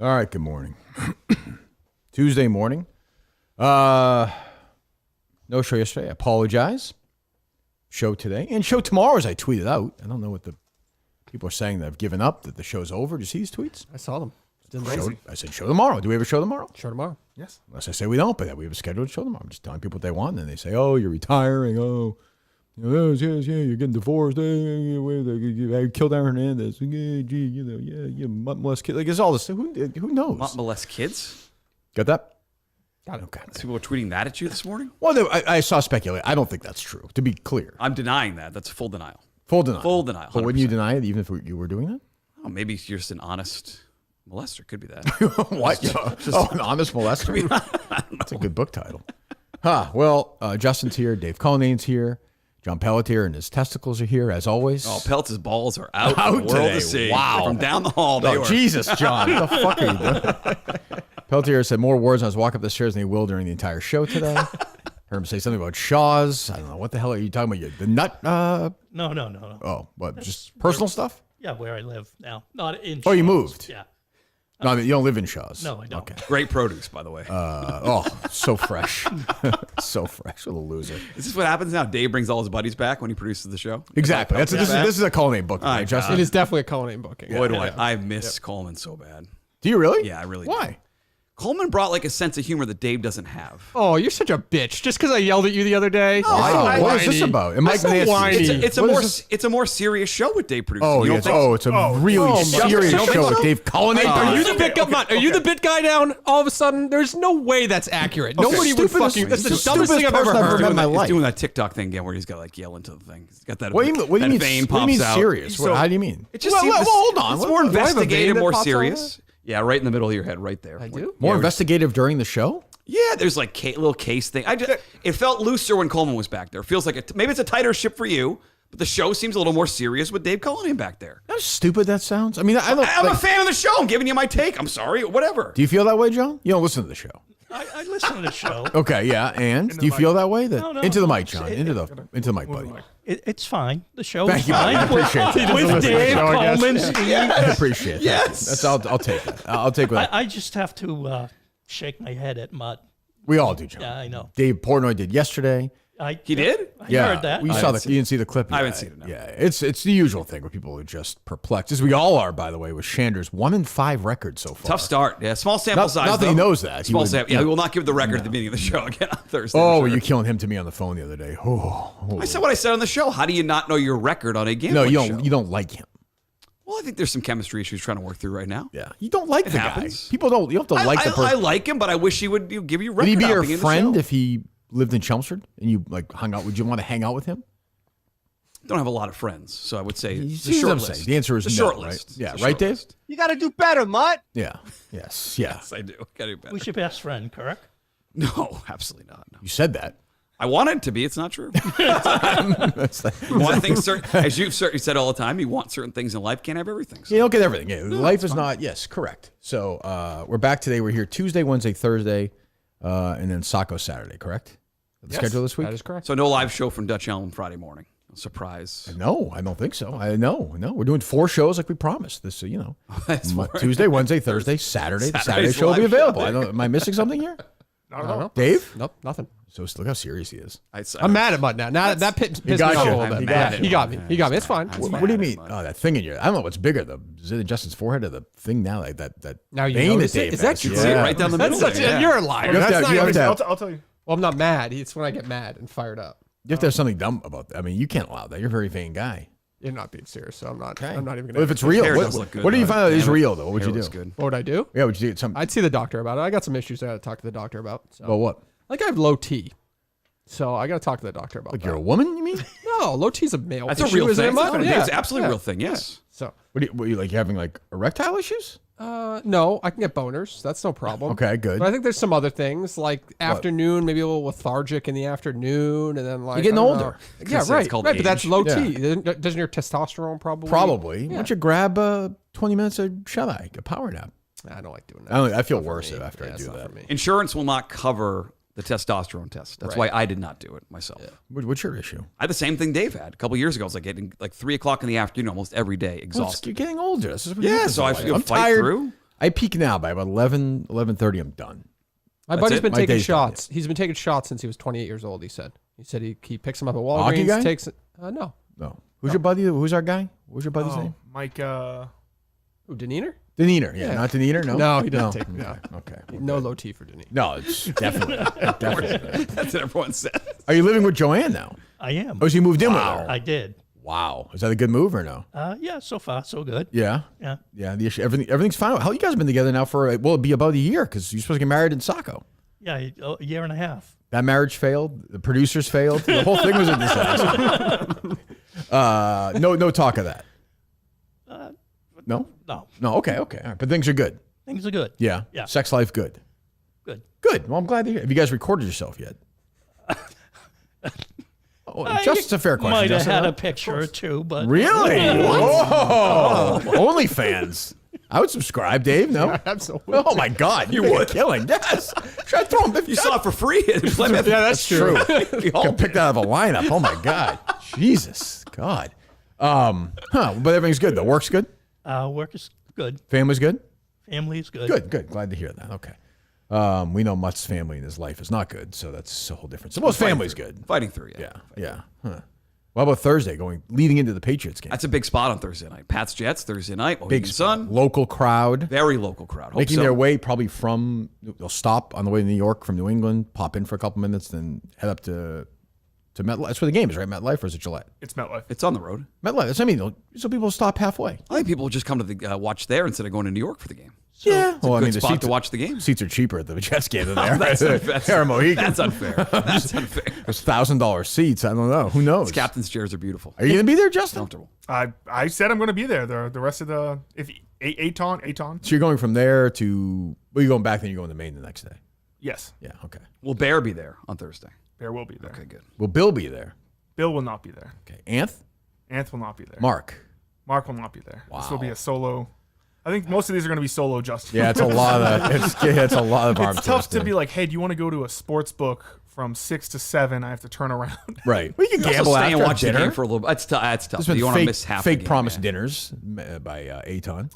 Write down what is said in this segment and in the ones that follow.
All right, good morning. Tuesday morning. No show yesterday. I apologize. Show today. And show tomorrow, as I tweeted out. I don't know what the people are saying that I've given up, that the show's over. Did you see these tweets? I saw them. I said show tomorrow. Do we have a show tomorrow? Show tomorrow. Yes. Unless I say we don't, but we have a scheduled show tomorrow. I'm just telling people what they want. And they say, oh, you're retiring. Oh, yes, you're getting divorced. I killed Aaron Hernandez. You molest kids. Like, it's all this. Who knows? Molest kids? Got that? Got it. Okay. People were tweeting that at you this morning? Well, I saw speculate. I don't think that's true, to be clear. I'm denying that. That's full denial. Full denial. Full denial. 100%. But wouldn't you deny it even if you were doing that? Oh, maybe you're just an honest molester. Could be that. What? An honest molester? That's a good book title. Well, Justin's here. Dave Cullinane's here. John Peltier and his testicles are here, as always. Oh, Pelt's balls are out for the world today. to see. Wow. From down the hall, they were. Jesus, John. What the fuck are you doing? Peltier said more words as I was walking up the stairs than he will during the entire show today. Heard him say something about Shaw's. I don't know. What the hell are you talking about? The nut? No. Oh, what? Just personal stuff? Yeah, where I live now. Not in Oh, you Shaw's. moved? Yeah. No, I mean, you don't live in Shaw's. No, I don't. Okay. Great produce, by the way. So fresh. So fresh. What a loser. Is this what happens now? Dave brings all his buddies back when he produces the show? Exactly. This is a Cullinane book, right, Justin? It is definitely a Cullinane booking. Boy, do I miss Coleman so bad. Do you really? Yeah, I really Why? do. Coleman brought like a sense of humor that Dave doesn't have. Oh, you're such a bitch. Just because I yelled at you the other day. What is this about? Am I whiny. It's a more serious show with Dave producing. Oh, You don't yes. think- It's a really serious You don't think show with so? Dave Cullinane. Are you the bit guy? Are you the bit guy down? All of a sudden, there's no way that's accurate. Nobody would fucking. That's the dumbest thing I've ever person I've ever heard. met in my He's life. doing that TikTok thing again where he's got like yell into the thing. He's got that. What do you mean? vein What do you mean pops out. serious? How do you mean? It just Well, seems hold on. It's more Do I have a vein investigative, that more pops out serious. Yeah, right in the middle of your head, right there. I do. More investigative during the show? Yeah, there's like little case thing. It felt looser when Coleman was back there. It feels like maybe it's a tighter ship for you, but the show seems a little more serious with Dave Cullinane back there. How stupid that sounds. I mean, I'm a fan of the show. I'm giving you my take. I'm sorry, whatever. Do you feel that way, John? You don't listen to the show. I listen to the show. Okay, yeah, and do you feel that way? No. Into the mic, John. Into the mic, buddy. It's fine. The show's Thank you, fine. buddy. I appreciate that. With Dave Coleman. I appreciate that. Yes. I'll take that. I'll take what I just have to shake my head at Mutt. we all do, John. Yeah, I know. Dave Portnoy did yesterday. He did? I heard that. You saw you didn't see the clip. I haven't seen it, no. Yeah, it's the usual thing where people are just perplexed, as we all are, by the way, with Shander's 1-5 record so far. Tough start. Yeah, small sample size. Not that he though. knows that. Small sample. Yeah, we will not give the record at the beginning of the show again on Thursday. Oh, for were sure. you killing him to me on the phone the other day? Oh. I said what I said on the show. How do you not know your record on a game? No, you don't like him. Well, I think there's some chemistry issues trying to work through right now. Yeah, you don't like the happens. guy. People don't. You don't have to like the person. I like him, but I wish he would give you a record. Would he be your hopping in the friend show. if he lived in Chelmsford and you like hung out? Would you want to hang out with him? Don't have a lot of friends, so I would say You the see what short I'm list. saying? The answer is the no, short right? list. Yeah, It's a right, short Dave? list. You got to do better, Mutt. Yeah. Yes. Yeah. Yes, I do. Gotta do better. Who's your best friend, correct? No, absolutely not. No. You said that. I want it to be. It's not true. You want things as you've certainly said all the time. You want certain things in life. Can't have everything. So. You don't get everything. Yeah, life is not. Yes, correct. So we're back today. We're here Tuesday, Wednesday, Thursday, and then Sako Saturday. Correct? The schedule this week. That is correct. So no live show from Dutch Elm Friday morning. Surprise. No, I don't think so. No. We're doing 4 shows like we promised. This, Tuesday, Wednesday, Thursday, Saturday. The Saturday Saturday's show will be live available. show. Am I missing something here? I don't know. Dave? Nope, nothing. So look how serious he is. I'm mad at Mutt now. Now that pissed me got off you. a little He bit. got Yeah, you. he got me. He got me. It's fine. What do you mean? Oh, that thing in your. I don't know what's bigger, is it in Justin's forehead or the thing now? Like that. Now you vein notice that it? Dave Is that has. true? See it right down the middle. That's such there, a, yeah. you're a liar. You have to That's have- not you even- have to have- I'll tell you. Well, I'm not mad. It's when I get mad and fired up. You have to have something dumb about that. I mean, you can't allow that. You're a very vain guy. You're not being serious, so I'm not. Okay. I'm not even Well, gonna. if it's real, Hair what does look good, do you though. find out is Damn it. real though? What'd Hair you looks do? good. What would I do? Yeah, would you do some? I'd see the doctor about it. I got some issues I got to talk to the doctor about. So. Well, what? Like I have low T, so I got to talk to the doctor about Like that. you're a woman? You mean? No, low T is a male. That's a issue, real isn't thing. it, Mutt? It's absolutely a real thing. Yes. So What are you having like erectile issues? no, I can get boners. That's no problem. Okay, good. But I think there's some other things like afternoon, maybe a little lethargic in the afternoon, and then like You're getting I don't older. know. Yeah, It's right. called Right, but that's age. low Yeah. T. Doesn't your testosterone probably? Probably. Why don't you grab 20 minutes of shut-eye, a power nap? I don't like doing that. I feel Not for worse me. after I Yeah, do it's not that. for me. Insurance will not cover the testosterone test. That's why I did not do it myself. What's your issue? I had the same thing Dave had a couple years ago. I was like getting like 3 o'clock in the afternoon almost every day, Well, exhausted. you're getting older. This is what Yeah, happens so I in life. feel I'm fight tired. through. I peak now by about 11:30. I'm done. My buddy's it? been My taking day's done, shots. He's been taking shots since he was 28 years old. He said he picks them up at Hockey guy? Walgreens. Takes no. No. Who's your buddy? Who's our guy? What's your buddy's name? Mike. Who, Deneener? Deneener. Yeah, not Deneener. No. No, he doesn't take. No. Okay. No low T for Deneener. No, it's definitely. definitely. That's what everyone says. Are you living with Joanne now? I am. Oh, so you moved in with her? I did. Wow. Is that a good move or no? Yeah, so far so good. Yeah. Yeah. Yeah. The issue, everything's fine. How you guys have been together now for? Well, it'll be about a year because you're supposed to get married in Sako. Yeah, a year and a half. That marriage failed. The producers failed. The whole thing was a disaster. No talk of that. No. No, No. Okay. All right. But things are good. things are good. Yeah. Yeah. Sex life good. Good. Good. Well, I'm glad to hear. Have you guys recorded yourself yet? Just a fair question. Might have Justin, had huh? a picture or two, but Really? Whoa! OnlyFans. I would subscribe, Dave. No, Absolutely. Oh my God, you would killing. Yes. Should I throw him? You saw it for free. Yeah, that's true. Got picked out of a lineup. Oh my God, Jesus, God. But everything's good though. Work's good. work is good. Family's good. Family is good. Good. Glad to hear that. Okay. We know Mutt's family in his life is not good, so that's a whole different. So most family's good. Fighting through, Yeah. Huh. What about Thursday? Leading into the Patriots game. That's a big spot on Thursday night. Pats Jets Thursday night. Big Big Sun. local crowd. Very local crowd. Hope Making so. their way probably they'll stop on the way to New York from New England, pop in for a couple minutes, then head up to MetLife. That's where the game is, right? MetLife or is it Gillette? It's MetLife. It's on the road. MetLife. That's what I mean. So people stop halfway. I think people will just come to the watch there instead of going to New York for the game. Yeah. Well, Good spot to watch the game. Seats are cheaper at the Jets game than there. That's Mohegan. That's unfair. That's unfair. There's $1,000 seats. I don't know. Who knows? Captain's chairs are beautiful. Are you going to be there, Justin? Comfortable. I said I'm going to be there. The rest of the Aton. So you're going from there to, you're going back, then you're going to Maine the next day. Yes, Yeah. Okay. Will Bear be there on Thursday? Bear will be there. Okay, good. Will Bill be there? Bill will not be there. Okay. Anth? Anth will not be there. Mark? Mark will not be there. Wow. This will be a solo. I think most of these are going to be solo, Justin. Yeah, it's a lot of it's a lot of arms. It's tough to be like, hey, do you want to go to a sports book from 6 to 7? I have to turn around. Right. We can You also gamble stay after and watch dinner. the game for a little bit. That's tough. There's You been don't want to fake, miss half the fake game, promised man. dinners by Aton.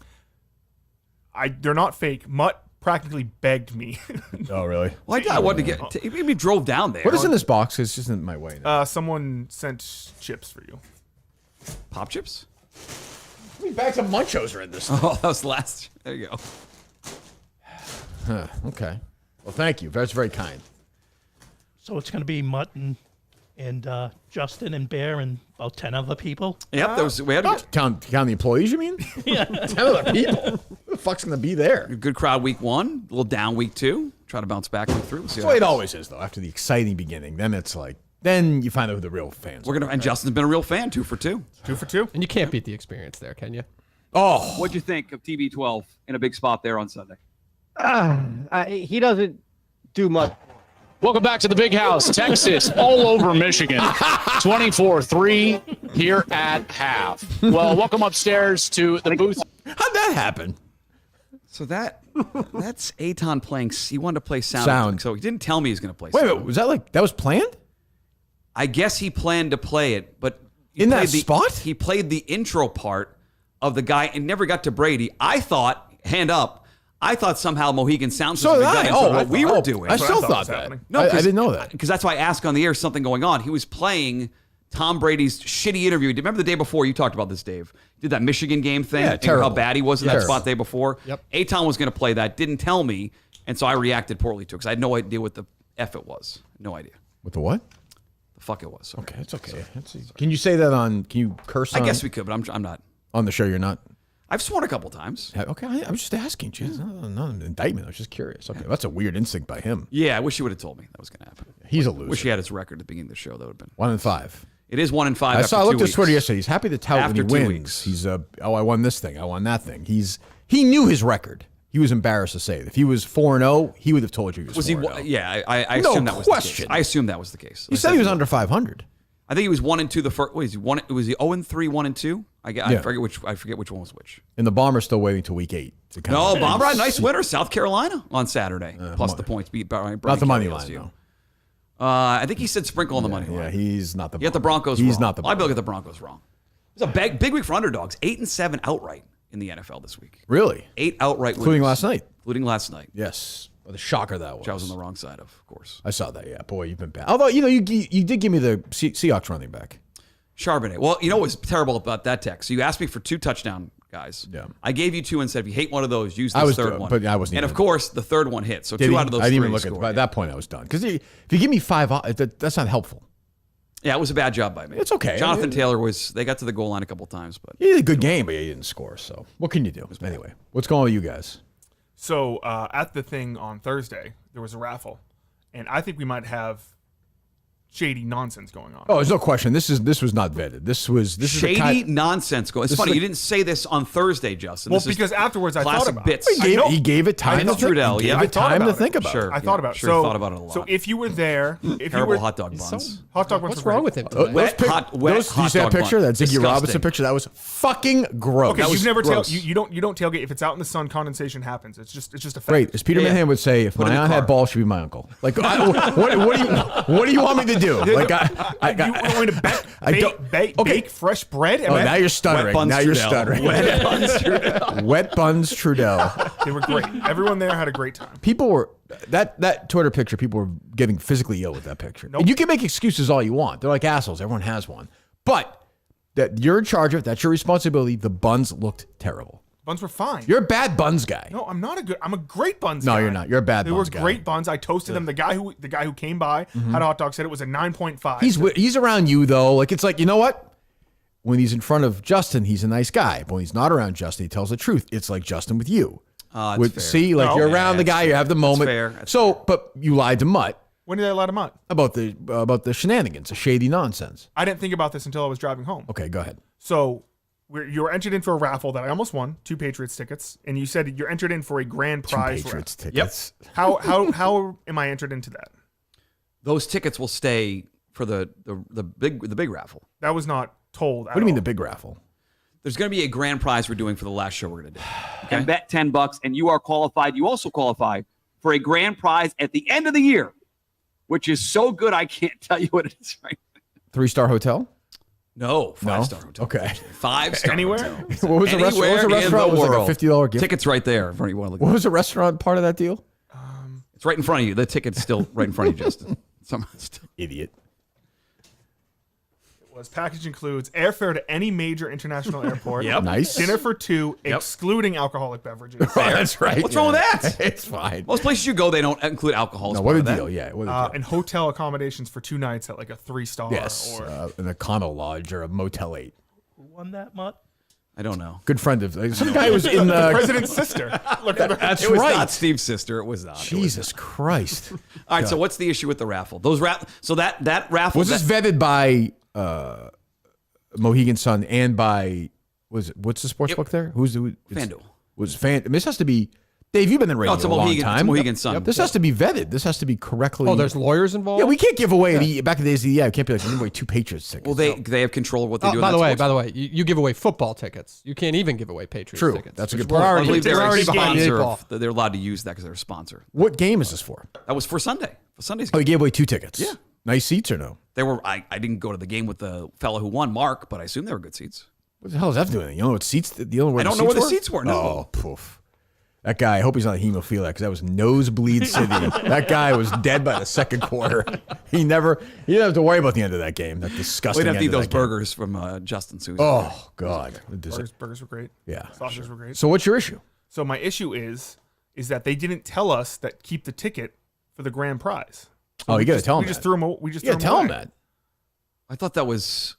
They're not fake. Mutt practically begged me. Oh, really? Well, I wanted to get. He maybe drove down there. What is in this box? It's just in my way now. Someone sent chips for you. Pop chips? How many bags of Munchos are in this? Oh, that was last. There you go. Okay. Well, thank you. That's very kind. So it's going to be Mutton and Justin and Bear and about 10 other people. Yep, there was. We had a Count the employees, you mean? Yeah. 10 other people. Who the fuck's going to be there? good crowd week 1, a little down week 2. Try to bounce back week 3. We'll see That's how the way it happens. always is, though. After the exciting beginning, then it's like, then you find out who the real fans We're are. gonna. And Justin's been a real fan. 2 for 2. 2 for 2. And you can't beat the experience there, can you? Oh, What'd you think of TB12 in a big spot there on Sunday? He doesn't do much. Welcome back to the Big House, Texas, all over Michigan. 24-3 here at half. Well, welcome upstairs to the booth. how'd that happen? So that's Aton playing. He wanted to play sound. Sound. So he didn't tell me he was going to play. Wait a sound. minute. Was that was planned? I guess he planned to play it, but he In that played the- spot? he played the intro part of the guy and never got to Brady. I thought, hand up, I thought somehow Mohegan Sound So System did got I. into Oh, what we were oh, doing. I That's what still I thought thought was that. happening. No, I didn't know that. Because that's why I asked on the air something going on. He was playing Tom Brady's shitty interview. Do you remember the day before? You talked about this, Dave. He did that Michigan game thing. Yeah, and terrible. how bad he was in that Terrible. spot the day before. Yep. Aton was going to play that. Didn't tell me. And so I reacted poorly to it because I had no idea what the F it was. No idea. With the what? The fuck it was. Sorry. Okay, it's okay. Can you say that on? Can you curse? I on, guess we could, but I'm not. on the show. You're not. I've sworn a couple times. Okay, I was just asking. Jeez, not an indictment. I was just curious. Okay, that's a weird instinct by him. Yeah, I wish he would have told me that was going to happen. He's a loser. Wish he had his record at the beginning of the show. That would have been. 1 and 5. It is 1 and 5. I after saw. I 2 looked at weeks. Twitter yesterday. He's happy to tout After when he 2 wins. weeks. He's I won this thing. I won that thing. He knew his record. He was embarrassed to say it. If he was 4-0, he would have told you he was. Was he? 4-0. Yeah, I No assume that was the question. case. I assume that was the case. He said he was under 500. I think he was 1 and 2 the first. Wait, was he 0 and 3, 1 and 2? I Yeah. forget which one was which. And the Bombers still waiting till week 8. to kind No, of- Bomber had a nice winner, South Carolina on Saturday, plus the points beat Brian. Not the money Kelly line, LSU. though. I think he said sprinkle on the money line. Yeah, he's not the. You got the Broncos. He's wrong. not the. I look at the Broncos wrong. It's a big week for underdogs. 8 and 7 outright. in the NFL this week. Really? 8 outright wins. Including last night. Including last night. Yes. What a shocker that was. Which I was on the wrong side of course. I saw that, yeah. Boy, you've been bad. Although, you did give me the Seahawks running back. Charbonnet. Well, you know what's terrible about that text? So you asked me for 2 touchdown guys. Yeah. I gave you 2 and said, if you hate one of those, use this third one. But I wasn't And even, of course, the third one hit. So 2 out of those 3 I didn't even look scored. at that point. I was done. Because if you give me 5, that's not helpful. Yeah, it was a bad job by me. It's okay. Jonathan Taylor they got to the goal line a couple times, but He did a good game, but he didn't score. So what can you do? Anyway, what's going on with you guys? So at the thing on Thursday, there was a raffle, and I think we might have shady nonsense going on. Oh, there's no question. This was not vetted. This is shady nonsense going. It's funny you didn't say this on Thursday, Justin. Well, This is because afterwards I thought classic about bits. it. He gave it time. I know. Trudell, yeah. He gave it time to think about. Sure. it. I thought about it. Sure, So, thought about it a lot. So if you were there, if Terrible you were, hot dog buns. hot dog buns What's were wrong great. with him today? Wet, hot Did you see that dog picture? bun. That Ziggy Disgusting. Robinson picture? That was fucking gross. Okay, That was you've never gross. you don't tailgate if it's out in the sun. Condensation happens. It's just a fact. Great. As Peter Yeah. Mahan would say, if Put it my in the aunt had car. balls, she'd be my uncle. Like, what do you want me to do? Like, You want me to bake fresh bread? Oh, now you're stuttering. Buns Now you're Trudell. stuttering. Wet buns Trudell. Wet buns Trudell. They were great. Everyone there had a great time. People were that Twitter picture. People were getting physically ill with that picture. Nope. And you can make excuses all you want. They're like assholes. Everyone has one. But that you're in charge of it. That's your responsibility. The buns looked terrible. Buns were fine. You're a bad buns guy. No, I'm not a good. I'm a great buns No, guy. you're not. You're a bad They buns were guy. great buns. I toasted them. The guy who came by had a hot dog said it was a 9.5. He's around you though. Like it's like, you know what? When he's in front of Justin, he's a nice guy. But when he's not around Justin, he tells the truth. It's like Justin with you. That's fair. See, like No. you're around the that's guy, you have the moment. fair. That's so, but you lied to Mutt When did I let him out? about the shenanigans, the shady nonsense. I didn't think about this until I was driving home. Okay, go ahead. So you were entered in for a raffle that I almost won, 2 Patriots tickets, and you said you're entered in for a grand prize. Patriots tickets. How am I entered into that? Those tickets will stay for the big raffle. That was not told. What do you mean the big raffle? There's going to be a grand prize we're doing for the last show we're going to do. And bet $10, and you are qualified. You also qualify for a grand prize at the end of the year, which is so good I can't tell you what it is right now. 3-star hotel? No, 5-star hotel. Okay. 5-star Anywhere? hotel. What was the restaurant? What was the Anywhere in restaurant? the Was it like world. a $50 gift? Tickets right there. If you want to look. What was the restaurant part of that deal? It's right in front of you. The ticket's still right in front of you, Justin. Idiot. Package includes airfare to any major international airport. Yep. Nice. Dinner for 2, Yep. excluding alcoholic beverages. Oh, that's right. What's wrong with that? It's fine. Most places you go, they don't include alcohol. as No, part what a of that. deal. Yeah. What a deal. And hotel accommodations for 2 nights at like a 3-star. Yes. Or In a Econo Lodge or a Motel 8. Who won that, Mutt? I don't know. Good friend of some guy was in the president's sister. Look at That's It was right. not Steve's sister. It was not. It was Jesus Christ. All right. So what's the issue with the raffle? Those so that raffle Was this vetted by Mohegan Sun and by what's the sports book there? FanDuel. This has to be Dave, you've been in radio it's a a long Mohegan- time. it's Mohegan Sun. This has to be vetted. This has to be correctly. Oh, there's lawyers involved? Yeah, we can't give away back in the days. Yeah, we can't be like give away 2 Patriots tickets. Well, they have control of what they do. By in the that way, sports. you give away football tickets. You can't even give away Patriots True. tickets. That's a which good we're point. I already, believe we're they're a already behind the eight sponsor. ball. They're allowed to use that because they're a sponsor. What game is this for? That was for Sunday. For Sunday's Oh, game. you gave away 2 tickets. Yeah. Nice seats or no? They were. I didn't go to the game with the fellow who won, Mark, but I assume they were good seats. What the hell is that doing? You know what seats? You know where I don't know where the seats were. No. Oh, poof. That guy, I hope he's not a hemophiliac because that was nosebleed city. That guy was dead by the second quarter. He didn't have to worry about the end of that game. That disgusting. We'd have to end eat of those that game. burgers from Justin Susan. Oh God. burgers were great. Yeah. Sausages were great. So what's your issue? So my issue is that they didn't tell us that keep the ticket for the grand prize. So Oh, you got to tell him We that. just threw them. We just You threw got to tell him away. that. I thought that was.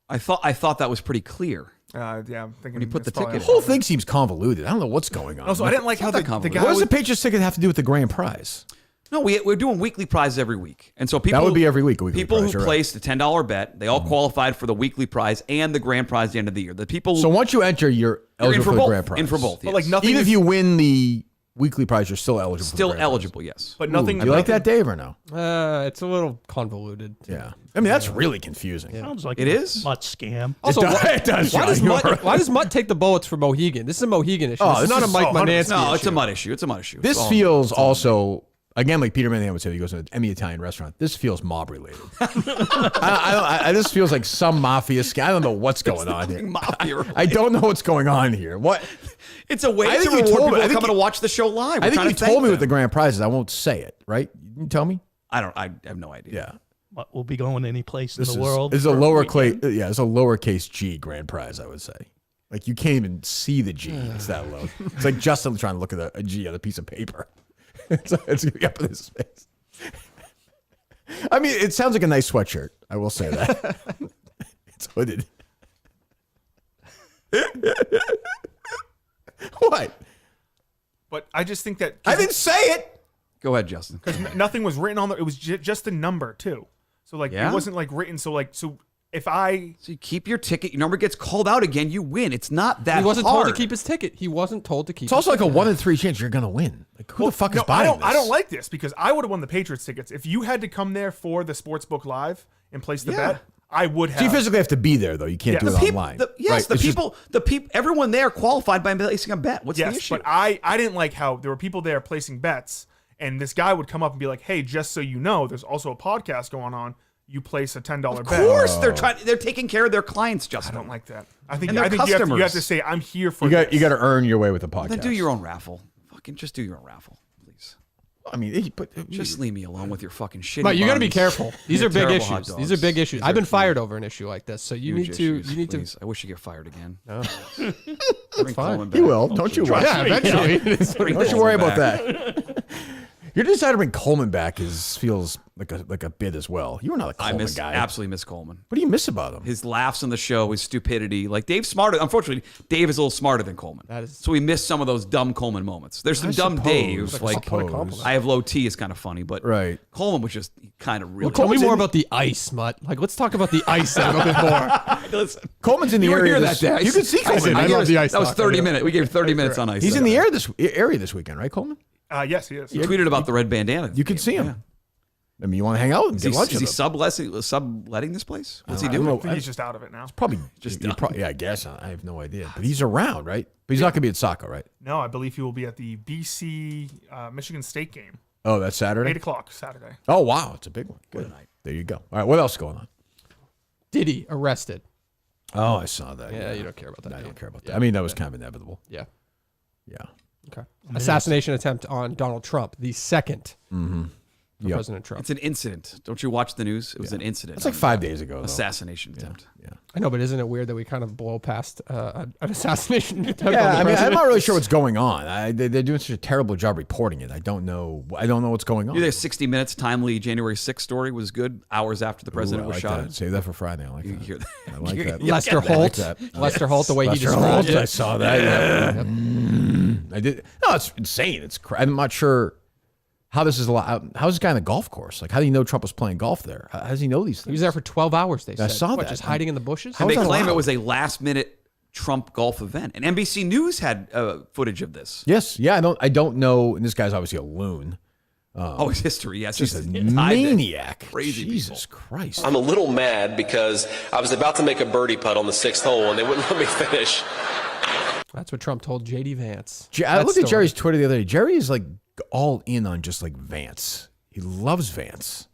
I thought that was pretty clear. Yeah, I'm thinking When you put that's the probably- ticket The whole thing seems convoluted. I don't know what's going on. Also, I didn't like how not that the convoluted. guy What does was, the Patriots ticket have to do with the grand prize? No, we're doing weekly prizes every week, and so people That would be every week, a weekly people prize, who you're right. placed a $10 bet, they all qualified for the weekly prize and the grand prize at the end of the year. The people So once you enter, you're you're eligible in for for the both. grand prize. In for both, but like yes. nothing. Even is, if you win the weekly prize, you're still eligible. still for the grand eligible, yes. but Prize. nothing. Ooh, you like that, nothing- Dave, or no? It's a little convoluted. Yeah. I mean, that's really confusing. Sounds like It a is? Mutt scam. Also, It does. why John, does you're Mutt, right. why does Mutt take the bullets for Mohegan? This is a Mohegan issue. Oh, this is this not a is Mike 100% Monansky No, issue. it's a mud issue. It's a mud issue. This It's all- feels also Again, like Peter Manning would say, he goes to any Italian restaurant. This feels mob related. This feels like some mafia scam. I don't know what's going on here. I don't know what's going on here. What? It's a way to reward people coming to watch the show live. I think you told me what the grand prize is. I won't say it, right? You tell me? I have no idea. Yeah. What, we'll be going any place in the world. It's a it's a lowercase G grand prize, I would say. Like you can't even see the G. It's that low. It's like Justin trying to look at a G on a piece of paper. It's going to be up in his face. I mean, it sounds like a nice sweatshirt. I will say that. It's hooded. What? But I just think that I didn't say it. Go ahead, Justin. Because nothing was written on there. It was just a number too. So like it wasn't like written. So if So you keep your ticket, your number gets called out again, you win. It's not that He wasn't hard. told to keep his ticket. He wasn't told to keep. It's also like a 1 in 3 chance you're going to win. Like who the fuck is buying this? I don't like this because I would have won the Patriots tickets if you had to come there for the Sportsbook Live and place the bet. I would have. So you physically have to be there though. You can't do it online. The people, everyone there qualified by placing a bet. What's the issue? But I didn't like how there were people there placing bets, and this guy would come up and be like, "Hey, just so you know, there's also a podcast going on. You place a $10 bet." Of course, they're taking care of their clients, Justin. I don't like that. I think you have to say, "I'm here for." You got to earn your way with the podcast. Then do your own raffle. Fucking just do your own raffle, please. I mean, Just leave me alone with your fucking shit. But you got to be careful. These are big terrible hot issues. dogs. These are big issues. I've been Huge fired over an issue like this, so you need to. Please. I wish you get fired again. No. Bring Coleman back. You will. Don't you worry. Yeah, eventually. Don't you worry about that. Your desire to bring Coleman back feels like a bid as well. You were not a Coleman guy. Absolutely miss Coleman. What do you miss about him? His laughs on the show, his stupidity. Like Dave's smarter. Unfortunately, Dave is a little smarter than Coleman. So we miss some of those dumb Coleman moments. There's some dumb Dave. Like I have low T is kind of funny, but Coleman was just kind of really. Well, tell me more about the ice, Mutt. Like, let's talk about the ice a little bit more. Listen, Coleman's in the area that day. You can see Coleman. I love the ice. That was 30 minutes. We gave 30 minutes on ice. He's in the area this weekend, right, Coleman? Yes, he is. He tweeted about the red bandana. You can see him. Yeah. I mean, you want to hang out with him? Is he subletting this place? What's he doing? I think he's just out of it now. It's probably just I guess. I have no idea. But he's around, right? But he's not going to be at Sako, right? No, I believe he will be at the BC Michigan State game. Oh, that's Saturday? 8 o'clock Saturday. Oh, wow. It's a big one. Good night. There you go. All right. What else is going on? Diddy arrested. Oh, I saw that. Yeah, you don't care about that. I don't care about that. I mean, that was kind of inevitable. Yeah. Yeah. Okay. Assassination attempt on Donald Trump, the second for President Trump. It's an incident. Don't you watch the news? It was an incident. It's like 5 days ago. Assassination attempt. Yeah. I know, but isn't it weird that we kind of blow past an assassination attempt? Yeah, on the I mean, I'm president? not really sure what's going on. They're doing such a terrible job reporting it. I don't know what's going on. You think 60 Minutes timely January 6th story was good hours after the president was shot? Save that for Friday. I like that. Hear that. I like that. Lester Holt. Lester Holt, the way he described it. I saw that. Yeah. I did. No, it's insane. I'm not sure how this is allowed. How's this guy on the golf course? Like, how do you know Trump was playing golf there? How does he know these things? He was there for 12 hours, they said. I saw that. Just hiding in the bushes? And they claim it was a last-minute Trump golf event. And NBC News had footage of this. Yes. Yeah, I don't know. And this guy's obviously a loon. His history. Yes, just a maniac. Crazy Jesus people. Christ. I'm a little mad because I was about to make a birdie putt on the 6th hole and they wouldn't let me finish. That's what Trump told J.D. Vance. I looked at Jerry's Twitter the other day. Jerry is like all in on just like Vance. He loves Vance,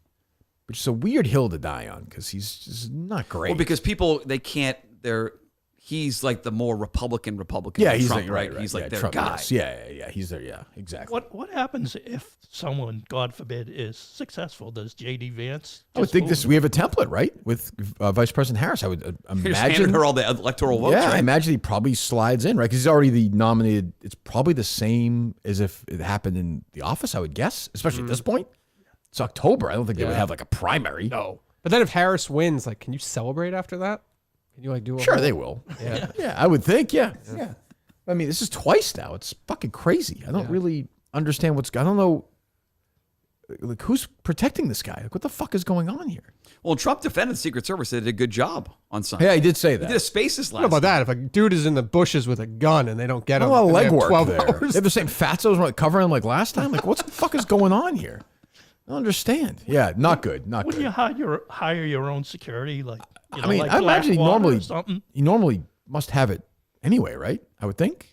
which is a weird hill to die on because he's just not great. Well, because people, he's like the more Republican Yeah, than he's Trump, like, right? He's like their Trump, guy. yes. Yeah, he's there. Yeah, exactly. What happens if someone, God forbid, is successful? Does J.D. Vance? I would think we have a template, right? With Vice President Harris. I would You're just handing imagine her all the electoral votes, Yeah, right? I imagine he probably slides in, right? Because he's already the nominated. It's probably the same as if it happened in the office, I would guess, especially at this point. It's October. I don't think they would have like a primary. No. But then if Harris wins, like, can you celebrate after that? Can you like do a Sure, whole- they will. Yeah. Yeah, I would think. Yeah. I mean, this is twice now. It's fucking crazy. I don't really understand I don't know. Like, who's protecting this guy? Like, what the fuck is going on here? Well, Trump defended the Secret Service. They did a good job on Sunday. Yeah, he did say that. He did a Spaces last What about night. that? If a dude is in the bushes with a gun and they don't get him, A lot of and they have legwork 12 there. hours. They have the same fatsos covering him like last time. Like, what the fuck is going on here? I don't understand. Yeah, not good. Not Wouldn't good. you hire your own security? Like, I mean, like I imagine Blackwater or something? he normally must have it anyway, right? I would think.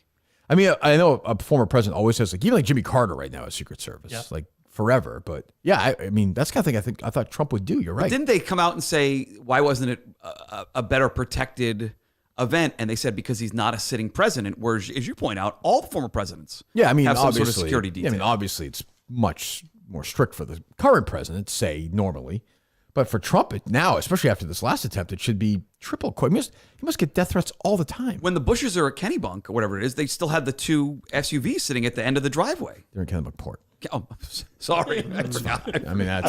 I mean, I know a former president always says, like, even like Jimmy Carter right now is Secret Service. Yeah. Like, forever. But yeah, I mean, that's the kind of thing I thought Trump would do. You're right. But didn't they come out and say, why wasn't it a better protected event? And they said, because he's not a sitting president, whereas, as you point out, all the former presidents I mean, have some obviously, sort of security detail. I mean, obviously, it's much more strict for the current president, say, normally. But for Trump, now, especially after this last attempt, it should be triple. He must get death threats all the time. When the Bushes are at Kennebunk or whatever it is, they still have the 2 SUVs sitting at the end of the driveway. They're in Kennebunk Port. Oh, sorry. I forgot. I mean, I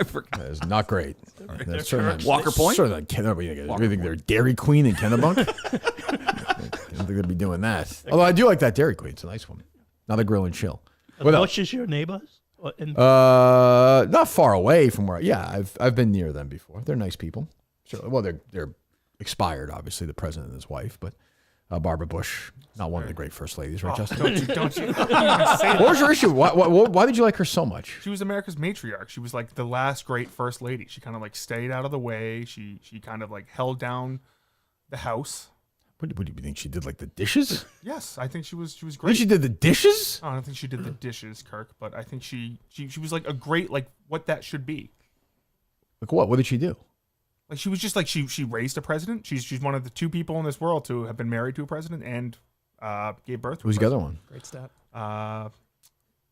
forgot. that is not great. That's certainly, Walker Point? Certainly, you think they're Dairy Queen in Kennebunk? I don't think they'd be doing that. Although I do like that Dairy Queen. It's a nice one. Not a grill and chill. What else is your neighbors? Not far away from where. Yeah, I've been near them before. They're nice people. So, well, they're expired, obviously, the president and his wife, but Barbara Bush, not one of the great first ladies, right, Justin? Don't you say What that. was your issue? Why did you like her so much? She was America's matriarch. She was like the last great first lady. She kind of like stayed out of the way. She kind of like held down the house. What do you think she did? Like the dishes? Yes, I think she was You great. think she did the dishes? I don't think she did the dishes, Kirk, but I think she was like a great, like what that should be. Like what? What did she do? Like she was just like she raised a president. She's one of the 2 people in this world to have been married to a president and gave birth to Who's a the other president. one? Great stat.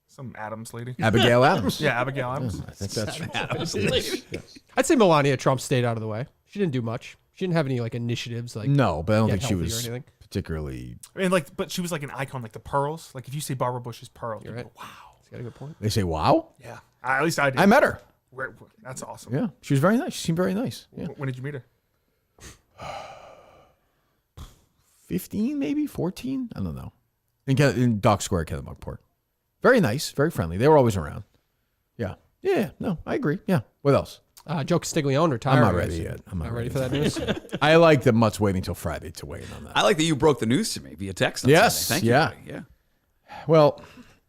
Some Adams lady. Abigail Adams. Yeah, Abigail Adams. I think that's I'd say Melania Trump stayed out of the way. She didn't do much. She didn't have any like initiatives like no, but I don't get think she healthy was or anything. particularly. And like, but she was like an icon, like the pearls. Like if you say Barbara Bush's pearl, You're you right. go, wow. She's got a good point. They say wow. Yeah, at least I did. I met her. That's awesome. Yeah, she was very nice. She seemed very nice. Yeah, When did you meet her? 15 maybe 14. I don't know. In Dock Square, Kennebunk Port. Very nice, very friendly. They were always around. Yeah. Yeah. No, I agree. Yeah. What else? Joe Castiglione retired. I'm not ready yet. I'm Not ready for that news. I like that Mutt's waiting until Friday to weigh in on that. I like that you broke the news to me via text. On Yes, Sunday. Thank you, yeah. buddy. Yeah. Well,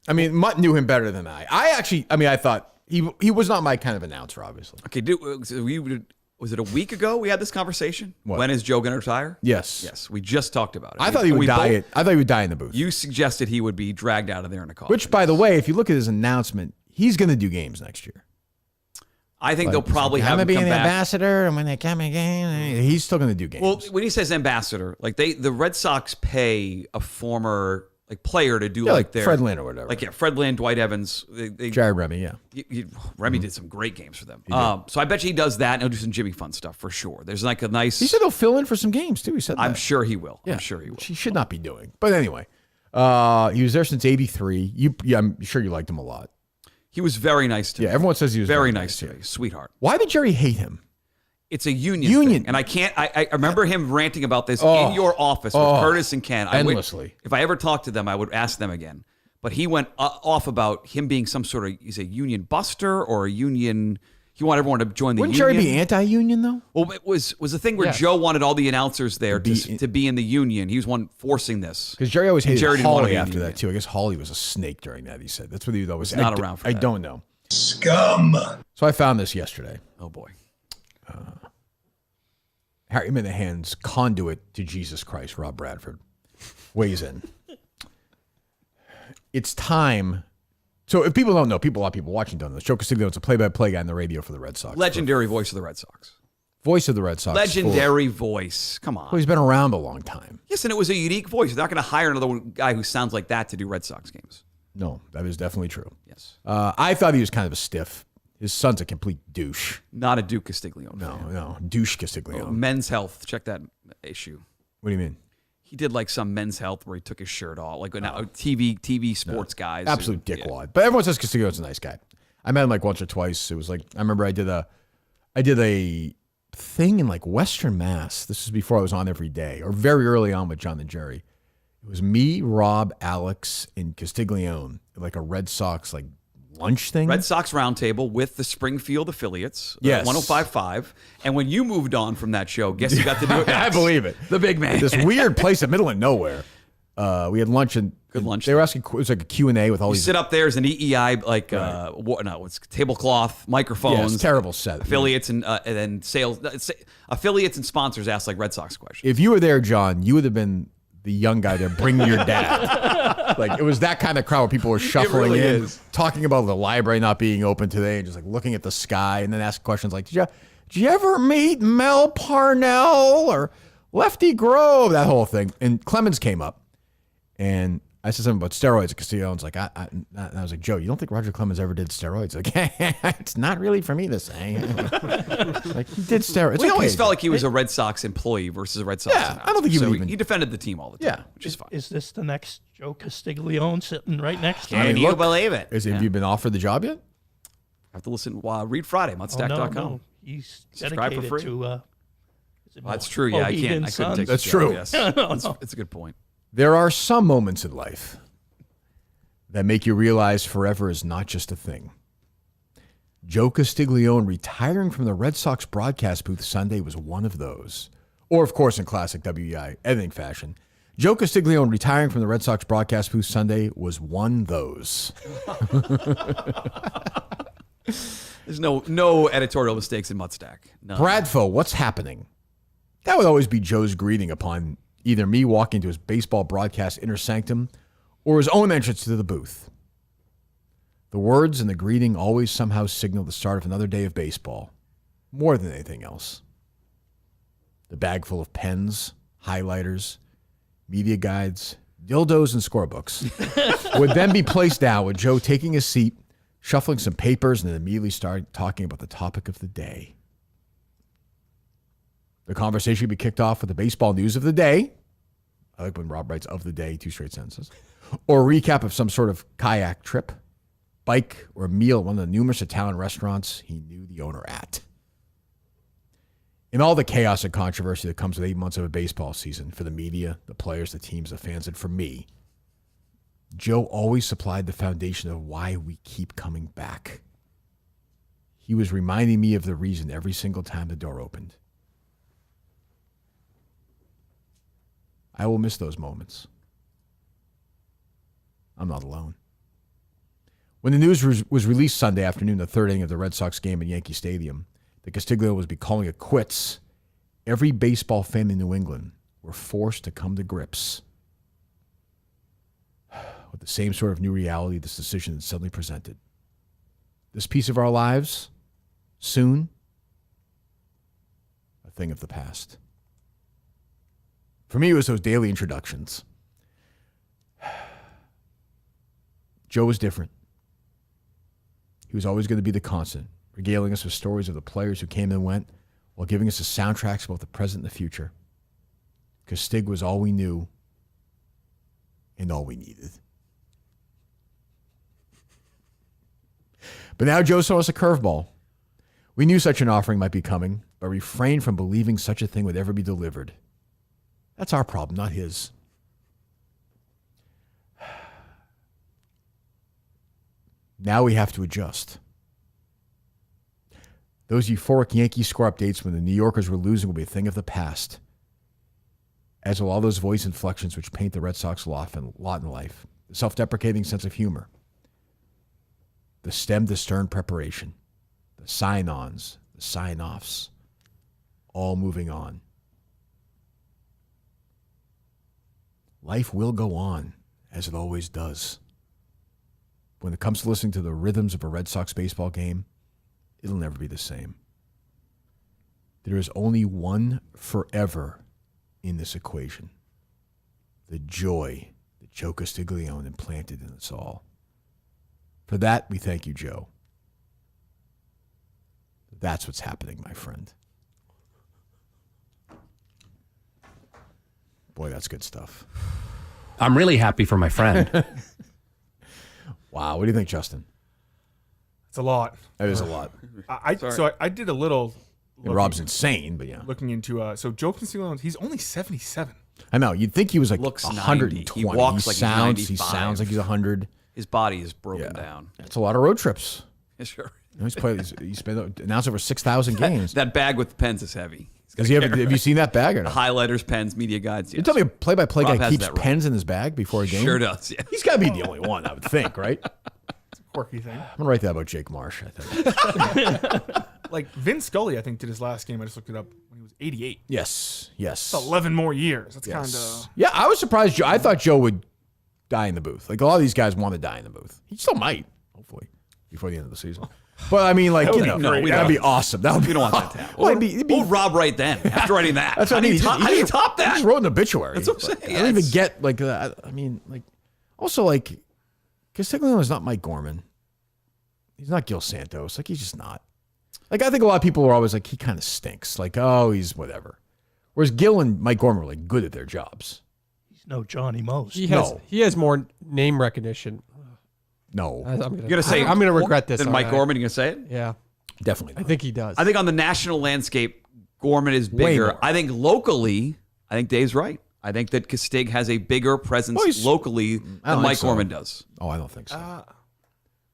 I mean, Mutt knew him better than I. I thought he was not my kind of announcer, obviously. Okay, was it a week ago we had this conversation? What? When is Joe going to retire? Yes. Yes, we just talked about it. I thought he would die. I thought he would die in the booth. You suggested he would be dragged out of there in a car. Which, by the way, if you look at his announcement, he's going to do games next year. I think they'll probably I'm have going him to be come an back. ambassador, and when they come again, he's still going to do games. Well, when he says ambassador, like the Red Sox pay a former player to do like their Fred Lynn or whatever. Like Fred Lynn, Dwight Evans, Jared Remy, yeah. Remy did some great games for them. So I bet you he does that, and he'll do some Jimmy Fun stuff for sure. There's like a nice. He said he'll fill in for some games too. He said that. I'm sure he will. Yeah, I'm sure he will. Which he should not be doing. But anyway, he was there since '83. I'm sure you liked him a lot. He was very nice to me. Yeah, everyone says he was very nice to me. Sweetheart. Why did Jerry hate him? It's a union thing. And I can't. I remember him ranting about this in your office with Curtis and Ken. Endlessly. If I ever talked to them, I would ask them again. But he went off about him being some sort of, he's a union buster or a union. He wanted everyone to join the Wouldn't union. Jerry be anti-union though? Well, it was the thing where Joe wanted all the announcers there to be in the union. He was one forcing this. Because Jerry always hated Jerry didn't want to Hawley be in the after union. that too. I guess Hawley was a snake during that. He said that's what he always. Not around for I that. don't know. Scum. So I found this yesterday. Oh boy. Harry Minahan's conduit to Jesus Christ, Rob Bradford, weighs in. It's time. So if people don't know, a lot of people watching don't know. Joe Castiglione is a play-by-play guy on the radio for the Red Sox. Legendary voice of the Red Sox. Voice of the Red Sox. Legendary voice. Come on. Well, he's been around a long time. Yes, and it was a unique voice. You're not going to hire another guy who sounds like that to do Red Sox games. No, that is definitely true. Yes. I thought he was kind of a stiff. His son's a complete douche. Not a Duke Castiglione. No, douche Castiglione. Oh, Men's Health. Check that issue. What do you mean? He did like some Men's Health where he took his shirt off, like TV sports guys. Absolute dickwad. But everyone says Castiglione's a nice guy. I met him like once or twice. It was like, I remember I did a thing in like Western Mass. This was before I was on every day, or very early on with John and Jerry. It was me, Rob, Alex, and Castiglione, like a Red Sox like lunch thing. Red Sox Roundtable with the Springfield affiliates. Yes. 105.5. And when you moved on from that show, guess who got to do it next? I believe it. The big man. This weird place in the middle of nowhere. We had lunch and good lunch. They were asking, it was like a Q&A with all You these. sit up there as an EEI, like, it's tablecloth, microphones. Yeah, it's a terrible set. Affiliates and then sales. Affiliates and sponsors ask like Red Sox questions. If you were there, John, you would have been the young guy there, bring your dad. Like, it was that kind of crowd where people were shuffling in, talking about the library not being open today and just like looking at the sky and then asking questions like, did you ever meet Mel Parnell or Lefty Grove? That whole thing. And Clemens came up and I said something about steroids. Castiglione's like, I was like, Joe, you don't think Roger Clemens ever did steroids? Like, it's not really for me to say. Like, he did steroids. We always felt like he was a Red Sox employee versus a Red Sox. Yeah, I don't think he would even. He defended the team all the time, which is fine. Is this the next Joe Castiglione sitting right next to Can him? you believe it? Have you been offered the job yet? I have to listen. Read Friday, Mudstack.com. No. He's Subscribe dedicated for free. to. That's true. Yeah, I couldn't take That's this true. Yes. It's a good point. There are some moments in life that make you realize forever is not just a thing. Joe Castiglione retiring from the Red Sox broadcast booth Sunday was one of those. Or, of course, in classic WEI editing fashion, Joe Castiglione retiring from the Red Sox broadcast booth Sunday was one those. There's no editorial mistakes in Mudstack. No. Bradfo, what's happening? That would always be Joe's greeting upon either me walking to his baseball broadcast inner sanctum or his own entrance to the booth. The words and the greeting always somehow signal the start of another day of baseball, more than anything else. The bag full of pens, highlighters, media guides, dildos, and scorebooks would then be placed down with Joe taking a seat, shuffling some papers, and then immediately start talking about the topic of the day. The conversation would be kicked off with the baseball news of the day. I like when Rob writes of the day, 2 straight sentences. Or a recap of some sort of kayak trip, bike, or a meal at one of the numerous Italian restaurants he knew the owner at. In all the chaos and controversy that comes with 8 months of a baseball season, for the media, the players, the teams, the fans, and for me, Joe always supplied the foundation of why we keep coming back. He was reminding me of the reason every single time the door opened. I will miss those moments. I'm not alone. When the news was released Sunday afternoon, the third inning of the Red Sox game at Yankee Stadium, that Castiglione was be calling it quits, every baseball fan in New England were forced to come to grips with the same sort of new reality this decision had suddenly presented. This piece of our lives, soon, a thing of the past. For me, it was those daily introductions. Joe was different. He was always going to be the constant, regaling us with stories of the players who came and went while giving us the soundtracks about the present and the future. Castig was all we knew and all we needed. But now Joe saw us a curveball. We knew such an offering might be coming, but refrained from believing such a thing would ever be delivered. That's our problem, not his. Now we have to adjust. Those euphoric Yankee score updates when the New Yorkers were losing will be a thing of the past, as will all those voice inflections which paint the Red Sox lot in life. The self-deprecating sense of humor, the stem-to-stern preparation, the sign-ons, the sign-offs, all moving on. Life will go on, as it always does. When it comes to listening to the rhythms of a Red Sox baseball game, it'll never be the same. There is only one forever in this equation. The joy that Joe Castiglione implanted in us all. For that, we thank you, Joe. That's what's happening, my friend. Boy, that's good stuff. I'm really happy for my friend. Wow. What do you think, Justin? It's a lot. That is a lot. I did a little. And Rob's insane, but yeah. Looking into so Joe Castiglione, he's only 77. I know. You'd think he was like Looks 120. 90. He walks like sounds, he's 95. He sounds like he's 100. His body is broken down. That's a lot of road trips. Yeah, sure. You know, he's announced over 6,000 games. That bag with pens is heavy. Have you seen that bag or not? Highlighters, pens, media guides. Yes. You tell me a play-by-play Rob guy keeps that right. pens in his bag before a game? Sure does, yeah. He's got to be the only one, I would think, right? It's a quirky thing. I'm going to write that about Jake Marsh, I think. like Vince Scully, I think, did his last game. I just looked it up when he was 88. Yes. It's 11 more years. That's kind of. Yeah, I was surprised. I thought Joe would die in the booth. Like a lot of these guys want to die in the booth. He still might, hopefully, before the end of the season. But I mean, like, that'd be awesome. That would be. We don't want that to happen. Well, it'd be we'll rob right then after writing that. That's what I mean. How do you top that? He just wrote an obituary. That's what I'm saying. I don't even get like that. I mean, like, also like, Castiglione is not Mike Gorman. He's not Gil Santos. Like, he's just not. Like, I think a lot of people are always like, he kind of stinks. Like, oh, he's whatever. Whereas Gil and Mike Gorman were like good at their jobs. He's no Johnny Most. He has more name recognition. No, I'm gonna regret this. Then Mike Gorman, you gonna say it? Yeah, definitely. I think he does. I think on the national landscape, Gorman is bigger. I think locally, I think Dave's right. I think that Castig has a bigger presence locally than Mike Gorman does. Oh, I don't think so.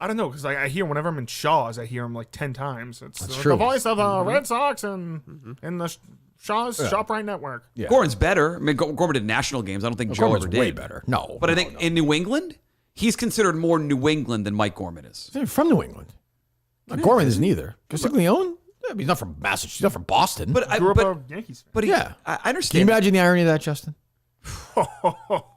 I don't know, because I hear whenever I'm in Shaw's, I hear him like 10 times. It's That's the true. voice of the Red Sox and in the Shaw's ShopRite network. Yeah. Gorman's better. I mean, Gorman did national games. I don't think Joe Gorman's ever did. way better. No, but I think in New England, he's considered more New England than Mike Gorman is. He's from New England. Gorman isn't either. Castiglione? Yeah, he's not from Massachusetts. He's not from Boston. But I grew up a Yankees fan. But yeah, I understand. Can you imagine the irony of that, Justin?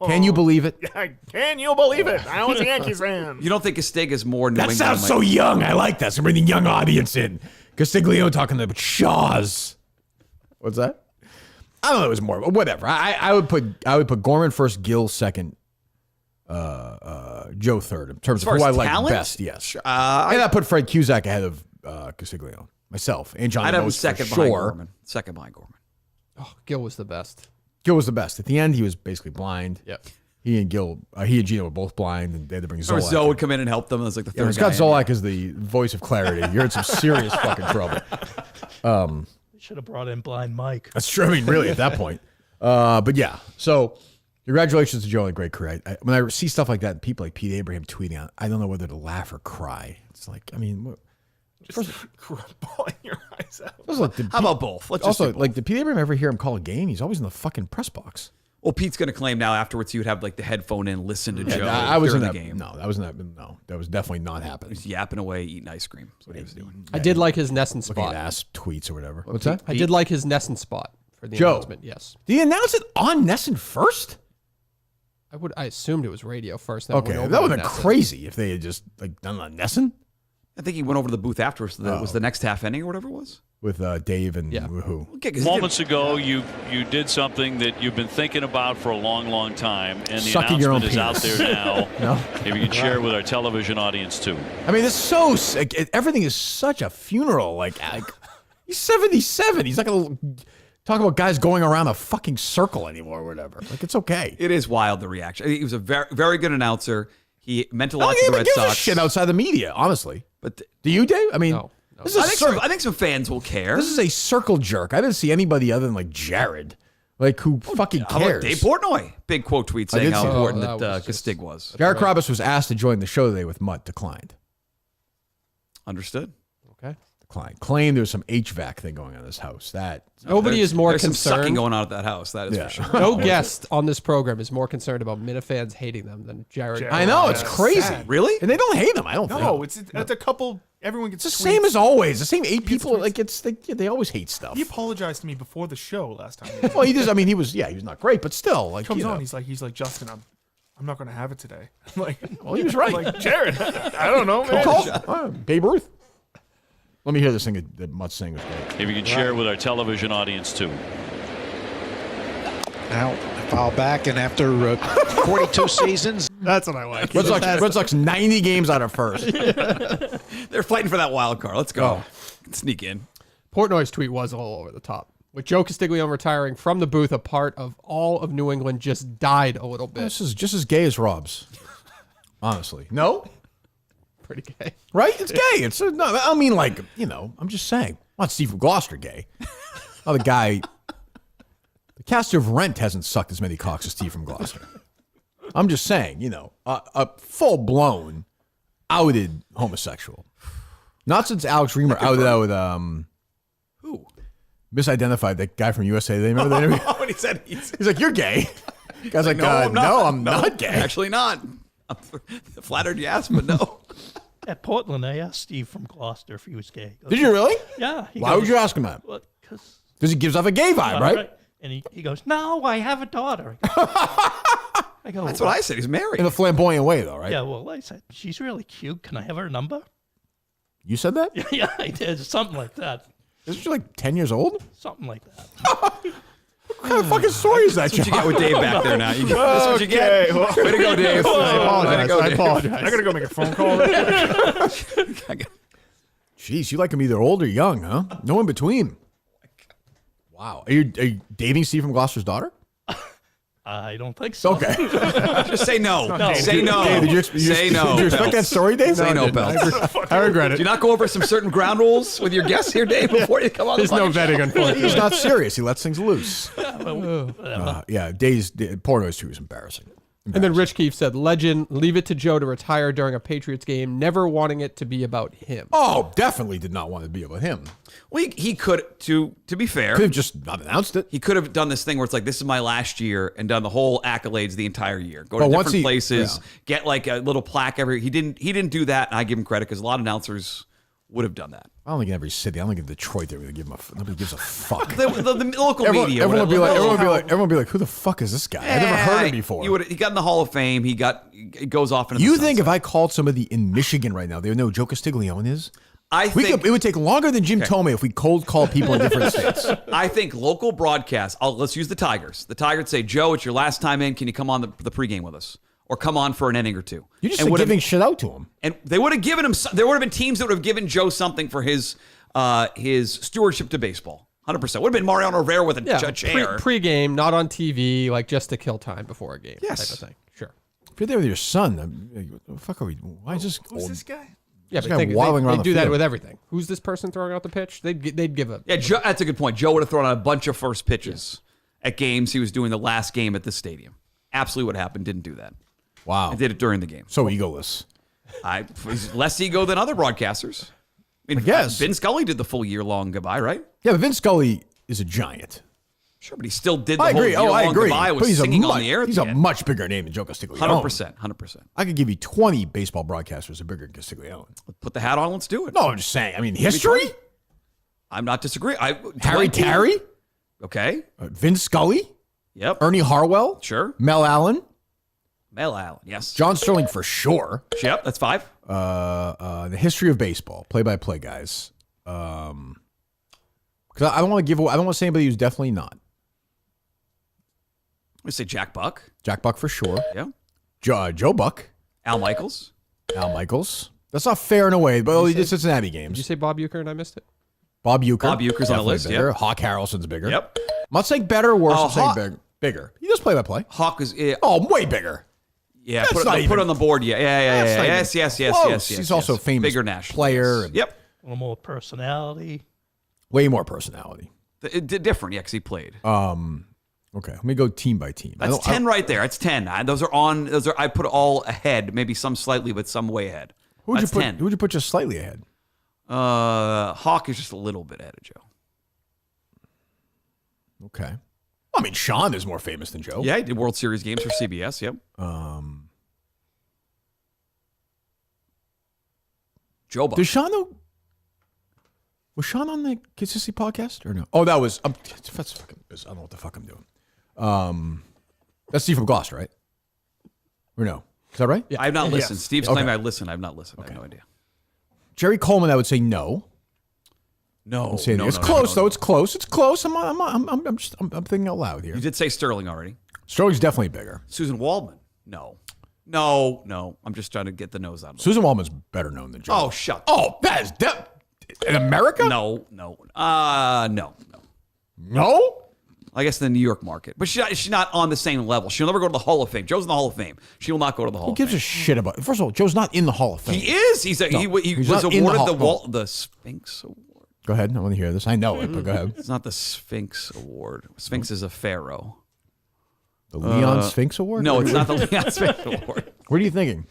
Can you believe it? Can you believe it? I was a Yankees fan. You don't think Castig is more New That England? sounds so young. I like that. So bring the young audience in. Castiglione talking about Shaw's. What's that? I don't know. It was more, but whatever. I would put Gorman first, Gil second, Joe third in terms of who I like best. Yes. I'd put Fred Cusack ahead of Castiglione myself and Johnny. I'd have him Most second for behind sure. Gorman. Second behind Gorman. Oh, Gil was the best. Gil was the best. At the end, he was basically blind. Yep. He and Gino were both blind, and they had to bring Zolak. Zoe would come in and help them. It was like the third Scott guy. Zolak is the voice of clarity. You're in some serious fucking trouble. They should have brought in Blind Mike. That's true. I mean, really, at that point. But yeah, so congratulations to Joe on a great career. When I see stuff like that, and people like Pete Abraham tweeting out, I don't know whether to laugh or cry. It's like, I mean, Just bawling your eyes out. How about both? Let's just also, do both. like, did Pete Abraham ever hear him call a game? He's always in the fucking press box. Well, Pete's going to claim now afterwards he would have like the headphone in, listen to Joe. I was in the that game. No, that was not. No, that was definitely not happening. He was yapping away, eating ice cream. That's what he was doing. I did like his Nesson Looking at spot. ass tweets or whatever. What's that? I did like his Nesson spot for the Joe. announcement. Yes, Did he announce it on Nesson first? I assumed it was radio first. Then Okay, went over that would to have been Nesson. crazy if they had just like done it on Nesson I think he went over to the booth afterwards. That was the next half inning or whatever it was. with Dave and who? Okay, 'cause Moments ago, you did something that you've been thinking about for a long, long time, and the Sucking your own announcement is out penis. there now. No? Maybe you can share it with our television audience too. I mean, it's so everything is such a funeral. Like he's 77. He's not gonna talk about guys going around a fucking circle anymore or whatever. Like, it's okay. It is wild, the reaction. He was a very, very good announcer. He meant a I lot don't to the even Red give a Sox. shit outside the media, honestly. But Do you, Dave? I mean, No. this is I think some fans will care. This is a circle jerk. I didn't see anybody other than like Jared, like who fucking How about cares. Dave Portnoy? Big quote tweet I saying did how see that. important Oh, that that was Castig was. Jared Krabus was asked to join the show today with Mutt, declined. Understood. Okay. Declined. Claimed there was some HVAC thing going on in this house. Nobody is more There's some sucking concerned. going on at that house. That is for sure. No guest on this program is more concerned about Minifans hating them than Jared. I know, it's crazy. Sad. Really? And they don't hate him, I don't think. No, it's a couple. Everyone gets It's the same tweets. as always. The same 8 gets people. tweets. Like they always hate stuff. He apologized to me before the show last time. Well, he just. I mean, he was not great, but still, like, Comes you know. on, he's like Justin, I'm not going to have it today. I'm like, Well, he was right. I'm like Jared, I don't know, man. Babe Ruth. Let me hear this thing that Mutt's saying was great. Maybe you can share it with our television audience too. Now, file back, and after 42 seasons, That's what I like. Red Sox 90 games out of first. They're fighting for that wild card. Let's go. Sneak in. Portnoy's tweet was all over the top. With Joe Castiglione retiring from the booth, a part of all of New England just died a little bit. This is just as gay as Rob's. Honestly. No? Pretty gay. Right? It's gay. It's no, I don't mean like, I'm just saying. I'm not Steve from Gloucester gay. Oh, the guy. The cast of Rent hasn't sucked as many cocks as Steve from Gloucester. I'm just saying, a full-blown, outed homosexual. Not since Alex Reamer outed out with, Who? misidentified that guy from USA. They remember that interview? When he said he's He's like, you're gay. The guy's like, no, I'm not. no, I'm not gay. Actually not. I'm flattered you asked, but no. At Portland, I asked Steve from Gloucester if he was gay. Did you really? Yeah. Why would you ask him that? Because he gives off a gay vibe, right? And he goes, no, I have a daughter. I go, That's what I said. He's married. In a flamboyant way, though, right? Yeah, well, I said, she's really cute. Can I have her number? You said that? Yeah, I did. Something like that. Isn't she like 10 years old? Something like that. What kind of fucking story is that, That's what you get with Dave back there now. That's what you Okay, get. well- Way to go, Dave. I apologize. I gotta go make a phone call. Jeez, you like him either old or young, huh? No in between. Wow. Are you dating Steve from Gloucester's daughter? I don't think so. Okay. Just say no. No. Say no. Dave, did you Say no. Did you expect that story, Dave? Say no, I Pelt. I regret Do it. you not go over some certain ground rules with your guests here, Dave, before you come on There's the no fucking vetting, show? unfortunately. He's not serious. He lets things loose. Whatever. Dave's Porno's too is embarrassing. And then Rich Keefe said, legend, leave it to Joe to retire during a Patriots game, never wanting it to be about him. Oh, definitely did not want it to be about him. Well, he could, to be fair, Could have just not announced it. he could have done this thing where it's like, this is my last year, and done the whole accolades the entire year. Go to But once different he- places, yeah. get like a little plaque every. He didn't do that, and I give him credit because a lot of announcers would have done that. I don't think in every city. I don't think in Detroit they're going to give him a. Nobody gives a fuck. The local media. Everyone would be whatever. like, who the fuck is this guy? I never heard him before. He got in the Hall of Fame. He goes off into You the think sunset. if I called somebody in Michigan right now, they would know who Joe Castiglione is? I think it would take longer than Jim Tomei if we cold call people in different states. I think local broadcasts. Let's use the Tigers. The Tigers say, Joe, it's your last time in. Can you come on the pregame with us, or come on for an inning or two? You're just And like would have- giving shit out to him. And they would have given him. There would have been teams that would have given Joe something for his stewardship to baseball. 100%. Would have been Mariano Rivera with a chair. Pre-game, not on TV, like just to kill time before a game. Yes. Type of thing. Sure. If you're there with your son, what the fuck are we? Why is this? Who's this guy? Yeah, This but guy waddling around they the do that field. with everything. Who's this person throwing out the pitch? They'd give a. Yeah, Joe, that's a good point. Joe would have thrown out a bunch of first pitches at games he was doing the last game at this stadium. Absolutely what happened. Didn't do that. Wow. I did it during the game. So egoless. He's less ego than other broadcasters. I mean, guess. Vin Scully did the full year-long goodbye, right? Yeah, but Vince Scully is a giant. Sure, but he still did the I whole agree. year-long I agree. goodbye. But Was he's singing a on the air. He's a much bigger name than Joe Castiglione. 100%. I could give you 20 baseball broadcasters are bigger than Castiglione. Put the hat on. Let's do it. No, I'm just saying. I mean, history? I'm not disagreeing. Harry Carey? Okay. Vince Scully? Yep. Ernie Harwell? Sure. Mel Allen? Mel Allen. Yes. John Sterling for sure. Yep. That's 5. The history of baseball, play-by-play guys. Because I don't want to give away. I don't want to say anybody who's definitely not. Let's say Jack Buck. Jack Buck for sure. Yeah. Joe Buck. Al Michaels. Al Michaels. That's not fair in a way, but he did Cincinnati Did you games. say Bob Uecker and I missed it? Bob Uecker. Bob Uecker's on the definitely list, Bigger. yep. Hawk Harrelson's bigger. Yep. I'm not saying better or worse. Oh, I'm saying Hawk- bigger. He does play-by-play. Hawk is. Oh, way bigger. Yeah. That's Put not it even- on the board. Yeah. That's not Yes. even Yes. close. He's also a famous bigger national player. yes. and Yep. A little more personality. Way more personality. Different. Yeah, because he played. Okay, let me go team by team. That's 10 right there. That's 10. Those are. I put all ahead. Maybe some slightly, but some way ahead. Who That's 10. would you put just slightly ahead? Hawk is just a little bit ahead of Joe. Okay. I mean, Sean is more famous than Joe. Yeah, he did World Series games for CBS. Yep. Joe Buck. Does Sean know? Was Sean on the Consistency podcast or no? Oh, that was. That's fucking. I don't know what the fuck I'm doing. That's Steve from Gloucester, right? Or no? Is that right? I have not listened. Yes. Steve's Okay. claiming I listened. I have not listened. I have no idea. Jerry Coleman, I would say no. No. I'm saying no, it's no, close no, though. no. It's close. It's close. I'm thinking out loud here. You did say Sterling already. Sterling's definitely bigger. Susan Waldman. No. I'm just trying to get the nose out of it. Susan Waldman's better known than Joe. Oh, shut. Oh, that is in America? No. No. No? I guess the New York market, but she's not on the same level. She'll never go to the Hall of Fame. Joe's in the Hall of Fame. She will not go to the Hall Who of gives Fame. a shit about? First of all, Joe's not in the Hall of Fame. He is. He No, he's was not in the awarded Hall- the Sphinx Award. Go ahead. I want to hear this. I know it, but go ahead. It's not the Sphinx Award. Sphinx is a pharaoh. The Leon Sphinx Award? No, it's not the Leon Sphinx Award. What are you thinking?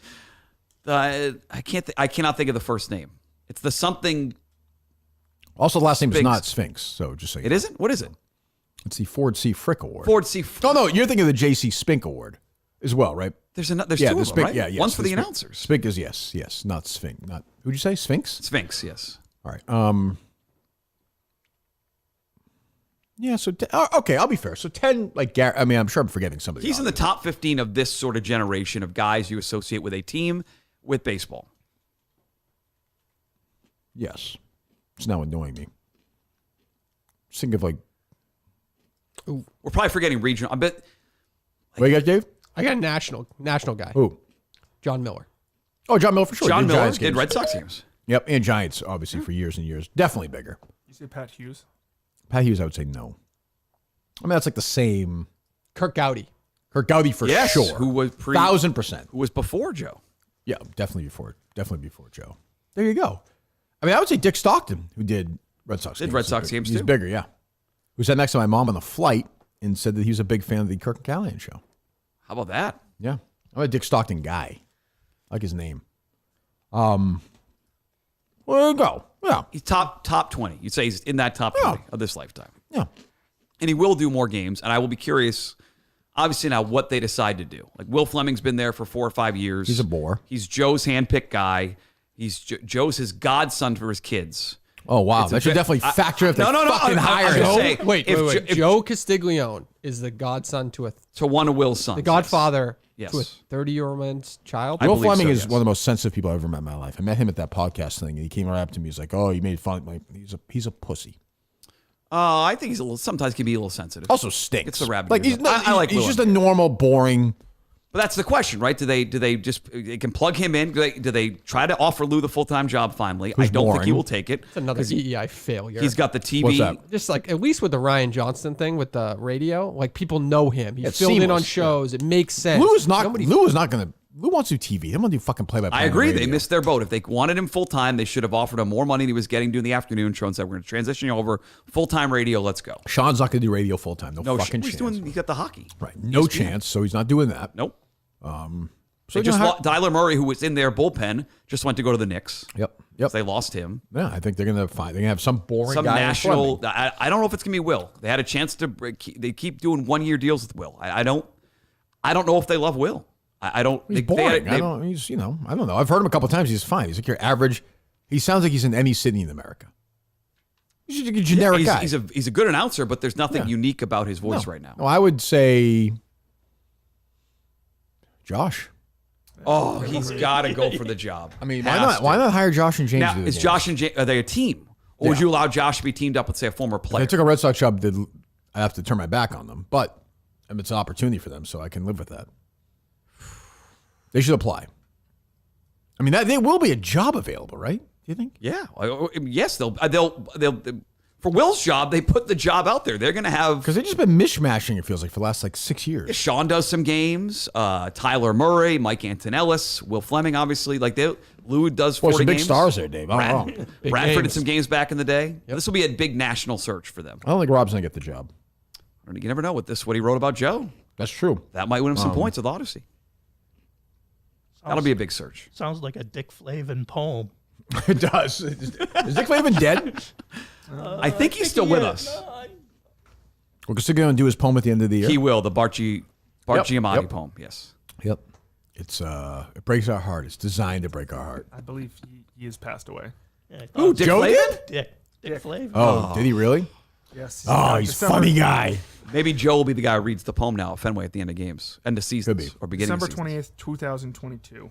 I cannot think of the first name. It's the something. Also, the last name is Sphinx. not Sphinx, so just so you It know. isn't. What is it? It's the Ford C. Frick Award. Ford C. Oh, no, you're thinking of the J.C. Spink Award. as well, right? There's two of them, right? Yeah, yes, One's for the Spink. announcers. Spink is yes, not Sphinx. Not who'd you say? Sphinx? Sphinx, yes. All right. Yeah. So okay, I'll be fair. So 10, like Gary. I mean, I'm sure I'm forgetting somebody. He's in the top 15 of this sort of generation of guys you associate with a team with baseball. Yes. It's now annoying me. Just think of like. Ooh. We're probably forgetting regional. I bet. What you got, Dave? I got a national guy. Who? John Miller. Oh, John Miller for sure. John Did Miller Giants did games. Red Sox games. Yep, and Giants, obviously, for years and years. Definitely bigger. You say Pat Hughes? Pat Hughes, I would say no. I mean, that's like the same. Kirk Gowdy. Kirk Gowdy for sure. Who was 1,000%. Who was before Joe. Yeah, definitely before Joe. There you go. I mean, I would say Dick Stockton, who did Red Sox games. Did Red Sox games He's too. bigger, yeah. Who sat next to my mom on the flight and said that he was a big fan of the Kirk and Callahan show. How about that? Yeah. I'm a Dick Stockton guy. I like his name. Well, there you go. Yeah. He's top 20. You'd say he's in that top 20 of this lifetime. Yeah. And he will do more games, and I will be curious, obviously, now what they decide to do. Like, Will Fleming's been there for 4 or 5 years. He's a bore. He's Joe's handpicked guy. He's Joe's his godson for his kids. Oh, wow. That should definitely factor if they fucking hire him. Wait. Joe Castiglione is the godson to one of Will's sons. The godfather yes. to a 30-year-old child. Will Fleming is one of the most sensitive people I've ever met in my life. I met him at that podcast thing, and he came right up to me. He's like, "Oh, you made fun of me." He's a pussy. I think he's sometimes can be a little sensitive. Also stinks. It's the rabbit. Like I like. He's just a normal, boring. But that's the question, right? Do they just they can plug him in? Do they try to offer Lou the full-time job finally? I don't think he will take it. It's another EEI failure. He's got the TV. What's that? Just like at least with the Ryan Johnston thing with the radio, like people know him. He It's filled in on seamless, shows. It makes sense. Lou is not going to. Lou wants to do TV. They don't want to do fucking play-by-play. I agree. on the They radio. missed their boat. If they wanted him full-time, they should have offered him more money than he was getting doing the afternoon show and said, "We're going to transition you over full-time radio. Let's go." Sean's not going to do radio full-time. No fucking he's chance. He got the hockey. Right. No chance. So he's not doing that. Nope. So Tyler Murray, who was in their bullpen, just went to go to the Knicks. Yep. They lost him. Yeah, I think they're going to have some boring guy national. I don't know if it's going to be Will. They had a chance to. They keep doing 1-year deals with Will. I don't know if they love Will. I don't. He's boring. I don't know. I've heard him a couple of times. He's fine. He's like your average. He sounds like he's in any city in America. He's just a generic guy. He's a good announcer, but there's nothing unique about his voice right now. No, I would say Josh. Oh, he's got to go for the job. I mean, why not hire Josh and James? Now, is Josh and James, are they a team? Or would you allow Josh to be teamed up with, say, a former player? If they took a Red Sox job, I'd have to turn my back on them. But it's an opportunity for them, so I can live with that. They should apply. I mean, there will be a job available, right? Do you think? Yeah. Yes, they'll for Will's job, they put the job out there. They're going to have... Because they've just been mishmashing, it feels like, for the last 6 years. Sean does some games. Tyler Murray, Mike Antonellis, Will Fleming, obviously. Lou does 40 some big games. stars there, Dave. I don't know. Bradford did some games back in the day. Yep. This will be a big national search for them. I don't think Rob's going to get the job. You never know what he wrote about Joe. That's true. That might win him some points with Odyssey. That'll be a big search. Sounds like a Dick Flavin poem. It does. Is Dick Flavin dead? I think he's still with us. Well, Castiglione going to do his poem at the end of the year. He will. The Bart Giamatti poem. Yes. Yep. It's it breaks our heart. It's designed to break our heart. I believe he has passed away. Ooh, Dick Joe Flavin? did? Dick Flavin. Oh, did he really? Yes. He's a funny guy. Maybe Joe will be the guy who reads the poem now at Fenway at the end of games, end of seasons, Could be. or beginning December of seasons. 20th, 2022.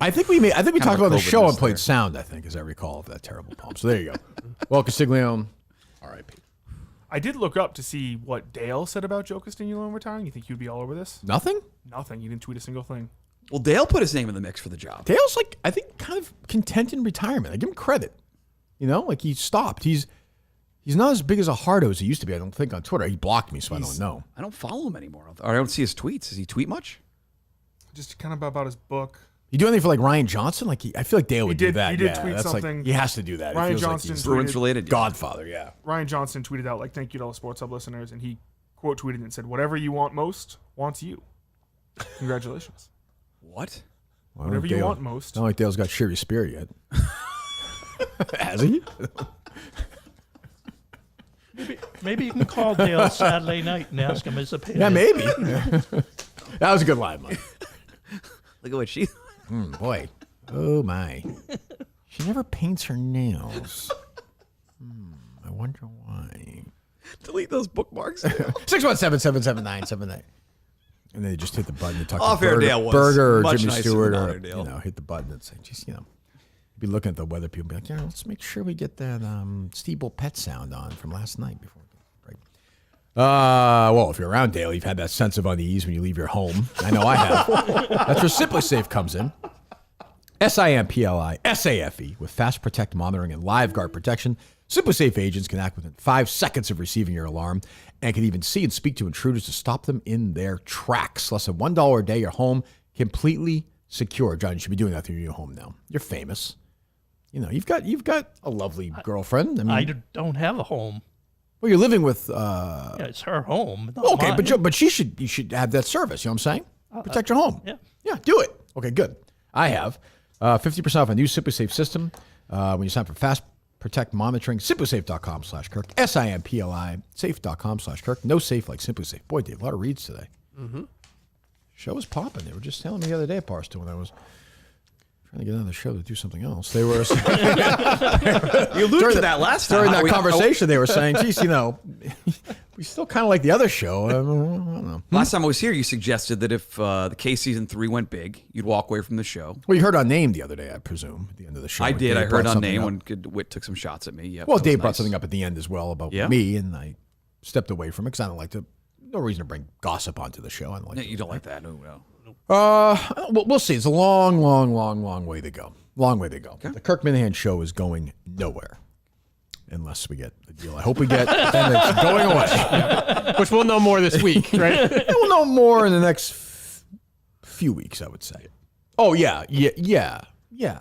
I think we talked about the COVID show news and played there. sound, I think, as I recall, of that terrible poem. So there you go. Well, Castiglione, R.I.P. I did look up to see what Dale said about Joe Castiglione retiring. You think he'd be all over this? Nothing? Nothing. He didn't tweet a single thing. Well, Dale put his name in the mix for the job. Dale's I think, kind of content in retirement. I give him credit. He stopped. He's not as big as a hardo as he used to be, I don't think, on Twitter. He blocked me, so I don't know. I don't follow him anymore. Or I don't see his tweets. Does he tweet much? Just kind of about his book. You do anything for Ryan Johnson? I feel like Dale would do that. He did tweet something. He has to do that. Ryan it feels Johnson like he's Bruins related. Godfather, yeah. Ryan Johnson tweeted out, thank you to all the Sports Hub listeners, and he quote tweeted and said, whatever you want most wants you. Congratulations. What? Well, Whatever you want most. It's not like Dale's got Sherry Spear yet. Has he? Maybe you can call Dale Saturday night and ask him his opinion. Yeah, maybe. That was a good line, Mike. Look at what she. Boy. Oh, my. She never paints her nails. I wonder why. Delete those bookmarks. 617-779-79. And then you just hit the button to talk Off to air Dale was Burger or much Jimmy nicer Stewart than or, on air Dale. hit the button and say, just, be looking at the weather people and be like, let's make sure we get that Steeble pet sound on from last night before we break. Well, if you're around Dale, you've had that sense of unease when you leave your home. I know I have. That's where Simply Safe comes in. SIMPLI-SAFE with Fast Protect monitoring and live guard protection. Simply Safe agents can act within 5 seconds of receiving your alarm and can even see and speak to intruders to stop them in their tracks. Less than $1 a day, your home completely secure. John, you should be doing that through your home now. You're famous. You've got a lovely girlfriend. I don't have a home. Well, you're living with. Yeah, it's her home. not Okay, mine. but you should have that service. You know what I'm saying? Protect your home. Yeah. Do it. Okay, good. I have 50% off a new Simply Safe system when you sign up for Fast Protect monitoring. SimplySafe.com/Kirk. SIMPLI safe.com/Kirk. No safe like Simply Safe. Boy, Dave, a lot of reads today. Mm-hmm. Show was popping. They were just telling me the other day at Barstool when I was trying to get on the show to do something else. They were. You alluded to that last time. During that conversation, they were saying, geez, we still kind of like the other show. I don't know. Last time I was here, you suggested that if the K season 3 went big, you'd walk away from the show. Well, you heard on Name the other day, I presume, at the end of the show. I did. Dave I heard brought on Name something when Witt took some shots at me. Yep, well, that Dave was brought nice. something up at the end as well about me, and I stepped away from it because I don't like to. No reason to bring gossip onto the show. I don't like. No, you don't like that. No. We'll see. It's a long way to go. Long way to go. Okay. The Kirk Minahan show is going nowhere. Unless we get the deal I hope we get, then it's going away. Which we'll know more this week, right? We'll know more in the next few weeks, I would say. Oh, yeah.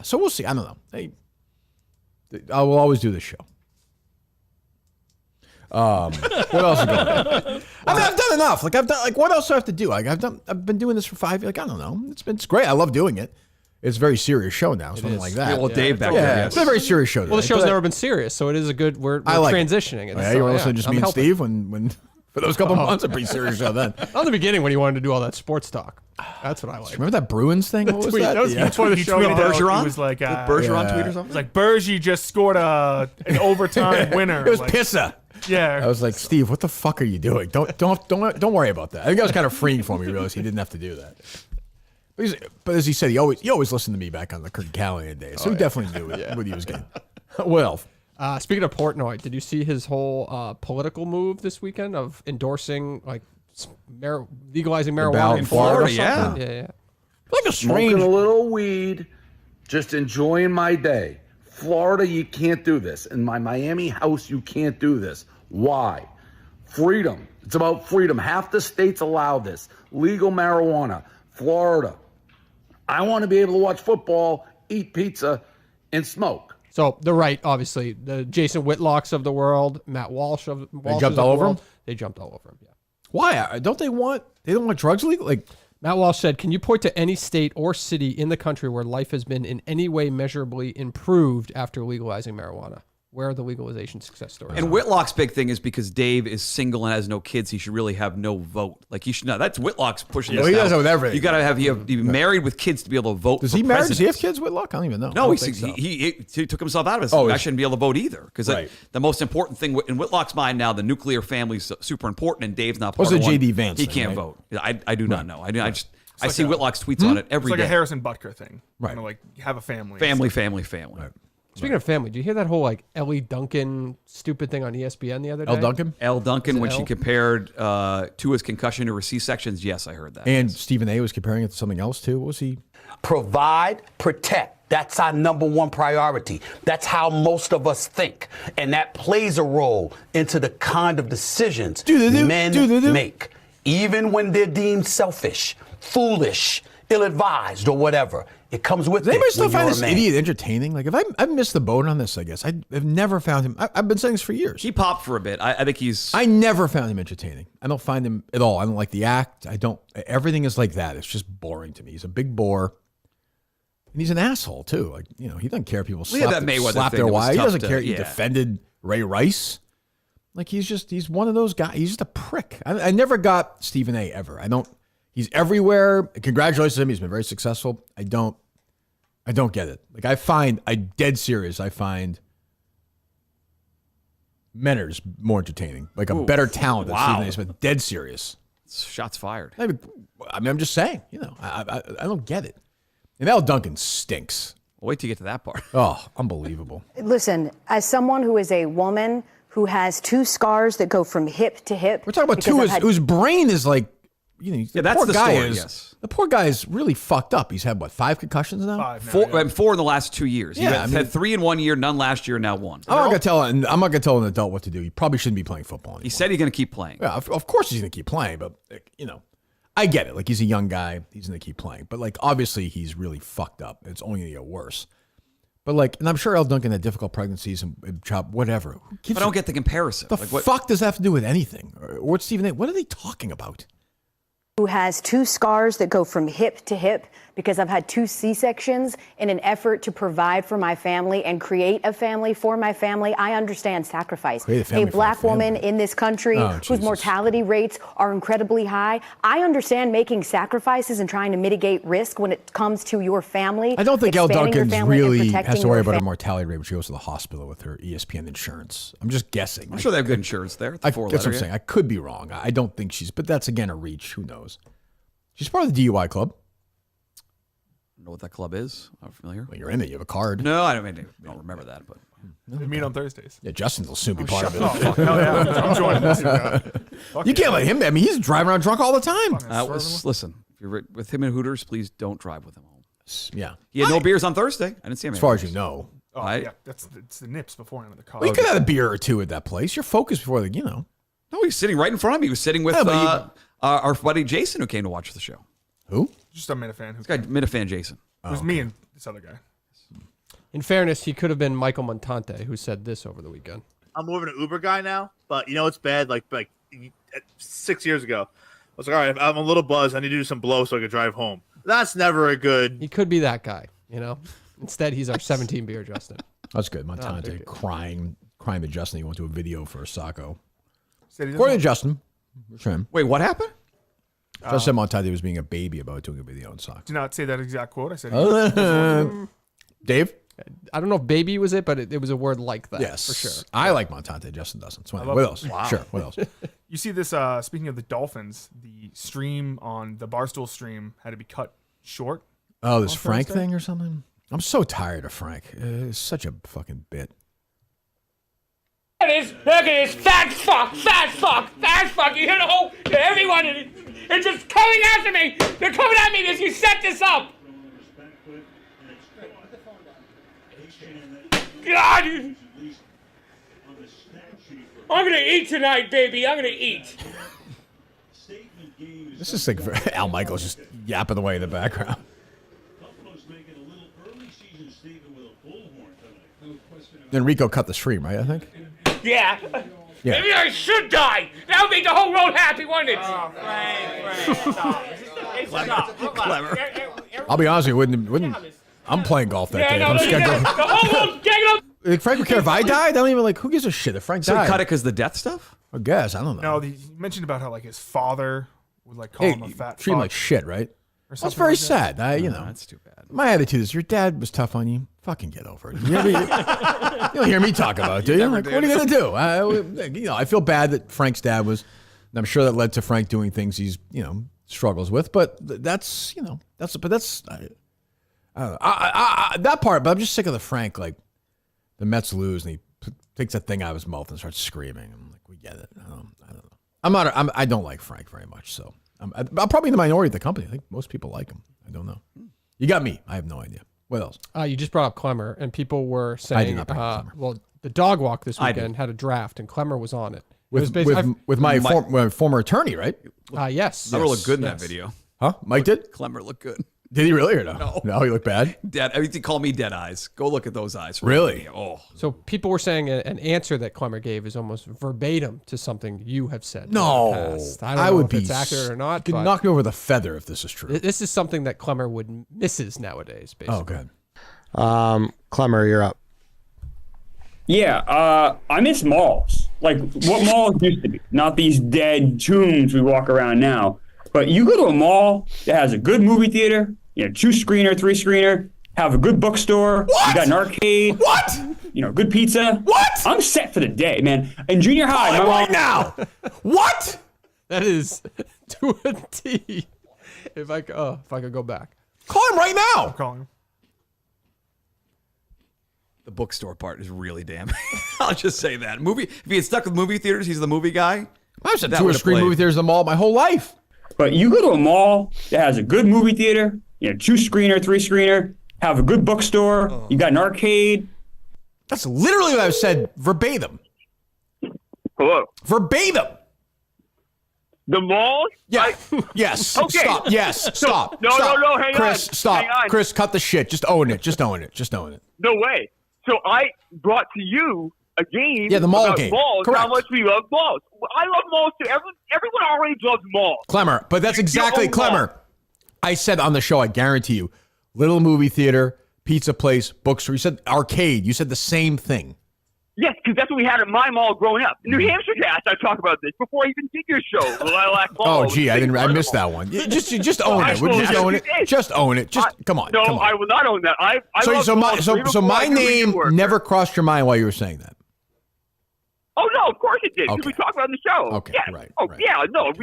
So we'll see. I don't know. I will always do this show. What else is going on? I've done enough. What else do I have to do? I've been doing this for 5 years. I don't know. It's great. I love doing it. It's a very serious show now, something like that. Yeah, well, Dave back there. Yeah, it's a very serious show. Well, the show's never been serious, so it is a good. We're transitioning. Yeah, you were listening to just me and Steve when for those couple months, a pretty serious show then. On the beginning, when you wanted to do all that sports talk, that's what I like. Remember that Bruins thing? What was that? That was before the show. Bergeron? It was like Bergeron tweet or something? It's like Bergie just scored an overtime winner. It was Pissa. Yeah. I was like, Steve, what the fuck are you doing? Don't worry about that. I think I was kind of freeing for me. Realized he didn't have to do that. But as he said, he always listened to me back on the Kirk Callahan days, so he definitely knew what he was getting. Well, speaking of Portnoy, did you see his whole political move this weekend of endorsing legalizing marijuana in Florida? Yeah. Like a strange. Smoking a little weed, just enjoying my day. Florida, you can't do this. In my Miami house, you can't do this. Why? Freedom. It's about freedom. Half the states allow this. Legal marijuana. Florida. I want to be able to watch football, eat pizza, and smoke. So the right, obviously, the Jason Whitlocks of the world, Matt Walsh of They jumped all over him? They jumped all over him, yeah. Why? Don't they want drugs legal? Like Matt Walsh said, can you point to any state or city in the country where life has been in any way measurably improved after legalizing marijuana? Where are the legalization success stories? And Whitlock's big thing is because Dave is single and has no kids, he should really have no vote. Like, he should not. That's Whitlock's pushing this he does now. it with everything. You got to have be married with kids to be able to vote. Does for he marry? president. Does he have kids, Whitlock? I don't even know. No, I don't think so. he took himself out of it. I shouldn't be able to vote either. Because the most important thing in Whitlock's mind now, the nuclear family is super important, and Dave's not part of the one. J.D. Vance He thing, can't right? vote. I do not know. I see like Whitlock's tweets on it every It's like day. a Harrison Butker thing. Right. Like, have a family. Family. Right. Speaking of family, did you hear that whole Ellie Duncan stupid thing on ESPN the other day? Elle Duncan, when Elle? she compared Tua's concussion to her C-sections, yes, I heard that. And Stephen A. was comparing it to something else too. What was he? Provide, protect. That's our number one priority. That's how most of us think. And that plays a role into the kind of decisions men make. Even when they're deemed selfish, foolish, ill-advised, or whatever. It comes with Does anybody it still when find you're this a man. idiot entertaining? Like, I've missed the boat on this, I guess. I've never found him. I've been saying this for years. He popped for a bit. I think he's... I never found him entertaining. I don't find him at all. I don't like the act. Everything is like that. It's just boring to me. He's a big bore. And he's an asshole, too. Like, he doesn't care if people slap that Mayweather slap thing their that was wives. He tough doesn't to- care. He yeah. defended Ray Rice. Like, he's one of those guys. He's just a prick. I never got Stephen A. ever. He's everywhere. Congratulations to him. He's been very successful. I don't get it. Like I'm dead serious. I find Menner's more entertaining. Like a better talent than Stephen A. Smith. Dead serious. Shots fired. I mean, I'm just saying. I don't get it. And Al Duncan stinks. Wait till you get to that part. Oh, unbelievable. Listen, as someone who is a woman who has 2 scars that go from hip to hip. We're talking about two whose brain is like, that's the story, yes. The poor guy is really fucked up. He's had, 5 concussions now? 5 now, 4 in the last 2 years. He had 3 in 1 year, none last year, now 1. I'm not gonna tell an adult what to do. He probably shouldn't be playing football anymore. He said he's going to keep playing. Yeah, of course he's going to keep playing, but I get it. Like, he's a young guy. He's going to keep playing. But, obviously he's really fucked up. It's only going to get worse. But, and I'm sure Al Duncan had difficult pregnancies and job, whatever. I don't get the comparison. The fuck does that have to do with anything? Or what's Stephen A? What are they talking about? Who has 2 scars that go from hip to hip because I've had 2 C-sections in an effort to provide for my family and create a family for my family. I understand sacrifice. A black woman in this country whose mortality rates are incredibly high. I understand making sacrifices and trying to mitigate risk when it comes to your family. I don't think Al Duncan really has to worry about her family. mortality rate when she goes to the hospital with her ESPN insurance. I'm just guessing. I'm sure they have good insurance there. That's what I'm saying. I could be wrong. I don't think but that's again a reach. Who knows? She's part of the DUI club. I don't know what that club is. I'm familiar. Well, you're in it. You have a card. No, I don't remember that. But They meet on Thursdays. Yeah, Justin will soon be part of it. Hell yeah, I'm joining this. You can't let him. I mean, he's driving around drunk all the time. Listen, if you're with him in Hooters, please don't drive with him home. Yeah. He had no beers on Thursday. I didn't see him. As far as you know. Oh, yeah. It's the nips beforehand in the car. Well, you could have a beer or 2 at that place. You're focused before the, No, he's sitting right in front of me. He was sitting with our buddy Jason, who came to watch the show. Who? Just a Minifan. This guy, Minifan Jason. It was me and this other guy. In fairness, he could have been Michael Montante, who said this over the weekend. I'm more of an Uber guy now, but it's bad. Like 6 years ago, I was like, all right, I'm a little buzzed. I need to do some blow so I can drive home. That's never a good. He could be that guy, Instead, he's our 17 beer Justin. That's good. Montante crying to Justin. He went to a video for Sako. According to Justin. Wait, what happened? Justin said Montante was being a baby about doing a video on Sako. Did not say that exact quote. I said, Dave? I don't know if baby was it, but it was a word like that. Yes. For sure. I like Montante. Justin doesn't. What else? Wow. Sure. What else? You see this, speaking of the Dolphins, the stream on the Barstool stream had to be cut short. Oh, this Frank thing or something? I'm so tired of Frank. It's such a fucking bit. Look at this fat fuck. You hear the whole, everyone, it's just coming after me. They're coming at me because you set this up. God, I'm going to eat tonight, baby. I'm going to eat. This is like Al Michaels just yapping away in the background. Then Rico cut the stream, right? I think. Yeah. Maybe I should die. That would make the whole world happy, wouldn't it? Oh, Frank, stop. Clever. I'll be honest with you, wouldn't. I'm playing golf that day. I'm scheduled. The whole world's getting up. Like Frank would care if I died. I don't even who gives a shit if Frank So died. he cut it because the death stuff. I guess I don't know. No, he mentioned about how his father would call him a fat treat him fuck. like shit, right? Or That's something very like that. sad. That's too bad. My attitude is, your dad was tough on you. Fucking get over it. You don't hear me talk about it, do you? What are you gonna do? I feel bad that Frank's dad was, and I'm sure that led to Frank doing things he's struggles with. But that's that part. But I'm just sick of the Frank the Mets lose and he takes that thing out of his mouth and starts screaming. I'm like, we get it. I don't know. I don't like Frank very much. So I'm probably in the minority of the company. I think most people like him. I don't know. You got me. I have no idea. What else? You just brought up Clemmer, and people were saying, I did not bring up Clemmer. well, the dog walk this weekend had a draft, and Clemmer was on it. With my former attorney, right? Yes. Clemmer looked good in that video. Huh? Mike did? Clemmer looked good. Did he really or no? No, he looked bad. He called me dead eyes. Go look at those eyes. Really? Oh. So people were saying an answer that Clemmer gave is almost verbatim to something you have said. No, in the past. I don't know if it's accurate or not. You could knock me over the feather if this is true. This is something that Clemmer would misses nowadays, basically. Oh, good. Clemmer, you're up. Yeah, I miss malls. Like what malls used to be, not these dead tombs we walk around now. But you go to a mall that has a good movie theater, 2-screener, 3-screener, have a good bookstore, you got an arcade, good pizza. What? I'm set for the day, man. In junior high, my right mom now. What? That is to a T. If I could go back. Call him right now. I'm calling him. The bookstore part is really damning. I'll just say that. If he had stuck with movie theaters, he's the movie guy. I've said 2-screen movie theaters in the mall my whole life. But you go to a mall that has a good movie theater, 2-screener, 3-screener, have a good bookstore, you got an arcade. That's literally what I've said verbatim. Hello. Verbatim. The mall? Yeah. Yes. Okay. Stop. Yes. Stop. No, Stop. no, hang Chris, on. stop. Hang on. Chris, cut the shit. Just own it. Just own it. Just own it. No way. So I brought to you a game. Yeah, the mall about game. Malls, Correct. how much we love malls. I love malls too. Everyone already loves malls. Clemmer, but that's exactly Clemmer. I said on the show, I guarantee you, little movie theater, pizza place, bookstore. You said arcade. You said the same thing. Yes, because that's what we had at my mall growing up. New Hampshire Cast, I talk about this before I even did your show. The Lilac Mall. Oh, gee, I missed that one. Just own it. Would you just own it? Just own it. Just come on. No, come on. I will not own that. So my name never crossed your mind while you were saying that. Oh no, of course it did. Okay. We talked about it on the show. Okay, yeah. right. Oh yeah, no, of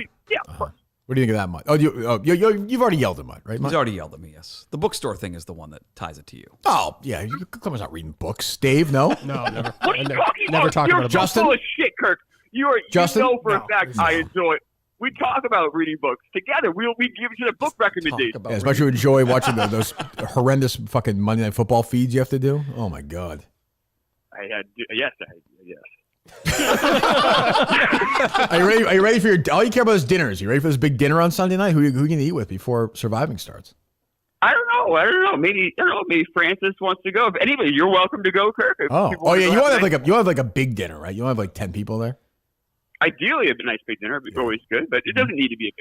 course. What do you think of that, Mutt? Oh, you've already yelled at Mutt, right? He's already yelled at me, yes. The bookstore thing is the one that ties it to you. Oh, yeah. Clemmer's not reading books. Dave, no? No, never. What are you talking never about? talk You're about a book. Justin? full of shit, Kirk. You Justin? know for a fact I enjoy it. We talk about reading books together. We give you the book recommendation. Yeah, as much as you enjoy watching those horrendous fucking Monday Night Football feeds you have to do. Oh, my God. Yes. Are you ready for your? All you care about is dinners. You ready for this big dinner on Sunday night? Who you gonna eat with before surviving starts? I don't know. Maybe Francis wants to go. If anybody, you're welcome to go, Kirk. Oh yeah. You want to have like a big dinner, right? You want to have like 10 people there. Ideally, a nice big dinner would be always good, but it doesn't need to be a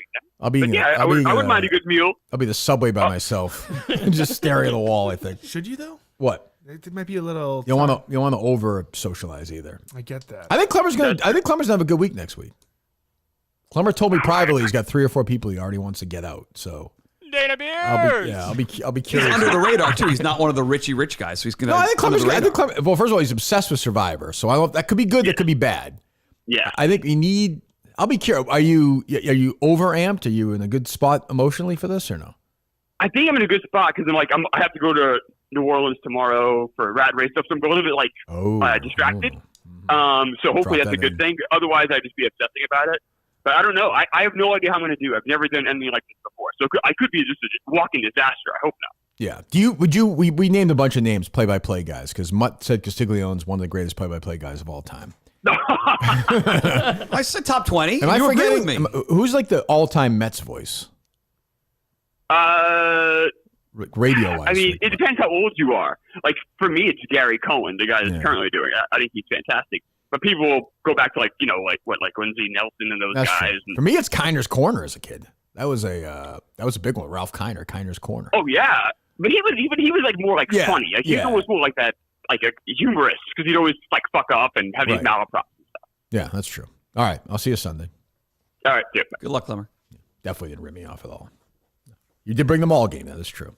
big dinner. I wouldn't mind a good meal. I'll be the Subway by myself, just staring at the wall. I think. Should you though? What? It might be a little. You don't want to over socialize either. I get that. I think Clemmer's gonna have a good week next week. Clemmer told me privately he's got 3 or 4 people he already wants to get out. So Dana Beers. I'll be He's curious. under the radar too. He's not one of the rich guys, so he's gonna. No, I think Clemmer. Well, first of all, he's obsessed with Survivor, so I don't. That could be good. That could be bad. Yeah. I think we need. I'll be curious. Are you overamped? Are you in a good spot emotionally for this or no? I think I'm in a good spot because I have to go to New Orleans tomorrow for rat race stuff, so I'm a little bit distracted. So hopefully that's a good thing. Otherwise, I'd just be obsessing about it. But I don't know. I have no idea how I'm going to do. I've never done anything like this before, so I could be just a walking disaster. I hope not. Yeah. We named a bunch of names, play-by-play guys, because Mutt said Castiglione's one of the greatest play-by-play guys of all time. I said top 20. Am I you agree forgetting? with me? Who's like the all-time Mets voice? Radio-wise. I mean, it depends how old you are. Like, for me, it's Gary Cohen, the guy that's currently doing it. I think he's fantastic. But people will go back to, like Lindsey Nelson and those guys. And, for me, it's Kiner's Corner as a kid. That was a big one. Ralph Kiner, Kiner's Corner. oh, yeah. But he was like more like funny. Like, he was always more like that, like a humorous, because he'd always like fuck up and have these malaprops and stuff. Yeah, that's true. All right. I'll see you Sunday. All right. Yeah. Good luck, Clemmer. Definitely didn't rip me off at all. You did bring the mall game. That is true.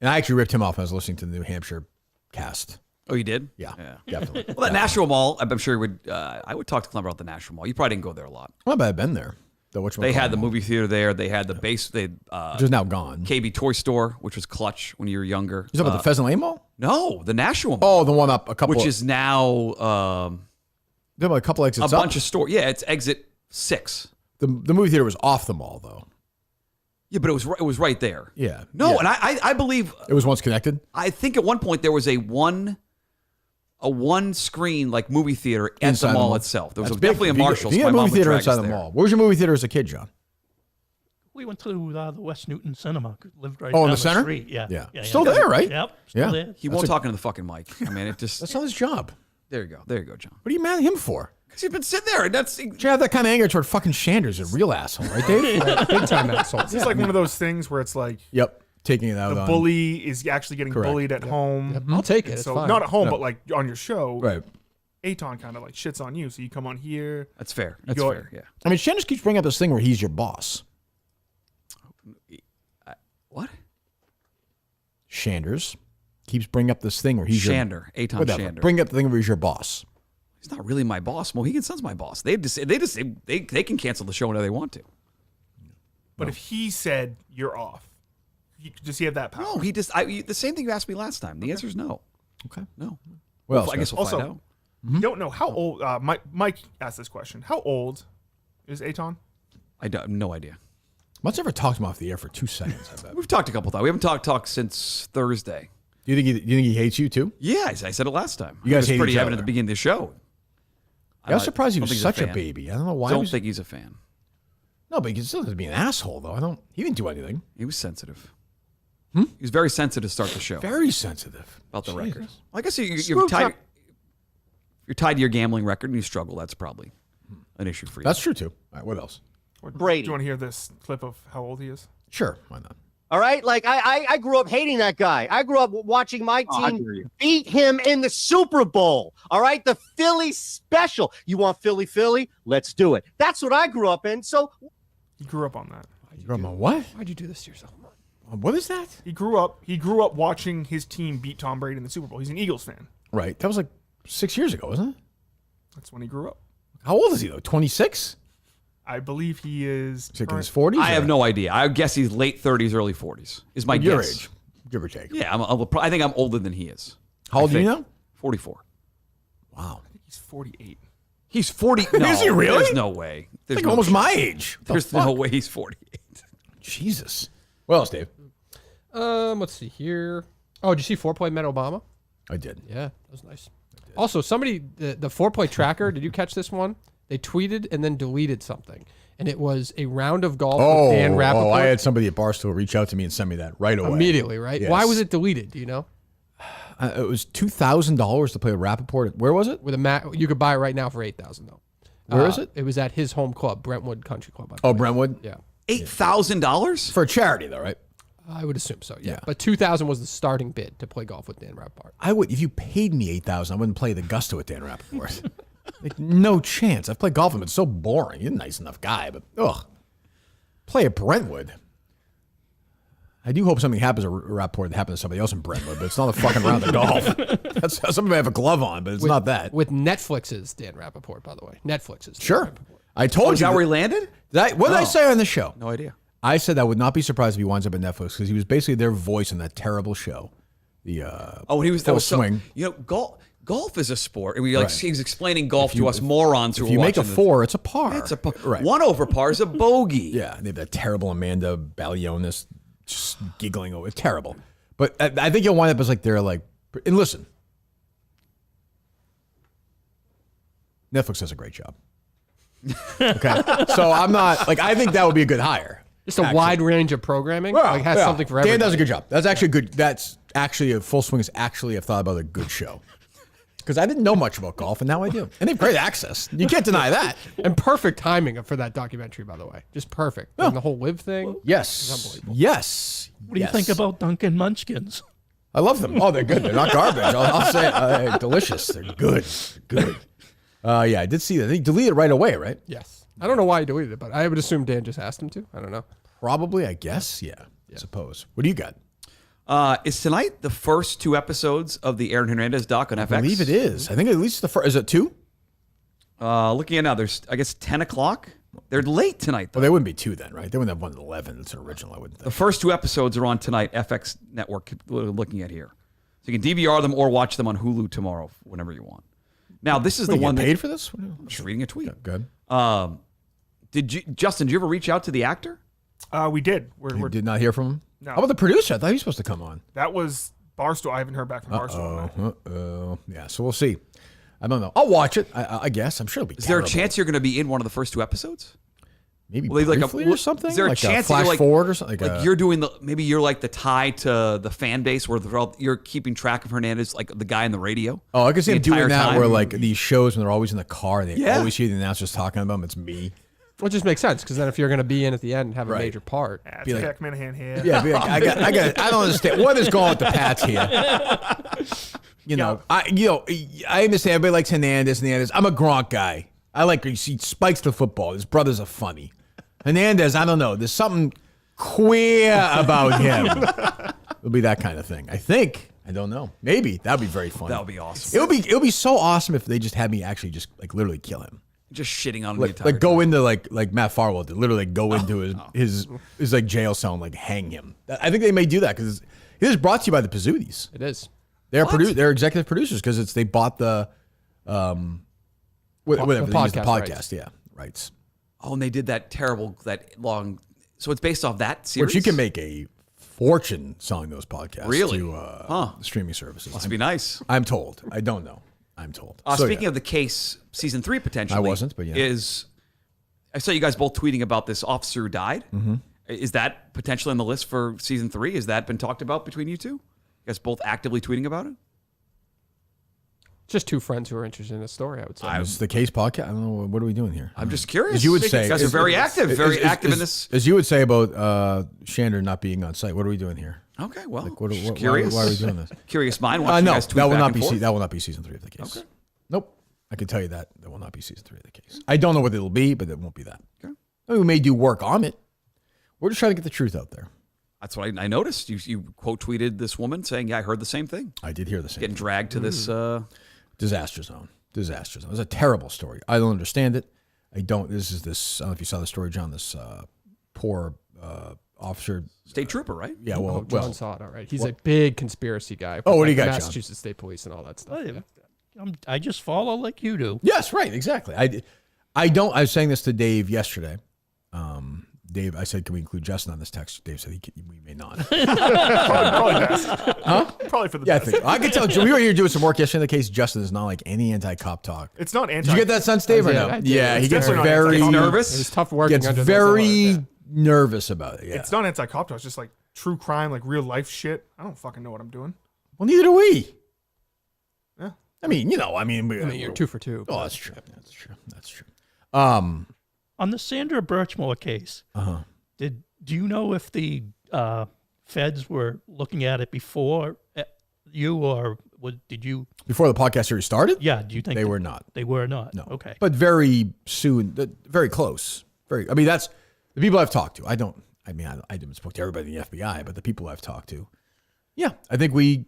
And I actually ripped him off when I was listening to the New Hampshire cast. Oh, you did? Yeah. Definitely. Well, that Nashville Mall, I'm sure I would talk to Clemmer about the Nashville Mall. You probably didn't go there a lot. Well, but I've been there. They had the movie theater there. They had the base. Which is now gone. KB Toy Store, which was clutch when you were younger. You talking about the Pheasant Lane Mall? No, the Nashville Mall. Oh, the one up a couple. Which is now a couple exits a up. bunch of stores. Yeah, it's exit 6. The movie theater was off the mall though. Yeah, but it was right there. Yeah. No, yeah. and I believe it was once connected. I think at one point there was a one screen like movie theater at Inside the mall itself. There was That's definitely big. a Marshall's. You My had a mom movie would theater drag inside us the there. mall. Where was your movie theater as a kid, John? We went to the West Newton Cinema. Lived right Oh, down in the center? street. Yeah. Still there, right? Yep. Still there. He won't talk into the fucking mic. I mean, it just that's not his job. There you go, John. What are you mad at him for? Because he's been sitting there, and that's You have that kind of anger toward fucking Sanders, a real asshole, right, Dave? Big time asshole. It's just like one of those things where it's like, yep, taking it out. The on. bully is actually getting Correct. bullied at home. Yep. I'll take it. And It's so fine. not at home, No. but like on your show. Right. Aton kind of like shits on you, so you come on here. That's fair. You That's go- fair. Yeah. I mean, Sanders keeps bringing up this thing where he's your boss. Shanders keeps bringing up this thing where he's Shander, Eitan whatever. Shander. Bring up the thing where he's your boss. He's not really my boss. Mohegan Sun's my boss. They can cancel the show whenever they want to. But if he said you're off, does he have that power? No, he just the same thing you asked me last time. The answer is no. Okay. No. Well, I guess we'll find out. You don't know how old. Mike asked this question. How old is Eitan? I have no idea. Let's never talk to him off the air for 2 seconds. I bet. We've talked a couple times. We haven't talked since Thursday. Do you think he hates you too? Yeah, I said it last time. You guys it hate was pretty each evident other. at the beginning of the show. I was surprised he don't was think he's such a fan. baby. I don't know why. Don't think he's a fan. No, but he can still doesn't be an asshole though. He didn't do anything. He was sensitive. He was very sensitive to start the show. Very sensitive About the Jesus. record. Well, I guess you're tied to your gambling record and you struggle. That's probably an issue for you. That's true too. All right, what else? Brady. Do you want to hear this clip of how old he is? Sure, why not? All right, like I grew up hating that guy. I grew up watching my team beat him in the Super Bowl. All right, the Philly special. You want Philly? Let's do it. That's what I grew up in. So he grew up on that. You grew up on what? Why'd you do this to yourself? What is that? He grew up watching his team beat Tom Brady in the Super Bowl. He's an Eagles fan. Right. That was like 6 years ago, wasn't it? That's when he grew up. How old is he though? 26? I believe he is in his 40s. I have no idea. I guess he's late 30s, early 40s. Is my Your guess. age, give or take. Yeah, I think I'm older than he is. How old are you now? 44. Wow. I think he's 48. He's 40. No, Is he really? There's no way. There's Like no almost chance. my age. What the There's no fuck? way he's 48. Jesus. What else, Dave? Let's see here. Oh, did you see 4-Play met Obama? I did. Yeah, that was nice. Also, somebody, the 4-Play tracker, did you catch this one? They tweeted and then deleted something. And it was a round of golf with Dan Rappaport. I had somebody at Barstool reach out to me and send me that right away. Immediately, right? Yes. Why was it deleted? Do you know? It was $2,000 to play with Rappaport. Where was it? With you could buy it right now for $8,000 though. Where is it? It was at his home club, Brentwood Country Club. I Oh, believe. Brentwood? Yeah. $8,000 for a charity, though, right? I would assume so. Yeah. Yeah. But $2,000 was the starting bid to play golf with Dan Rappaport. I would, if you paid me $8,000, I wouldn't play the Gusto with Dan Rappaport. Like, no chance. I've played golf with him. It's so boring. He's a nice enough guy, but play at Brentwood. I do hope something happens at Rappaport that happens to somebody else in Brentwood, but it's not a fucking round of golf. That's somebody may have a glove on, but it's not that. With Netflix's Dan Rappaport, by the way. Netflix's. Dan Sure. Rappaport. I told you. Is that where he landed? What did I say on the show? No idea. I said I would not be surprised if he winds up at Netflix because he was basically their voice in that terrible show. The He was Full so, Swing. You know, golf is a sport, and he was explaining golf If you- to us morons who If were you make a watching this. 4, it's a par. It's a par. Right. 1 over par is a bogey. Yeah, they have that terrible Amanda Balionis just giggling over. It's terrible. But I think you'll wind up as like they're like, and listen, Netflix does a great job. Okay, so I'm not like I think that would be a good hire. Just a wide range of programming. Like has something for everybody. Dan does a good job. That's actually good. That's actually a Full Swing is actually I've thought about a good show. Because I didn't know much about golf, and now I do. And they have great access. You can't deny that. And perfect timing for that documentary, by the way. Just perfect. And the whole live thing. Yes. is unbelievable. Yes. What do you think about Dunkin' Munchkins? I love them. Oh, they're good. They're not garbage. I'll say it. They're delicious. They're good. Good. Yeah, I did see that. They deleted it right away, right? Yes. I don't know why he deleted it, but I would assume Dan just asked him to. I don't know. Probably, I guess. Yeah. I suppose. What do you got? Is tonight the first 2 episodes of the Aaron Hernandez doc on FX? I believe it is. I think at least the first. Is it 2? Looking at now, there's, I guess, 10 o'clock. They're late tonight, though. Well, they wouldn't be 2 then, right? They wouldn't have 1 at 11. It's an original, I wouldn't think. The first 2 episodes are on tonight, FX Network, looking at here. So you can DVR them or watch them on Hulu tomorrow, whenever you want. Now, this is Wait, the you one get that... paid for this? I'm just reading a tweet. Yeah, good. Justin, did you ever reach out to the actor? We did. You did not hear from him? No. How about the producer? I thought he was supposed to come on. That was Barstool. I haven't heard back from Barstool. on that. Uh-oh. Yeah, so we'll see. I don't know. I'll watch it, I guess. I'm sure it'll be Is there a terrible. chance you're going to be in one of the first 2 episodes? Maybe Will they briefly or something? Is there Like a chance that flash you're like, forward or something? Like you're doing maybe you're like the tie to the fan base where you're keeping track of Hernandez, like the guy on the radio. Oh, I can see the him doing entire that time. where like these shows when they're always in the car and they Yeah. always hear the announcers talking about them. It's me. Well, it just makes sense because then if you're going to be in at the end and have a major part. That's Be like- Jack Minahan here. Yeah, be like, I don't understand. What is going on with the Pats here? I understand everybody likes Hernandez. I'm a Gronk guy. I like he spikes the football. His brothers are funny. Hernandez, I don't know. There's something queer about him. It'll be that kind of thing. I think. I don't know. Maybe that'd be very fun. That would be awesome. It would be so awesome if they just had me actually just like literally kill him. Just shitting on him Like, the entire go time. into like Matt Farwell did. Literally go into his like jail cell and like hang him. I think they may do that because it is brought to you by the Pizzutis. It is. They're they're executive producers because they bought the whatever they use the podcast rights. yeah rights. Oh, and they did that long. So it's based off that series. Which you can make a fortune selling those podcasts Really? to streaming services. Must be nice. I'm told. I don't know. I'm told. Speaking of the case, season 3 potentially. I wasn't, but yeah. I saw you guys both tweeting about this officer who died. Mm-hmm. Is that potentially on the list for season 3? Has that been talked about between you two? You guys both actively tweeting about it? Just two friends who are interested in the story, I would say. It's the case podcast. I don't know. What are we doing here? I'm just curious. As you would say, you guys are very active in this. As you would say about Shander not being on site. What are we doing here? Okay, well, Just curious. Why are we doing this? Curious mind. No, You guys tweet that will back not and be. forth. That will not be season 3 of the case. Okay. Nope. I can tell you that will not be season 3 of the case. I don't know what it'll be, but it won't be that. Okay. I mean, we may do work on it. We're just trying to get the truth out there. That's what I noticed. You quote tweeted this woman saying, "Yeah, I heard the same thing." I did hear the same. Getting dragged to this disaster zone. Disaster zone. It was a terrible story. I don't understand it. I don't. I don't know if you saw the story, John. This poor officer, state trooper, right? Yeah. Well, John saw it. All right. He's a big conspiracy guy. Oh, what do you got, John? Massachusetts State Police and all that stuff. I just follow like you do. Yes, right, exactly. I don't. I was saying this to Dave yesterday. Dave, I said, can we include Justin on this text? Dave said we may not. probably best. Huh? Probably for the Yeah, best. I can tell. We were here doing some work yesterday in the case. Justin is not like any anti-cop talk. It's not anti. Did you get that sense, Dave, or no? I did. Yeah, he It's gets definitely not very anti-cop. nervous. It was tough working Gets under those very nervous about it. Yeah. It's not anti-cop talk. It's just like true crime, like real life shit. I don't fucking know what I'm doing. Well, neither do we. Yeah. I mean, you're 2 for 2. Oh, that's true. That's true. On the Sandra Birchmore case, do you know if the feds were looking at it before you, or did you? Before the podcast series started? Yeah. Do you think they were not? They were not. No. Okay. But very soon, very close. I mean, that's the people I've talked to. I didn't spoke to everybody in the FBI, but the people I've talked to. Yeah, I think we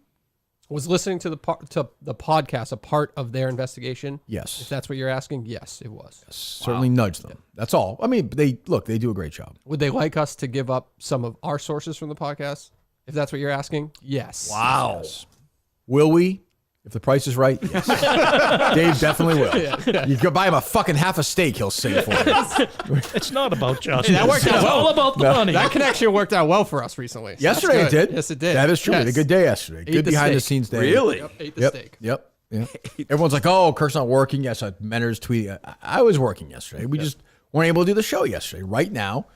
was listening to the podcast a part of their investigation. Yes. If that's what you're asking, yes, it was. Yes, certainly nudge them. That's all. I mean, they do a great job. Would they like us to give up some of our sources from the podcast? If that's what you're asking, yes. Wow. Yes. Will we? If the price is right, yes. Dave definitely will. Yeah. You could buy him a fucking half a steak, he'll save for it. It's not about justice. That worked out It's well. all about the money. That connection worked out well for us recently. So Yesterday it did. Yes, it did. That is true. We had a Yes. good day yesterday. Ate Good the behind the steak. scenes day. Really? Yep, ate the steak. Yep. Everyone's like, oh, Kirk's not working. Yes, Menner's tweeting. I was working yesterday. We just weren't able to do the show yesterday. Right now,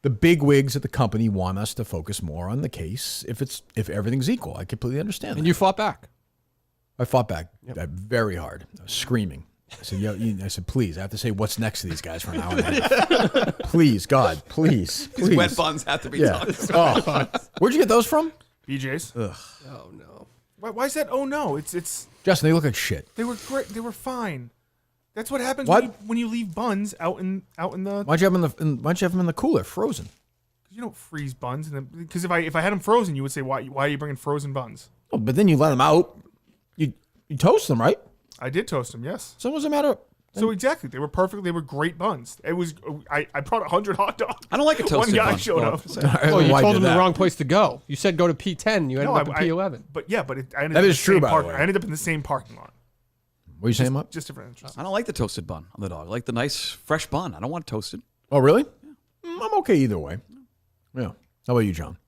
the big wigs at the company want us to focus more on the case if everything's equal. I completely understand that. And you fought back. I fought back very hard. I was screaming. I said, I said, please, I have to say what's next to these guys for an hour and a half. Please, God, please. These wet buns have to be talked about. Oh. Where'd you get those from? BJ's. Ugh. Oh, no. Why is that? Oh, no. It's. Justin, they look like shit. They were great. They were fine. That's what happens What? when you leave buns out in the. Why'd you have them in the cooler, frozen? You don't freeze buns, because if I had them frozen, you would say why are you bringing frozen buns? Oh, but then you let them out. You toast them, right? I did toast them, yes. So what's the matter? So exactly, they were perfect. They were great buns. It was. I brought 100 hot dogs. I don't like a toasted One guy bun. showed up. Oh, you told them the wrong place to go. You said go to P10. You ended No, up at P11. But yeah, but I ended That up in is the true, same by the park- way. I ended up in the same parking lot. What are you saying, Mark? Just different interests. I don't like the toasted bun on the dog. I like the nice fresh bun. I don't want it toasted. Oh, really? Yeah. I'm okay either way. Yeah. How about you, John?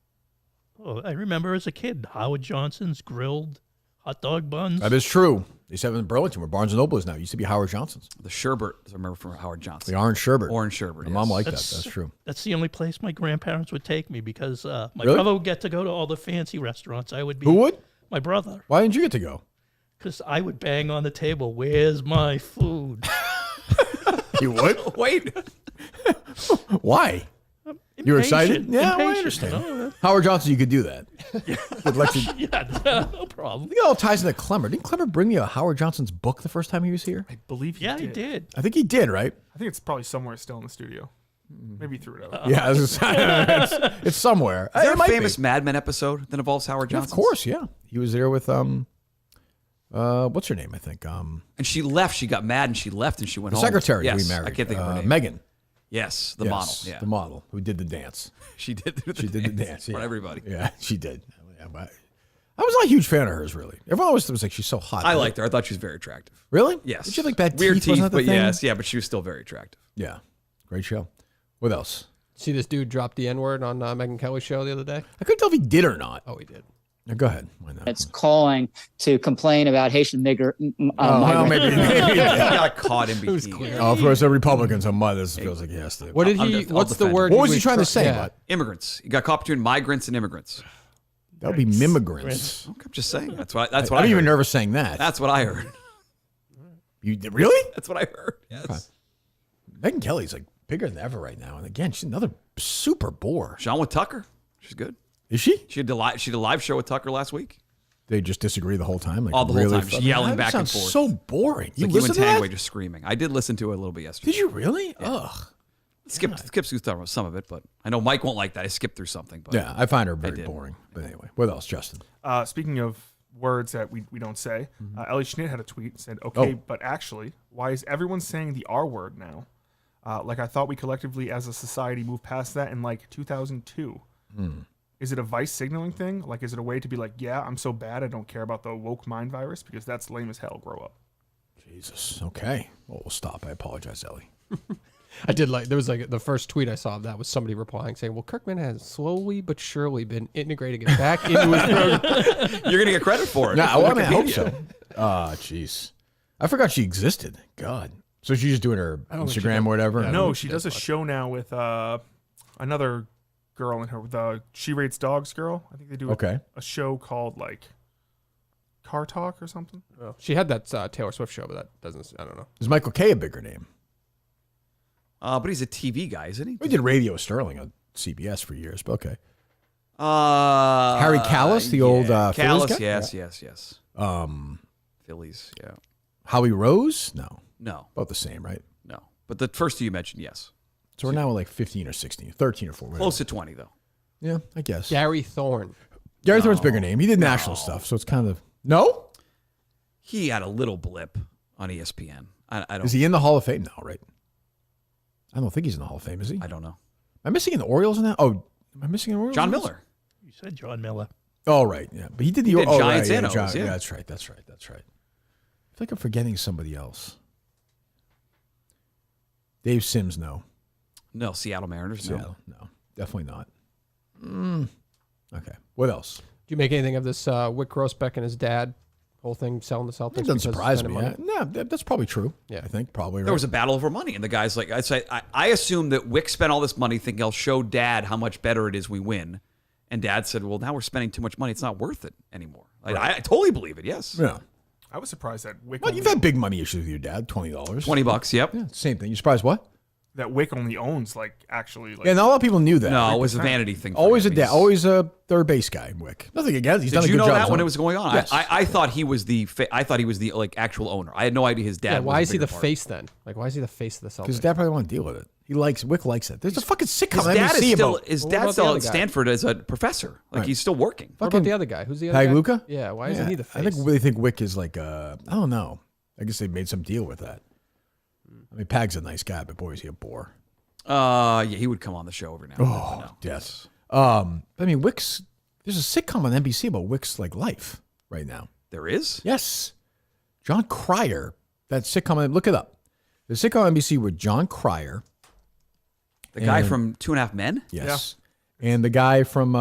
Oh, I remember as a kid, Howard Johnson's grilled hot dog buns. That is true. They used to have it in Burlington, where Barnes & Noble is now. It used to be Howard Johnson's. The sherbet, I remember from Howard Johnson. The orange sherbet. Orange sherbet. My mom liked that. That's true. That's the only place my grandparents would take me because my Really? brother would get to go to all the fancy restaurants. I would be. Who would? My brother. Why didn't you get to go? Because I would bang on the table, where's my food? You would? Wait. Why? You were excited? Impatient. Yeah, well, I Impatient, understand. you know? Howard Johnson, you could do that. Would let you- Yeah, no problem. I think it all ties into Clemmer. Didn't Clemmer bring you a Howard Johnson's book the first time he was here? I believe he did. He did. I think he did, right? I think it's probably somewhere still in the studio. Maybe he threw it out. Yeah, it's somewhere. Is there It a might famous be. Mad Men episode that involves Howard Yeah, Johnson? of course, yeah. He was there with what's her name? I think And she left. She got mad and she left and she went the home. secretary Yes, we married. I can't think of her name. Megan. Yes, the Yes, model. Yeah, the model who did the dance. she did. She did the dance. for Yeah. everybody. Yeah, she did. Yeah, but I was not a huge fan of hers, really. Everyone always was like, she's so hot. I liked her. I thought she was very attractive. Really? Yes. Did you like bad Weird teeth? Wasn't that the but thing? yes, yeah, but she was still very attractive. Yeah, great show. What else? See this dude drop the N-word on Megyn Kelly's show the other day? I couldn't tell if he did or not. Oh, he did. Now, go ahead. Why not? It's calling to complain about Haitian well, migrants. maybe. He got caught in was between. clear. Oh, of course, the Republicans on Monday. This feels like he has to. What did he? I'll What's the defend word? him. What was he trying to say? Yeah. Bud? Immigrants. He got caught between migrants and immigrants. That would be mimmigrants. I'm just saying. That's what I'm I even heard. nervous saying that. That's what I heard. You did- really? That's what I heard. Yes. Okay. Megyn Kelly's like bigger than ever right now, and again, she's another super bore. Sean with Tucker. She's good. Is she? She did a live show with Tucker last week. They just disagree the whole time. Like All the whole really time, just yelling that back and sounds forth. So boring. It's You like you listen and to that? Tangway just screaming. I did listen to it a little bit yesterday. Did you really? Ugh. Skip through some of it, but I know Mike won't like that. I skipped through something. But Yeah, I find her very did. boring. But anyway, what else, Justin? Speaking of words that we don't say, Ellie Schnitt had a tweet said, "Okay, Oh. but actually, why is everyone saying the R word now? Like I thought we collectively as a society moved past that in like 2002. Is it a vice signaling thing? Like, is it a way to be like, yeah, I'm so bad I don't care about the woke mind virus because that's lame as hell. Grow up." Jesus. Okay. Well, we'll stop. I apologize, Ellie. I did like there was like the first tweet I saw of that was somebody replying saying, "Well, Kirkman has slowly but surely been integrating it back into his program." You're gonna get credit for it. No, well, I mean, I hope so. Jeez. I forgot she existed. God. So she's just doing her I don't think she Instagram does- or whatever? yeah, No, she does a show now with another girl in her, the She Rates Dogs girl. I think they do a show called like Car Talk or something. Oh, she had that Taylor Swift show, but that doesn't. I don't know. Is Michael Kay a bigger name? But he's a TV guy, isn't he? We did Radio Sterling on CBS for years, but okay. Harry Callis, the old Phillies Callis, guy? yes. Phillies, yeah. Howie Rose? No. No. About the same, right? No. But the first two you mentioned, yes. So we're now at like 15 or 16, 13 or 14. Close to 20, though. Yeah, I guess. Gary Thorne. Gary Thorne's bigger name. He did national stuff, so it's kind of... No? He had a little blip on ESPN. I don't. Is he in the Hall of Fame now, right? I don't think he's in the Hall of Fame, is he? I don't know. Am I missing an Orioles in that? Oh, am I missing an Orioles? John Miller. You said John Miller. Oh, right. Yeah. But he did the... He did oh, Giants right, and yeah, O's, yeah. That's right. I feel like I'm forgetting somebody else. Dave Sims, no. No, Seattle Mariners, no. Seattle, no. Definitely not. Okay. What else? Do you make anything of this Wick Grossbeck and his dad whole thing selling the Celtics? It doesn't because surprise spending me. money? Yeah, that's probably true. Yeah. I think probably right. There was a battle over money, and the guy's like, I assume that Wick spent all this money thinking I'll show Dad how much better it is we win. And Dad said, well, now we're spending too much money. It's not worth it anymore. Like, I totally believe it, yes. Yeah. I was surprised that Wick. Well, you've had big money issues with your dad, $20. $20, yep. Yeah, same thing. You surprised what? That Wick only owns like actually. Like, Yeah, not a lot of people knew that. No, it was a vanity thing. For Always him. a dad, always a third base guy, Wick. Nothing against. He's done a Did good you know job. that when it was going on? Yes. I thought he was the like actual owner. I had no idea his dad. Yeah, was why a is he bigger the part. face then? Like, why is he the face of the Celtics? Because his dad probably won't deal with it. Wick likes it. There's a fucking sitcom His on dad NBC is still about. his What dad's about the still other at guy? Stanford as a professor. Like Right. he's still working. What about the other guy? Who's the other Tag guy? Luka? Yeah, why isn't he the face? I think they think Wick is like I don't know. I guess they made some deal with that. I mean, Pag's a nice guy, but boy, is he a bore. Yeah, he would come on the show every now and then. Oh, but no. yes. I mean, Wick's. There's a sitcom on NBC about Wick's like life right now. There is? Yes. John Cryer. That sitcom. Look it up. The sitcom on NBC with John Cryer. The guy from 2.5 Men? Yes. Yeah. And the guy from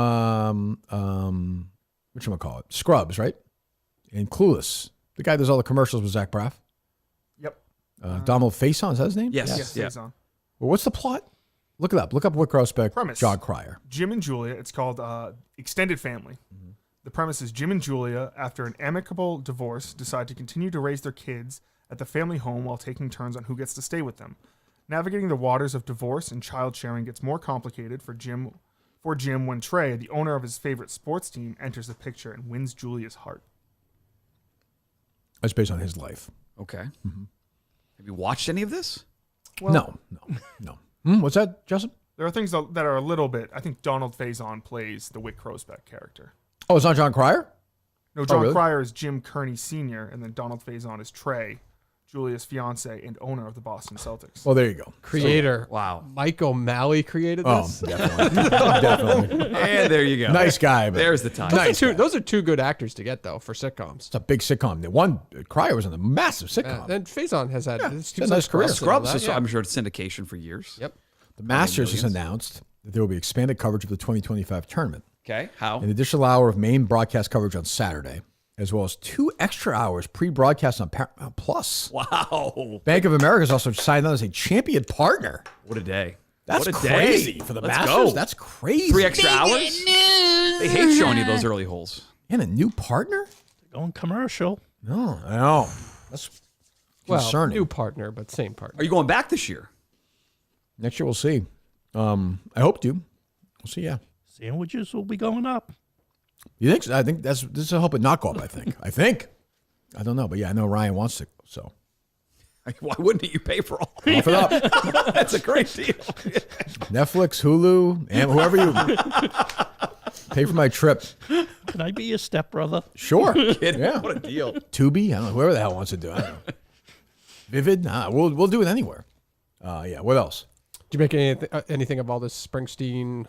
whatchamacallit? Scrubs, right? And Clueless. The guy that does all the commercials with Zach Braff. Yep. Donald Faison, is that his name? Yes. Yes. On. Well, what's the plot? Look it up. Look up Wick Grossbeck, Premise. John Cryer. Jim and Julia. It's called Extended Family. The premise is Jim and Julia, after an amicable divorce, decide to continue to raise their kids at the family home while taking turns on who gets to stay with them. Navigating the waters of divorce and child sharing gets more complicated for Jim when Trey, the owner of his favorite sports team, enters the picture and wins Julia's heart. That's based on his life. Okay. Have you watched any of this? Well, No. What's that, Justin? There are things that are a little bit. I think Donald Faison plays the Wick Crowsbeck character. Oh, it's not John Cryer? No, John really? Cryer is Jim Kearney Sr., and then Donald Faison is Trey, Julia's fiance and owner of the Boston Celtics. Well, there you go. Creator. Wow. Mike O'Malley created this? Oh, definitely. Definitely. And there you go. Nice guy. But There's the time. Those are two good actors to get, though, for sitcoms. It's a big sitcom. The one, Cryer was in a massive sitcom. And Faison has had it's a nice career. Scrubs, I'm sure it's syndication for years. Yep. The Masters has announced that there will be expanded coverage of the 2025 tournament. Okay, how? An additional hour of main broadcast coverage on Saturday, as well as 2 extra hours pre-broadcast on Paramount Plus. Wow. Bank of America has also signed on as a champion partner. What a day. That's what a crazy day. for the Let's Masters. go. That's crazy. 3 extra hours? They hate showing you those early holes. And a new partner? Going commercial. No, I know. That's concerning. New partner, but same partner. Are you going back this year? Next year we'll see. I hope to. We'll see, yeah. Sandwiches will be going up. You think so? I think this will help it not go up, I think. I don't know, but yeah, I know Ryan wants to, so. Why wouldn't you pay for all? Offer it up. That's a great deal. Netflix, Hulu, and whoever you pay for my trip. Can I be your stepbrother? Sure. Yeah. What a deal. Tubi, I don't know, whoever the hell wants to do it. I don't know. Vivid, we'll do it anywhere. Yeah, what else? Did you make anything of all this Springsteen,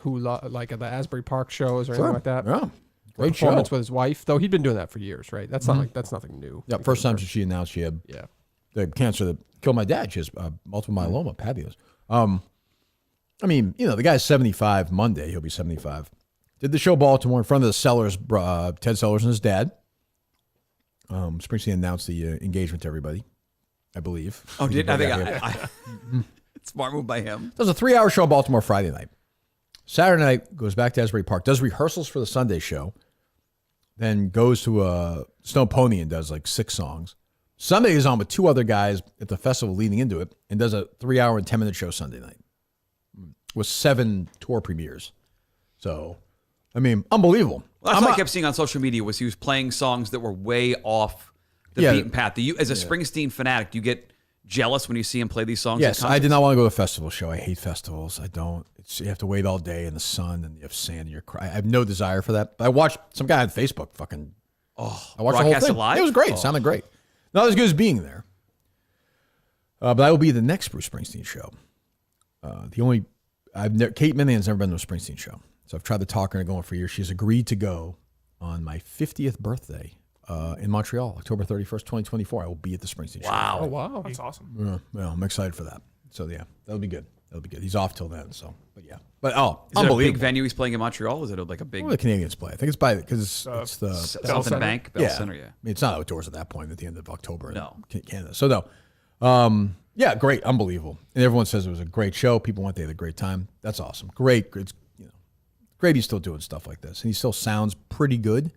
like the Asbury Park shows or anything like that? Yeah. Great Great show. performance with his wife, though he'd been doing that for years, right? That's not that's nothing new. Yeah, first time she announced she had the cancer that killed my dad. She has multiple myeloma, Pavios. I mean, the guy's 75 Monday. He'll be 75. Did the show Baltimore in front of the Sellers, Ted Sellers and his dad. Springsteen announced the engagement to everybody, I believe. Oh, did I think smart move by him. Does a 3-hour show in Baltimore Friday night. Saturday night goes back to Asbury Park, does rehearsals for the Sunday show, then goes to Stone Pony and does like 6 songs. Sunday is on with 2 other guys at the festival leading into it and does a 3-hour and 10-minute show Sunday night with 7 tour premieres. So, I mean, unbelievable. Well, that's what I kept seeing on social media was he was playing songs that were way off the beaten path. As a Springsteen fanatic, do you get jealous when you see him play these songs? Yes, I did not want to go to a festival show. I hate festivals. I don't. You have to wait all day in the sun and you have sand in your I have no desire for that. But I watched some guy on Facebook fucking. I watched the whole thing. Live? It was great. It sounded great. Not as good as being there. But I will be the next Bruce Springsteen show. Kate Minian's never been to a Springsteen show. So I've tried to talk her into going for years. She's agreed to go on my 50th birthday in Montreal, October 31st, 2024. I will be at the Springsteen show. Oh, wow. That's awesome. Yeah, I'm excited for that. So, yeah, that'll be good. That'll be good. He's off till then, so. But, yeah. But, is it a unbelievable. big venue he's playing in Montreal? Is it like a big... Where the Canadians play. I think it's because it's the... Southern Bank, Bell Center, yeah. I mean, it's not outdoors at that point at the end of October in Canada. So, no. Yeah, great. Unbelievable. And everyone says it was a great show. People went there, had a great time. That's awesome. Great. It's, great he's still doing stuff like this. And he still sounds pretty good.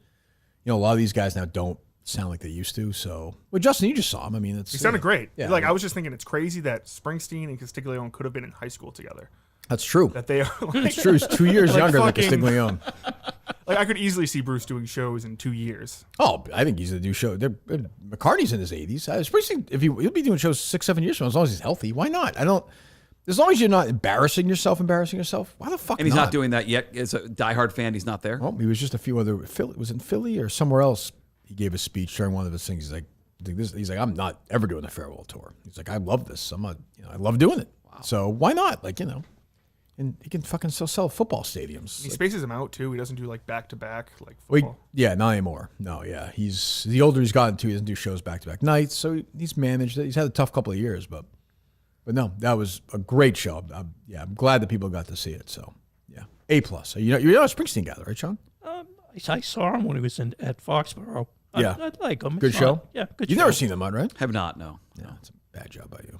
A lot of these guys now don't sound like they used to. So, well, Justin, you just saw him. I mean, He sounded great. Yeah, I was just thinking it's crazy that Springsteen and Castiglione could have been in high school together. That's true. That they are. That's true. He's 2 years younger than Castiglione. I could easily see Bruce doing shows in 2 years. Oh, I think he's going to do show. McCartney's in his 80s. Springsteen, if he'll be doing shows 6-7 years from now, as long as he's healthy, why not? As long as you're not embarrassing yourself, why the fuck And he's not doing that yet. As a diehard fan, he's not there. Well, he was just a few other... Was in Philly or somewhere else? He gave a speech during one of his things. He's like, I'm not ever doing a farewell tour. He's like, I love this. I'm not, I love doing it. Wow. So why not? And he can fucking still sell football stadiums. He spaces them out too. He doesn't do back-to-back football. Not anymore. No, yeah. He's the older he's gotten too. He doesn't do shows back-to-back nights. So he's managed it. He's had a tough couple of years, but no, that was a great show. I'm glad that people got to see it. So yeah, A+. You're not a Springsteen guy, right, Sean? I saw him when he was at Foxborough. Yeah, I like him. Good show. Yeah, good. You've never seen him on, right? Have not. No. It's a bad job by you.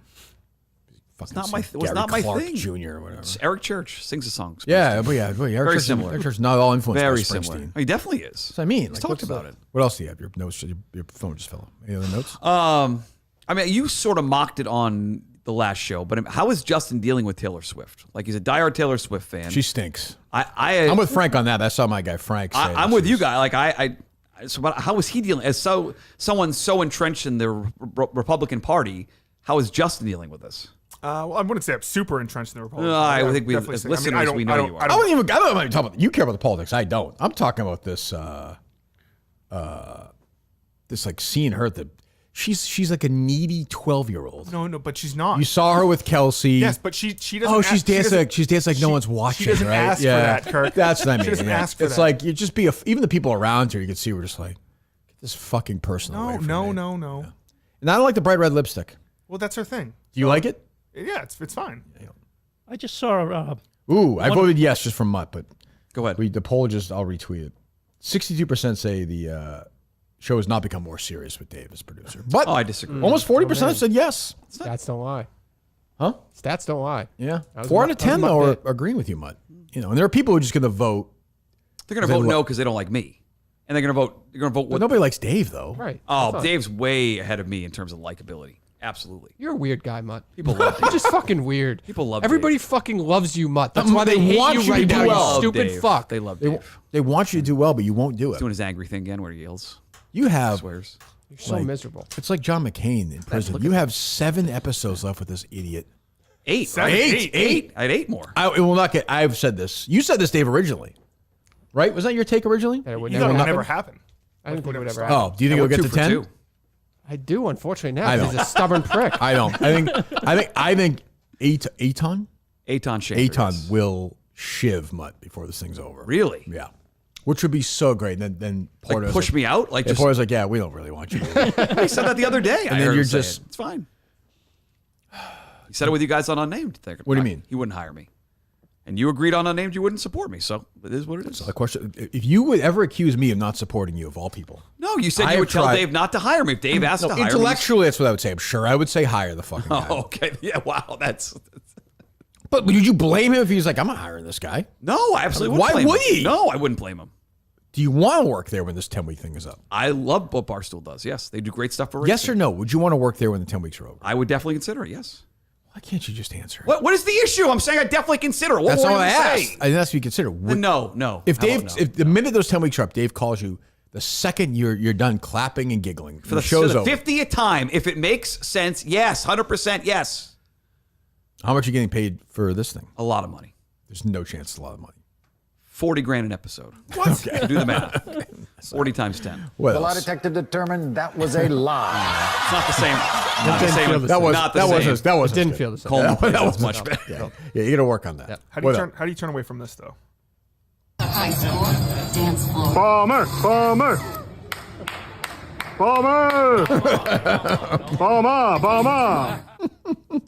It's not my thing. Jr. or whatever. It's Eric Church sings the songs. But Eric very Church, similar. Eric Church is not all influenced Very by similar. Springsteen. He definitely is. That's what I mean. Let's talk about it. What else do you have? Your notes. Your phone just fell off. Any other notes? I mean, you sort of mocked it on the last show, but how is Justin dealing with Taylor Swift? He's a diehard Taylor Swift fan. She stinks. I'm with Frank on that. I saw my guy Frank say I'm with you guy. So how is he dealing as someone so entrenched in the Republican Party? How is Justin dealing with this? Well, I wouldn't say I'm super entrenched in the Republican I Party. think we, definitely as say- listeners, we know you are. I don't even talk about. You care about the politics. I don't. I'm talking about this. This like seeing her at the. She's like a needy 12-year-old. No, but she's not. You saw her with Kelsey. Yes, but she doesn't. Oh, she's ask, she dancing. doesn't- She's dancing like no one's watching. She doesn't right? ask for that, Kirk. That's what I mean. She doesn't yeah. ask for it's that. like you just be even the people around her. You could see were just like, get this fucking person away from me. No. And I don't like the bright red lipstick. Well, that's her thing. Do you like it? Yeah, it's fine. I just saw. Ooh, I voted yes just from Mutt, but go ahead. The poll I'll retweet it. 62% say the show has not become more serious with Dave as producer. But I disagree. Almost 40% said yes. Stats don't lie. Huh? Stats don't lie. Yeah. That was 4 out my- of 10 that though was my are bit. agreeing with you, Mutt. And there are people who are just going to vote. They're going to vote no because they don't like me, and they're going to vote. They're going to vote. But nobody likes Dave though. Right. Oh, That's fine. Dave's way ahead of me in terms of likability. Absolutely. You're a weird guy, Mutt. People love You're Dave. just fucking weird. People love Everybody fucking loves you, Mutt. That's why they They hate want you you to right do now, well. you stupid Dave. fuck. They love They, Dave. they want you to do well, but you won't do He's it. doing his angry thing again where he yells. You have Swears. You're so miserable. It's like John McCain in prison. You have 7 episodes left with this idiot. 8. Eight. I had 8 more. It will not get. I've said this. You said this, Dave, originally, right? Was that your take originally? That it would You never thought it would happen. never happen. I didn't think it would ever Oh, happen. do you think Yeah, it'll get we're to 2 for 10? 2. I do, unfortunately, now I because don't. he's a stubborn prick. I don't. I think Aton Shaver. will shiv Mutt before this thing's over. Really? Yeah. Which would be so great. And then Porto's push me out? Like just- Porto's like, yeah, we don't really want you. He said that the other day. And I then heard you're him say just- it. It's fine. He said it with you guys on Unnamed. What do you mean? He wouldn't hire me. And you agreed on Unnamed you wouldn't support me. So it is what it is. So the question: if you would ever accuse me of not supporting you, of all people, No, you said I you have would tell tried- Dave not to hire me. If Dave asked to hire me. intellectually, that's what I would say. I'm sure I would say hire the fucking guy. Oh, okay. Yeah, wow. That's But would you blame him if he's like, I'm not hiring this guy? No, I absolutely Why wouldn't blame would him. he? No, I wouldn't blame him. Do you want to work there when this 10-week thing is up? I love what Barstool does. Yes, they do great stuff for racing. Yes or no? Would you want to work there when the 10 weeks are over? I would definitely consider it, yes. Why can't you just answer? What is the issue? I'm saying I definitely consider it. What That's more not do what you I say? asked. I didn't ask if you consider. Would, No. If How Dave, about no? if the minute those 10 weeks are up, Dave calls you, the second you're done clapping and giggling, For the show's over. 50th time, if it makes sense, yes, 100% yes. How much are you getting paid for this thing? A lot of money. There's no chance it's a lot of money. 40 grand an episode. What? Okay. Do the math. 40 times 10. What The lie else? detector determined that was a lie. It's not the same. Not the Didn't same. feel the same. Not the that same. wasn't. That wasn't. didn't good. feel the same. Coleman plays that it was much better. better. Yeah, you got to work on that. Yep. How do you turn away from this though? High score, dance floor. Palmer.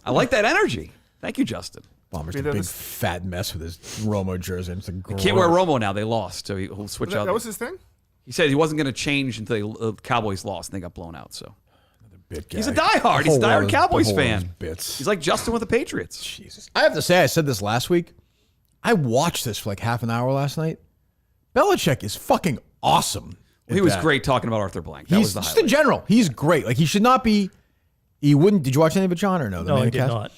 I like that energy. Thank you, Justin. Bomber's a big fat mess with his Romo jersey. It's He can't wear Romo now. They lost, so he'll switch out. That was his thing? He said he wasn't going to change until the Cowboys lost and they got blown out. So Bit he's a guy. diehard. The He's a whole diehard world- Cowboys the whole fan. world's bits. He's like Justin with the Patriots. Jesus. I have to say, I said this last week. I watched this for like half an hour last night. Belichick is fucking awesome. He was great talking about Arthur Blank. That He's was the just highlight. in general. He's great. Like he should not be. He wouldn't. Did you watch any of it, John, or no? The No, I main did cast? not.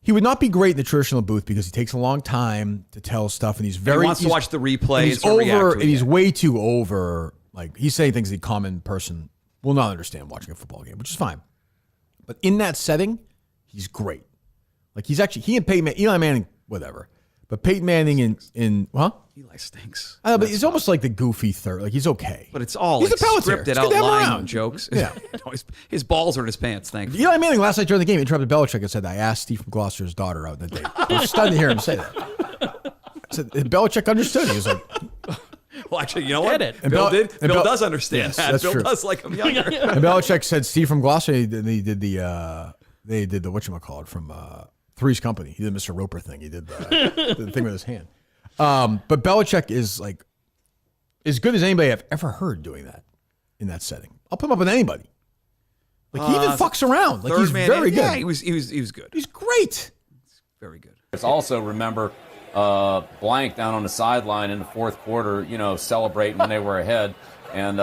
He would not be great in the traditional booth because he takes a long time to tell stuff, and he's very. he wants to he's- watch the replay and and he's sort of react over, to it, and he's yeah. way too over. Like he's saying things the common person will not understand watching a football game, which is fine. But in that setting, he's great. Like he's actually he and Peyton, Eli Manning, whatever. But Peyton Manning in Eli stinks. I know, but he's almost like the goofy third. Like he's okay. But it's all He's like a Peltier. scripted Just out get them lying around. jokes. Yeah. No, his balls are in his pants. Thank you. Eli Manning last night during the game interrupted Belichick and said, I asked Steve from Gloucester's daughter out that day. I was stunned to hear him say that. I said, Belichick understood. He was like, Well, actually, you know what? And Bill Bel- does understand Yes, that. that's Bill true. does like him younger. And Belichick said Steve from Gloucester, they did the whatchamacallit from Three's Company. He did the Mr. Roper thing. He did the thing with his hand. But Belichick is like as good as anybody I've ever heard doing that in that setting. I'll put him up with anybody. Like he even fucks around. Like third he's man very in. good. Yeah, he was good. He's great. Very good. Also remember Blank down on the sideline in the fourth quarter, celebrating when they were ahead. And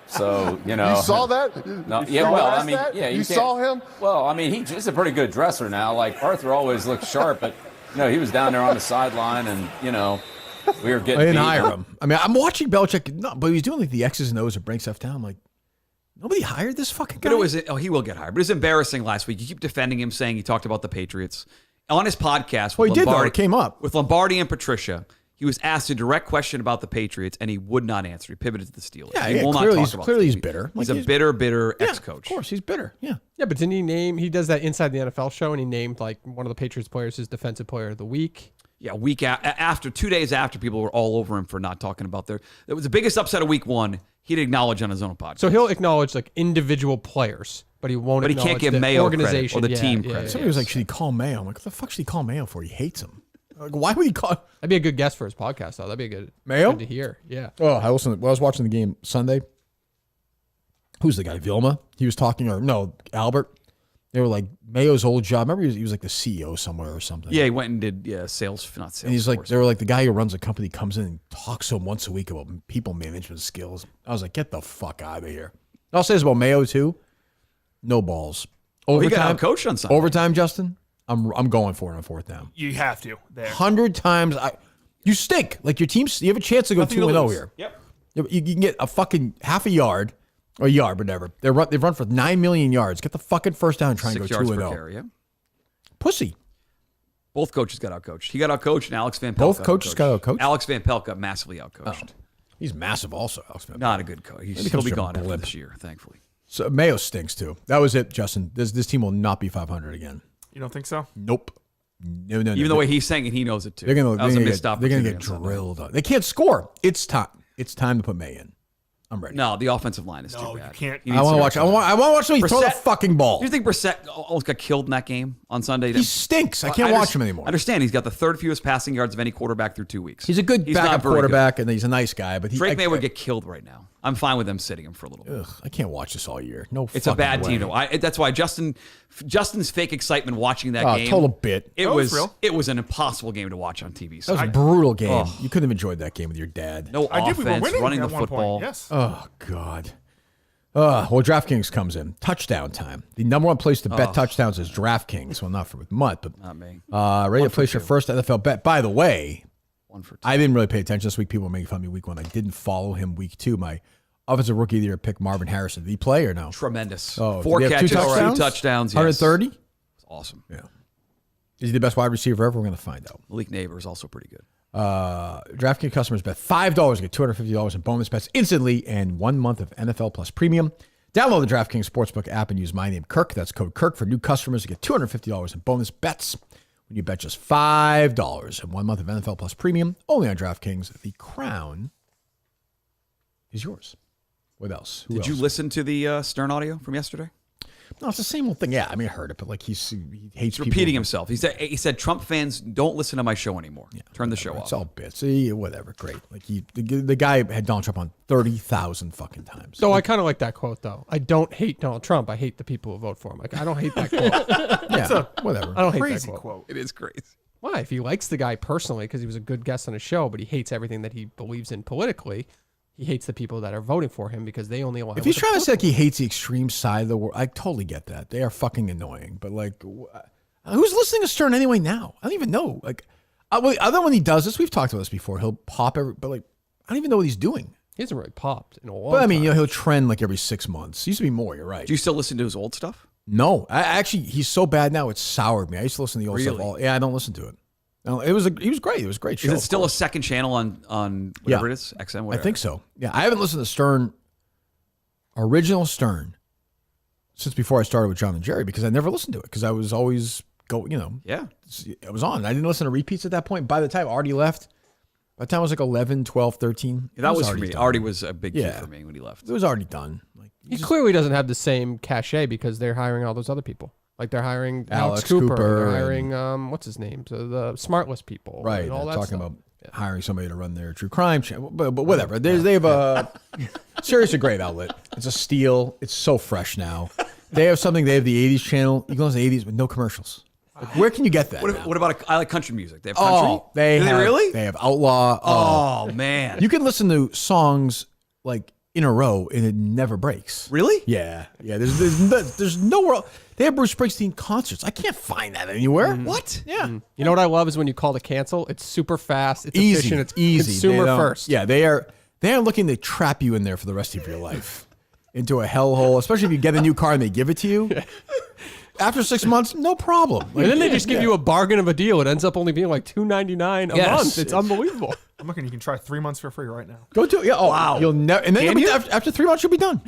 so, You saw that? No, You yeah, saw well, that I mean, stat? yeah, You can't- saw him? Well, I mean, he's a pretty good dresser now. Like Arthur always looks sharp, but he was down there on the sideline, and we were getting. I didn't beat. hire him. I mean, I'm watching Belichick, but he's doing like the X's and O's that bring stuff down. I'm like, Nobody hired this fucking guy. But he will get hired. But it's embarrassing last week. You keep defending him, saying he talked about the Patriots. On his podcast with Lombardi, it came up. With Lombardi and Patricia, he was asked a direct question about the Patriots, and he would not answer. He pivoted to the Steelers. Yeah, he will clearly, not talk about he's bitter. He's a bitter ex-coach. Of course, he's bitter. Yeah. Yeah, but didn't he name? He does that inside the NFL show, and he named like one of the Patriots players his defensive player of the week. Yeah, after 2 days after, people were all over him for not talking about it was the biggest upset of week one. He'd acknowledge on his own podcast. So he'll acknowledge like individual players, but he won't. But he can't give the Mayo organization credit or the team credit. Somebody was like, "Should he call Mayo?" I'm like, "What the fuck should he call Mayo for? He hates him." Like, why would he call? That'd be a good guest for his podcast, though. That'd be a good Mayo good to hear. Yeah. Oh, I was watching the game Sunday. Who's the guy? Vilma. He was talking, or no, Albert. They were like Mayo's old job. Remember, he was like the CEO somewhere or something. Yeah, he went and did sales, not sales. And he's like, they were like the guy who runs a company comes in and talks to him once a week about people management skills. I was like, get the fuck out of here. I'll say this about Mayo too. No balls. He got outcoached on Sunday. Overtime, Justin. I'm going for it on fourth down. You have to. There. 100 times. You stink. Like your team. You have a chance to go 2-0 here. Yep. You can get a fucking half a yard. Or a yard, whatever. They've run for 9 million yards. Get the fucking first down and try and go 6 yards 2-0. per carry, yeah. Pussy. Both coaches got outcoached. He got outcoached, and Alex Van Pelt Both coaches got outcoached? Alex Van Pelt got massively outcoached. He's massive also, Alex Van Pelt. Not a good coach. He'll be gone after this year, thankfully. So Mayo stinks too. That was it, Justin. This team will not be 500 again. You don't think so? Nope. No. Even the way he's saying it, he knows it too. They're gonna They're get drilled. They can't score. It's time. It's time to put May in. I'm ready. No, the offensive line is too bad. You can't. I want to watch. I want to watch somebody throw the fucking ball. Do you think Brissett almost got killed in that game on Sunday? He stinks. I can't watch him anymore. I understand. He's got the third fewest passing yards of any quarterback through 2 weeks. He's a good backup quarterback, and he's a nice guy. But Drake May would get killed right now. I'm fine with them sitting him for a little bit. I can't watch this all year. No, it's a bad team. That's why Justin's fake excitement watching that game. Total bit. It was an impossible game to watch on TV. That was a brutal game. You couldn't have enjoyed that game with your dad. No offense, running the football. Yes. Oh God. Well, DraftKings comes in. Touchdown time. The number one place to bet touchdowns is DraftKings. Well, not with Mutt, but not me. Ready to place your first NFL bet. By the way, I didn't really pay attention this week. People were making fun of me week one. I didn't follow him week two. My offensive rookie of the year picked Marvin Harrison. Did he play or no? Tremendous. Oh, 4 catches, 2 touchdowns. Yes. 130? It's awesome. Yeah. Is he the best wide receiver ever? We're going to find out. Malik Neighbor is also pretty good. DraftKings customers bet $5, get $250 in bonus bets instantly and 1 month of NFL Plus Premium. Download the DraftKings Sportsbook app and use my name, Kirk. That's code Kirk for new customers to get $250 in bonus bets when you bet just $5 and 1 month of NFL Plus Premium. Only on DraftKings. The crown is yours. What else? Did you listen to the Stern audio from yesterday? No, it's the same old thing. Yeah, I mean, I heard it, but like he hates people. Repeating himself. He said Trump fans don't listen to my show anymore. Yeah, turn the show off. It's all bits. Whatever. Great. Like the guy had Donald Trump on 30,000 fucking times. So I kind of like that quote though. I don't hate Donald Trump. I hate the people who vote for him. Like I don't hate that quote. Yeah, whatever. I don't hate Crazy that quote. It is crazy. Why? If he likes the guy personally because he was a good guest on his show, but he hates everything that he believes in politically. He hates the people that are voting for him because they only align. If he's trying to say like he hates the extreme side of the world, I totally get that. They are fucking annoying. But like, who's listening to Stern anyway now? I don't even know. Like, other than when he does this, we've talked about this before. He'll pop but like, I don't even know what he's doing. He hasn't really popped in a while. But I mean, he'll trend like every 6 months. He used to be more. You're right. Do you still listen to his old stuff? No, actually, he's so bad now. It's soured me. I used to listen to the old stuff. I don't listen to it. No, he was great. It was a great show. Is it still a second channel on whatever it is? XM, whatever. I think so. Yeah, I haven't listened to Stern, original Stern, since before I started with John and Jerry because I never listened to it because I was always Yeah. I was on. I didn't listen to repeats at that point. By the time Artie left, by the time I was like 11, 12, 13. Yeah, that was for me. Artie was a big kid for me when he left. It was already done. Like he clearly doesn't have the same cachet because they're hiring all those other people. Like they're hiring Alex Cooper. Cooper They're hiring what's his name? So the Smartless people. Right. And all that talking stuff. about hiring somebody to run their true crime channel. But whatever. They have a seriously great outlet. It's a steal. It's so fresh now. They have something. They have the 80s channel. You can listen to the 80s with no commercials. Like, where can you get that? What about I like country music? They have country? Oh, they really? They have outlaw. Oh man. You can listen to songs like in a row and it never breaks. Really? Yeah. There's nowhere. They have Bruce Springsteen concerts. I can't find that anywhere. What? Yeah. You know what I love is when you call to cancel. It's super fast. It's easy. efficient. It's easy. consumer first. Yeah, they are looking to trap you in there for the rest of your life. into a hellhole, especially if you get a new car and they give it to you. After 6 months, no problem. And then they just give you a bargain of a deal. It ends up only being like $2.99 a month. It's unbelievable. I'm looking. You can try 3 months for free right now. Go to it. Yeah. Oh, Wow. You'll never. And then after 3 months, you'll be done.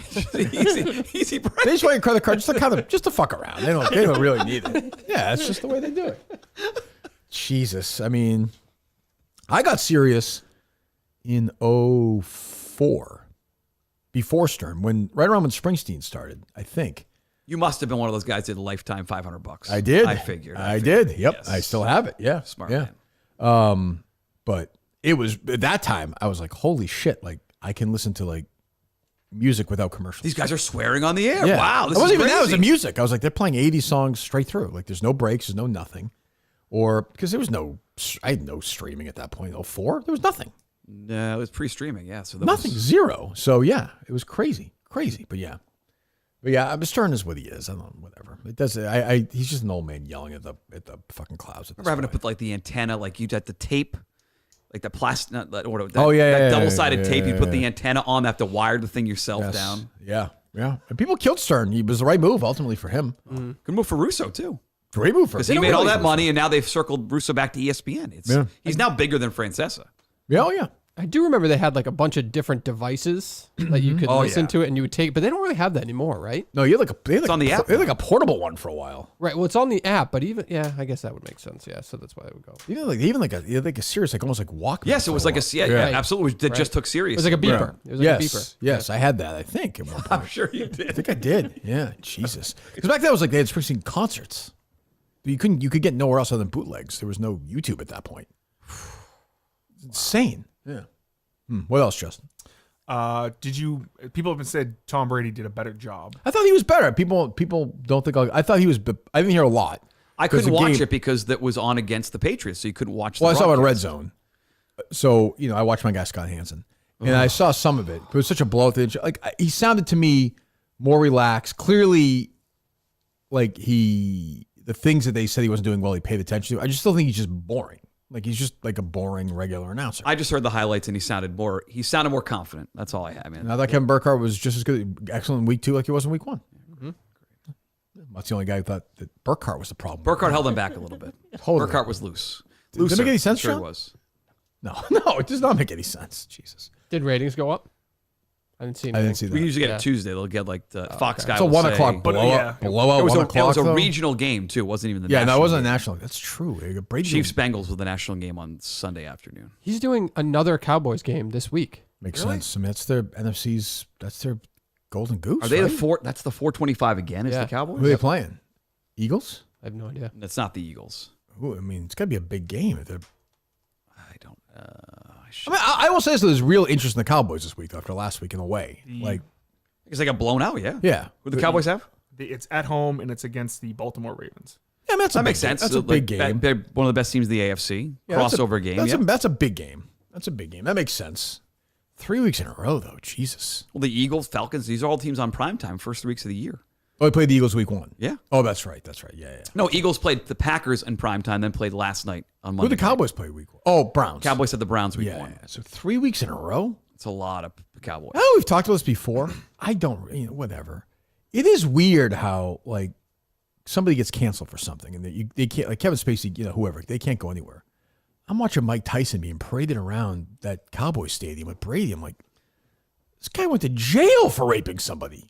easy break. They just want your credit card just to fuck around. They don't really need it. Yeah, that's just the way they do it. Jesus. I mean, I got serious in 2004 before Stern, right around when Springsteen started, I think. You must have been one of those guys that did a lifetime $500. I did. I figured. I did. Yep. Yes. I still have it. Yeah. Smart man. But it was at that time I was like, holy shit! Like I can listen to like music without commercials. These guys are swearing on the air. Yeah. Wow. It wasn't even that. It was the music. I was like, they're playing 80 songs straight through. Like there's no breaks. There's no nothing. Or because there was I had no streaming at that point. 2004, there was nothing. No, it was pre-streaming. Yeah. So nothing. Zero. So yeah, it was crazy. But yeah. Stern is what he is. I don't know, whatever. It does. He's just an old man yelling at the fucking clouds. Remember having to put like the antenna, like you had the tape, like the plastic, that double-sided tape. You put the antenna on, have to wire the thing yourself down. Yeah. And people killed Stern. He was the right move ultimately for him. Good move for Russo too. Great move for him. Because he made all that money, and now they've circled Russo back to ESPN. He's now bigger than Francesa. Yeah. Oh yeah. I do remember they had like a bunch of different devices that you could listen to it and you would take, but they don't really have that anymore, right? No, you had it's on the app. They had like a portable one for a while. Right. Well, it's on the app, but I guess that would make sense. Yeah. So that's why I would go. Even like a serious, like almost like Walkman. Yes, it was like absolutely. That just took serious. It was like a beeper. Yeah. It was like a beeper. Yes, I had that. I think at one point. I'm sure you did. I think I did. Yeah. Jesus. Because back then it was like they had Springsteen concerts. You could get nowhere else other than bootlegs. There was no YouTube at that point. It's insane. Yeah. What else, Justin? People have said Tom Brady did a better job. I thought he was better. People don't think. I thought he was. I didn't hear a lot. I couldn't watch it because that was on against the Patriots, so you couldn't watch. Well, I saw it on Red Zone, so I watched my guy Scott Hansen, and I saw some of it. It was such a blowout. Like he sounded to me more relaxed. Clearly, like the things that they said he wasn't doing well, he paid attention to. I just still think he's just boring. Like he's just like a boring regular announcer. I just heard the highlights and he sounded more confident. That's all I have, man. And I thought Kevin Burkhardt was just as good, excellent in week 2 like he was in week 1. Mm-hmm. That's the only guy who thought that Burkhardt was the problem. Burkhardt held him back a little bit. Burkhardt was loose. Does it make any sense, Sure Sean? it was. No, it does not make any sense. Jesus. Did ratings go up? I didn't see anything. We usually get it Tuesday. They'll get like the Fox guy. It's a 1 o'clock blowout. It was a regional game too. It wasn't even the national. Yeah, no, it wasn't game. a national. That's true. Chiefs Bengals was the national game on Sunday afternoon. He's doing another Cowboys game this week. Makes sense. I mean, that's their NFC's. That's their golden goose. Are they right? the four? That's the 425 again. Is the Cowboys? Who are they playing? Eagles? I have no idea. That's not the Eagles. Ooh, I mean, it's got to be a big game. I mean, I will say this: there's real interest in the Cowboys this week after last week in a way. Like, because they got blown out. Yeah. Yeah. Who the Cowboys have? It's at home and it's against the Baltimore Ravens. Yeah, I mean, that makes sense. That's a big game. They're one of the best teams in the AFC. Yeah, Crossover game. That's a big game. That's a big game. That makes sense. 3 weeks in a row, though. Jesus. Well, the Eagles, Falcons, these are all teams on primetime first 3 weeks of the year. Oh, they played the Eagles week 1. Yeah. Oh, that's right. Yeah. No, Eagles played the Packers in primetime, then played last night on Monday. Who did the Cowboys play week 1? Oh, Browns. Cowboys had the Browns week 1. Yeah. So 3 weeks in a row? It's a lot of Cowboys. Oh, we've talked about this before. I don't, whatever. It is weird how, like, somebody gets canceled for something and they can't, like Kevin Spacey, whoever, they can't go anywhere. I'm watching Mike Tyson being paraded around that Cowboys stadium with Brady. I'm like, this guy went to jail for raping somebody.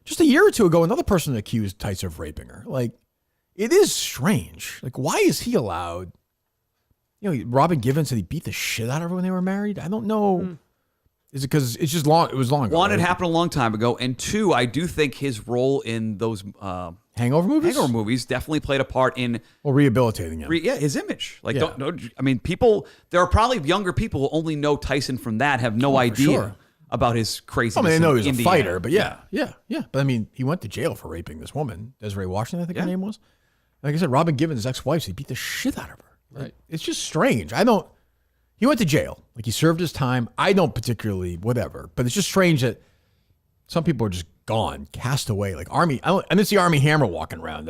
Just a year or two ago, another person accused Tyson of raping her. Like, it is strange. Like, why is he allowed? Robin Givens said he beat the shit out of her when they were married. I don't know. Is it because it's just long? It was long ago. One, it happened a long time ago, and 2, I do think his role in those hangover movies definitely played a part in rehabilitating him. His image. Like, people. There are probably younger people who only know Tyson from that, have no idea about his craziness. I mean, they know he's a Indiana. fighter, but yeah. But I mean, he went to jail for raping this woman, Desiree Washington, I think her name was. Like I said, Robin Givens' ex-wife, he beat the shit out of her. Right. It's just strange. He went to jail. Like, he served his time. I don't particularly, whatever. But it's just strange that some people are just gone, cast away. Like Army. I didn't see Army Hammer walking around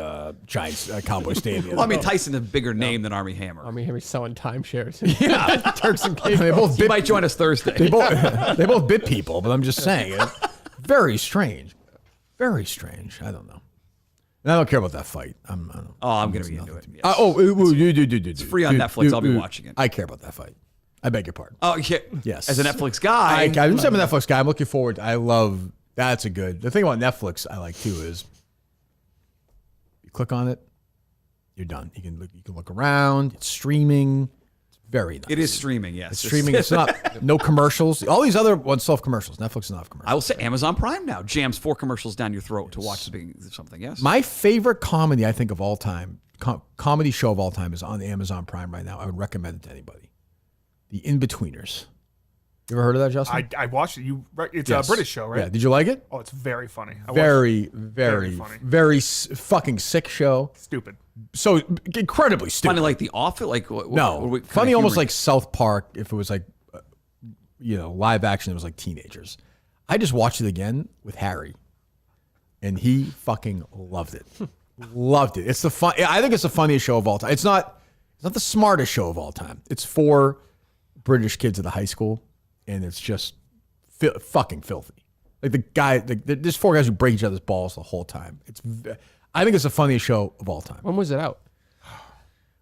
Giants Cowboy Stadium. Well, I mean, Tyson's a bigger name than Army Hammer. Army Hammer's selling timeshares. Yeah. Turks and Caicos. They both He might join us Thursday. They both bit people, but I'm just saying. Very strange. Very strange. I don't know. And I don't care about that fight. I'm going to be into it. Yes. It's free on Netflix. I'll be watching it. I care about that fight. I beg your pardon. Oh, yeah. Yes. As a Netflix guy. I'm a Netflix guy. I'm looking forward. That's a good. The thing about Netflix I like too is you click on it, you're done. You can look around. It's streaming. It's very nice. It is streaming, yes. It's streaming. It's not no commercials. All these other ones still have commercials. Netflix doesn't have commercials. I will say Amazon Prime now jams 4 commercials down your throat to watch something. Yes. My favorite comedy, I think, of all time, comedy show of all time is on Amazon Prime right now. I would recommend it to anybody. The In-Betweeners. You ever heard of that, Justin? I watched it. It's a British show, right? Yeah. Did you like it? Oh, it's very funny. Very funny. Very fucking sick show. Stupid. So incredibly stupid. Funny like The Office? Like no. Funny almost like South Park if it was like, live action. It was like teenagers. I just watched it again with Harry, and he fucking loved it. Loved it. It's I think it's the funniest show of all time. It's not the smartest show of all time. It's 4 British kids at a high school, and it's just fucking filthy. Like the guy, there's 4 guys who break each other's balls the whole time. I think it's the funniest show of all time. When was it out?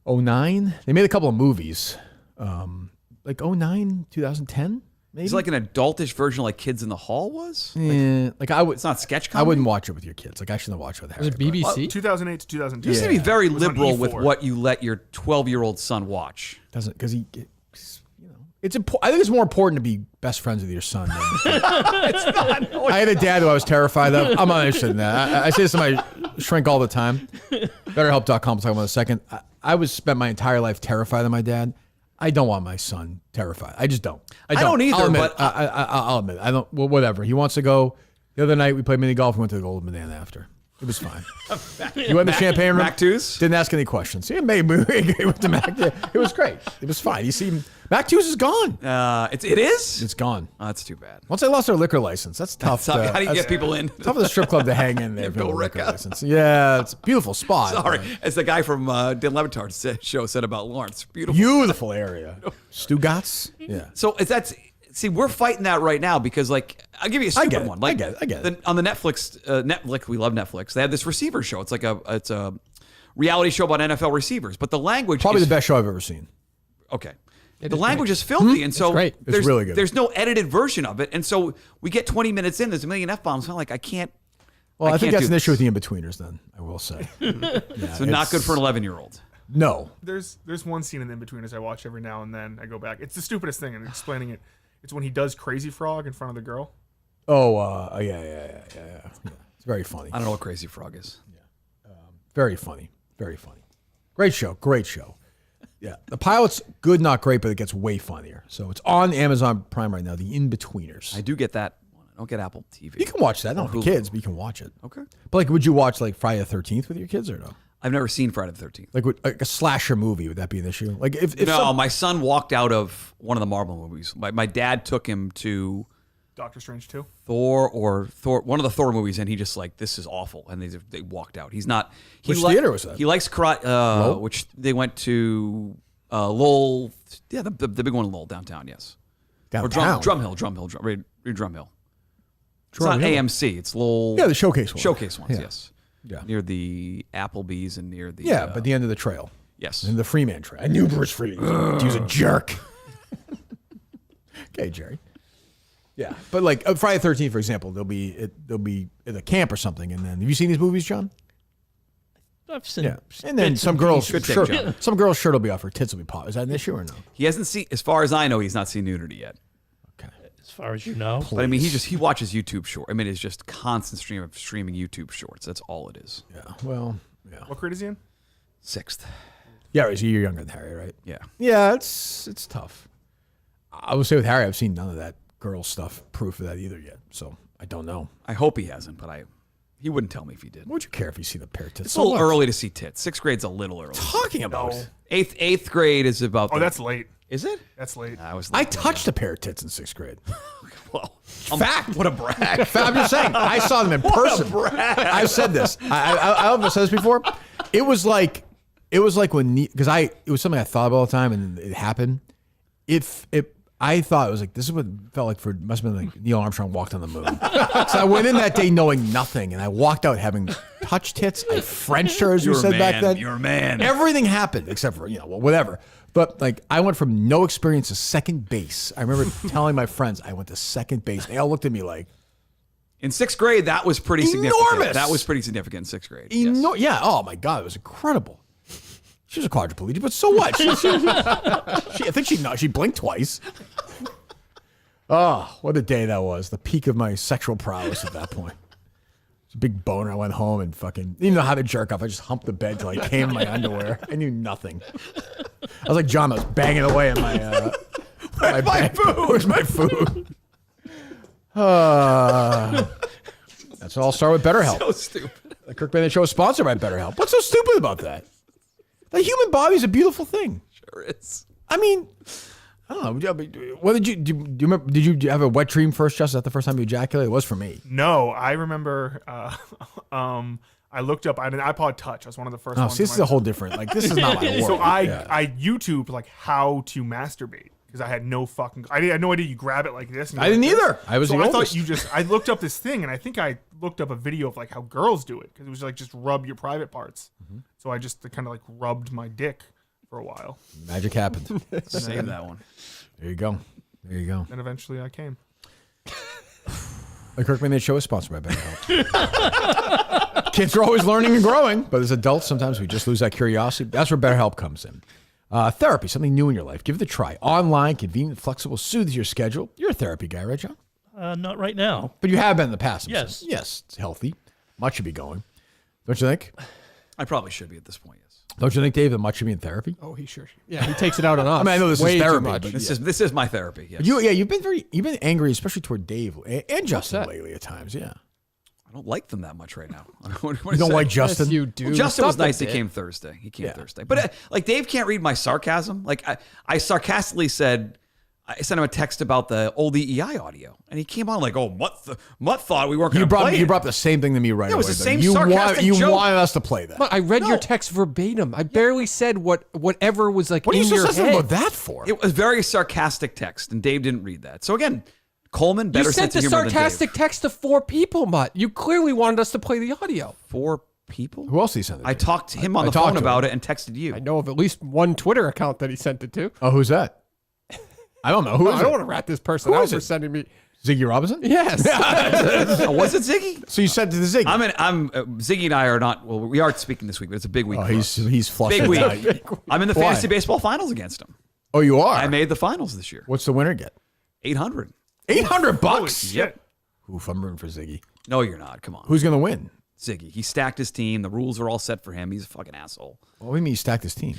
2009. They made a couple of movies, like 2009, 2010. Maybe it's like an adultish version, of like Kids in the Hall was. Yeah, I would. It's not sketch comedy. I wouldn't watch it with your kids. Like I shouldn't watch it with Harry. Was it BBC? 2008 to 2010. You used to be very liberal with what you let your 12-year-old son watch. Doesn't because it's important. I think it's more important to be best friends with your son. It's not. I had a dad who I was terrified of. I'm not interested in that. I say this to my shrink all the time. BetterHelp.com. We'll talk about it in a second. I spent my entire life terrified of my dad. I don't want my son terrified. I just don't. I don't either. I'll admit it. I don't. Well, whatever. He wants to go. The other night we played mini golf. We went to the Golden Banana after. It was fine. You went in the champagne room. Mac 2s? Didn't ask any questions. Yeah, maybe we went to Mac. It was great. It was fine. You see, Mac 2s is gone. It is? It's gone. Oh, that's too bad. Once they lost their liquor license, that's tough. How do you get people in? Tough for the strip club to hang in there. Bill liquor license. Yeah, it's a beautiful spot. Sorry, as the guy from Dan Levitar's show said about Lawrence. Beautiful area. Stugatz. Yeah. So we're fighting that right now because, like, I'll give you a stupid one. Like, I get it. On the Netflix, we love Netflix. They have this receiver show. It's like it's a reality show about NFL receivers, but the language probably the best show I've ever seen. Okay. The language is filthy, and so it's really good. There's no edited version of it, and so we get 20 minutes in. There's a million F-bombs. I'm like, I can't. Well, I think that's an issue with the In-Betweeners. Then I will say. So not good for an 11-year-old. No. There's one scene in the In-Betweeners I watch every now and then. I go back. It's the stupidest thing, and explaining it. It's when he does Crazy Frog in front of the girl. Oh, yeah. It's very funny. I don't know what Crazy Frog is. Yeah. Very funny. Very funny. Great show. Yeah. The pilot's good, not great, but it gets way funnier. So it's on Amazon Prime right now, The In-Betweeners. I do get that one. I don't get Apple TV. You can watch that. Not for kids, but you can watch it. Okay. But like, would you watch like Friday the 13th with your kids or no? I've never seen Friday the 13th. Like a slasher movie, would that be an issue? Like if my son walked out of one of the Marvel movies. My dad took him to Doctor Strange 2? Thor, one of the Thor movies, and he just like, this is awful, and they walked out. He's not. Which theater was that? He likes karate, which they went to Lowell. Yeah, the big one in Lowell downtown. Yes. Downtown. Or Drumhill. It's not AMC. It's Lowell. Yeah, the showcase one. Showcase ones. Yeah. Yes. Yeah. Near the Applebee's and near the but the end of the trail. Yes. And the Freeman trail. I knew Bruce Freeman. He was a jerk. Okay, Jerry. Yeah, but like Friday the 13th, for example, they'll be at a camp or something, and then have you seen these movies, John? I've seen. Yeah, and then some girls' shirt will be off, her tits will be popped. Is that an issue or no? He hasn't seen, as far as I know, he's not seen nudity yet. As far as you know. But I mean, he watches YouTube shorts. I mean, it's just constant streaming YouTube shorts. That's all it is. Yeah. Well, yeah. What grade is he in? 6th. Yeah, you're younger than Harry, right? Yeah. Yeah, it's tough. I would say with Harry, I've seen none of that girl stuff, proof of that either yet. So I don't know. I hope he hasn't, but he wouldn't tell me if he did. What would you care if you see the pair of tits? It's a little early to see tits. 6th grade's a little early. Talking about No. 8th grade is about. Oh, that's late. Is it? That's late. I touched a pair of tits in 6th grade. Well, fact. What a brag. I'm just saying. I saw them in person. What a brag. I've said this. I don't know if I've said this before. It was like when, because it was something I thought about all the time, and it happened. I thought it was like, this is what it felt like for, must have been like Neil Armstrong walked on the moon. So I went in that day knowing nothing, and I walked out having touch tits. I Frenched her, as you said back then. You're a man. Everything happened except for, whatever. But like, I went from no experience to second base. I remember telling my friends I went to second base. They all looked at me like. In 6th grade, that was pretty Enormous. significant. That was pretty significant in 6th grade. Yeah. Oh my God, it was incredible. She was a quadriplegic, but so what? I think she blinked twice. Oh, what a day that was. The peak of my sexual prowess at that point. It's a big boner. I went home and fucking didn't know how to jerk off. I just humped the bed till I came in my underwear. I knew nothing. I was like John. I was banging away in my. Where's my food? Where's my food? That's all. Start with BetterHelp. So stupid. The Kirk Bennett Show is sponsored by BetterHelp. What's so stupid about that? The human body is a beautiful thing. Sure is. I mean, I don't know. What did you do? You remember? Did you have a wet dream first, Justin? Is that the first time you ejaculated? It was for me. No, I remember. I looked up. I had an iPod Touch. I was one of the first. ones. See, this is a whole different. Like, this is not my world. So I YouTubed like how to masturbate because I had no fucking. I had no idea you grab it like this. And I didn't either. I was. So the I oldest. thought I looked up this thing, and I think I looked up a video of like how girls do it because it was like just rub your private parts. Mm-hmm. So I just kind of like rubbed my dick for a while. Magic happened. Save that one. There you go. There you go. And eventually I came. The Kirk Bennett Show is sponsored by BetterHelp. Kids are always learning and growing, but as adults, sometimes we just lose that curiosity. That's where BetterHelp comes in. Therapy, something new in your life. Give it a try. Online, convenient, flexible, soothes your schedule. You're a therapy guy, right, John? Not right now. But you have been in the past. Yes. Saying. Yes, it's healthy. Much should be going. Don't you think? I probably should be at this point, yes. Don't you think, Dave, that much should be in therapy? Oh, he sure. Yeah, he takes it out on us. I mean, I know this Way is too therapy, much. but This is my therapy, yes. You've been angry, especially toward Dave and Justin lately at times, yeah. I don't like them that much right now. You don't like Justin? Yes, you do. Well, Justin was Stop nice. it, He came Thursday. But like Dave can't read my sarcasm. Like I sarcastically said, I sent him a text about the old EEI audio, and he came on like, "Oh, Mutt thought we weren't going to play it." You brought up the same thing to me right Yeah, it away. was the same you sarcastic you joke. wanted us to play that. But I read your text verbatim. I barely said whatever was like What are in you so your sensitive head. about that for? It was very sarcastic text, and Dave didn't read that. So again, Coleman better You sent sense the of humor than sarcastic Dave. text to 4 people, Mutt. You clearly wanted us to play the audio. 4 people? Who else did he send it I to? talked to him on the talked phone to about him. it and texted you. I know of at least one Twitter account that he sent it to. Oh, who's that? I don't know. Who is I it? don't want to rat this person Who out is for it? sending me. Ziggy Robinson? Yes. Oh, was it Ziggy? So you sent it to the Ziggy? Ziggy and I are not. Well, we are speaking this week, but it's a big week. Oh, for he's us. flustered. Big week. tonight. I'm in the Why? fantasy baseball finals against him. Oh, you are? I made the finals this year. What's the winner get? $800. $800? Yep. Oof, I'm rooting for Ziggy. No, you're not. Come on. Who's going to win? Ziggy? He stacked his team. The rules are all set for him. He's a fucking asshole. What do you mean he stacked his team?